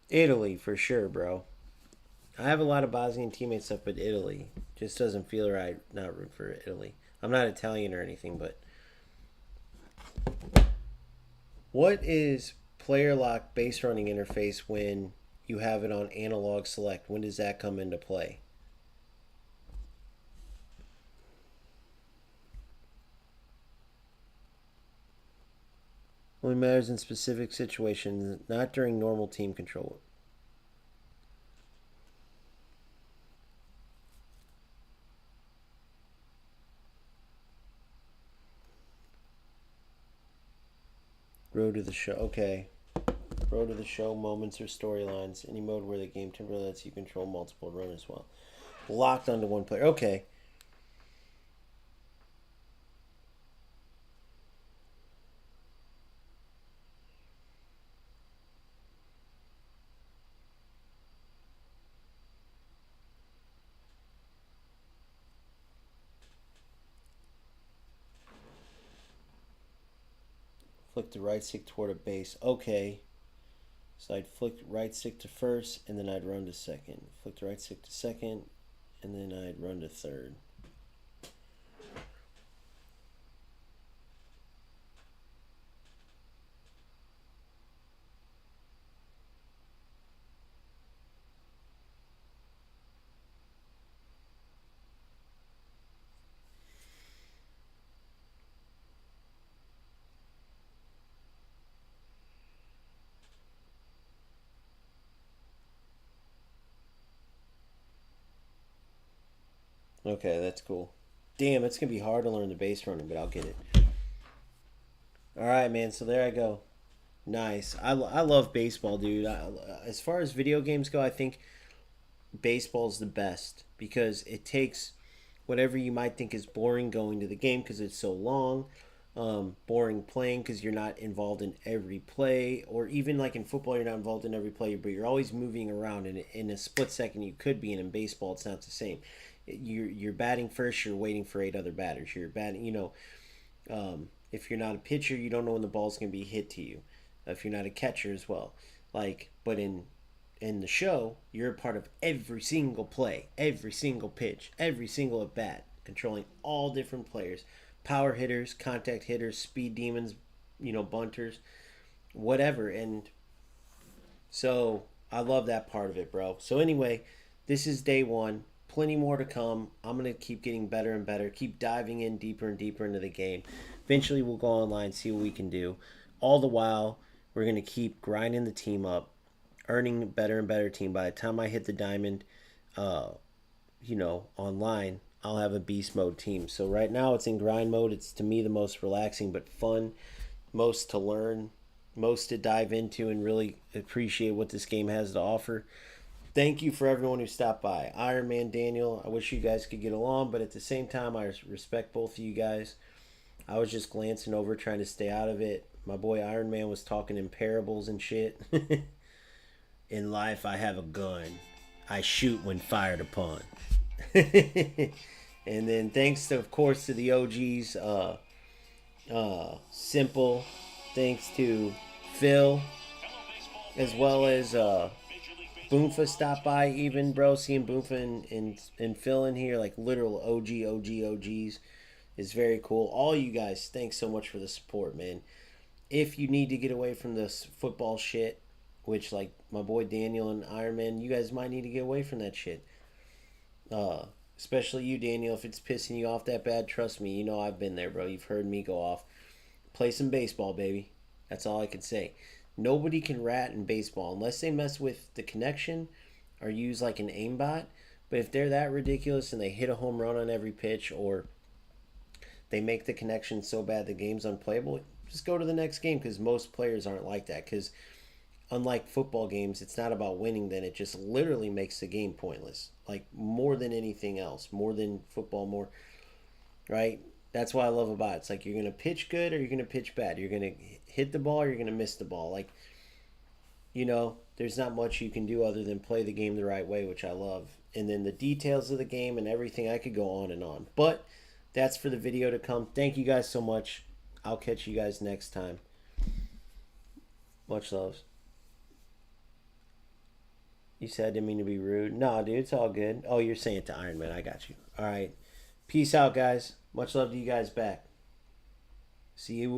Italy for sure, bro. I have a lot of Bosnian teammates stuff, but Italy just doesn't feel right. Not root for Italy. I'm not Italian or anything, but what is player lock base running interface when you have it on analog select? When does that come into play? Only matters in specific situations, not during normal team control. Road to the show. Okay. Road to the show, moments or storylines. Any mode where the game temporarily lets you control multiple runners while locked onto one player. Okay. Flick the right stick toward a base. Okay. So I'd flick right stick to first, and then I'd run to second. Flick the right stick to second, and then I'd run to third. Okay, that's cool. Damn, it's going to be hard to learn the base running, but I'll get it. Alright, man, so there I go. Nice. I love baseball, dude. As far as video games go, I think baseball's the best because it takes whatever you might think is boring going to the game because it's so long, boring playing because you're not involved in every play, or even like in football, you're not involved in every play, but you're always moving around. And in a split second, you could be, and in baseball, it's not the same. You're batting first. You're waiting for 8 other batters. You're batting. If you're not a pitcher, you don't know when the ball's gonna be hit to you. If you're not a catcher as well, but in the show, you're a part of every single play, every single pitch, every single at bat, controlling all different players, power hitters, contact hitters, speed demons, bunters, whatever. And so I love that part of it, bro. So anyway, this is day 1. Plenty more to come. I'm going to keep getting better and better, keep diving in deeper and deeper into the game. Eventually we'll go online, see what we can do. All the while, we're going to keep grinding the team up, earning a better and better team. By the time I hit the diamond, online, I'll have a beast mode team. So right now it's in grind mode. It's, to me, the most relaxing but fun, most to learn, most to dive into and really appreciate what this game has to offer. Thank you for everyone who stopped by. Iron Man, Daniel, I wish you guys could get along, but at the same time, I respect both of you guys. I was just glancing over, trying to stay out of it. My boy Iron Man was talking in parables and shit. In life, I have a gun. I shoot when fired upon. And then thanks, of course, to the OGs. Simple. Thanks to Phil. As well as Boomfa stopped by even, bro. Seeing Boomfa and Phil in here, like literal OGs is very cool. All you guys, thanks so much for the support, man. If you need to get away from this football shit, which like my boy Daniel and Iron Man, you guys might need to get away from that shit. Especially you, Daniel, if it's pissing you off that bad, trust me, you know I've been there, bro. You've heard me go off. Play some baseball, baby. That's all I can say. Nobody can rat in baseball unless they mess with the connection or use like an aimbot. But if they're that ridiculous and they hit a home run on every pitch, or they make the connection so bad the game's unplayable, just go to the next game, because most players aren't like that. Because unlike football games, it's not about winning, then it just literally makes the game pointless. Like more than anything else, more than football, more, right? That's what I love about it. It's like you're going to pitch good or you're going to pitch bad. You're going to hit the ball or you're going to miss the ball. Like, there's not much you can do other than play the game the right way, which I love. And then the details of the game and everything, I could go on and on. But that's for the video to come. Thank you guys so much. I'll catch you guys next time. Much love. You said I didn't mean to be rude. No, dude, it's all good. Oh, you're saying it to Iron Man. I got you. All right. Peace out, guys. Much love to you guys back. See you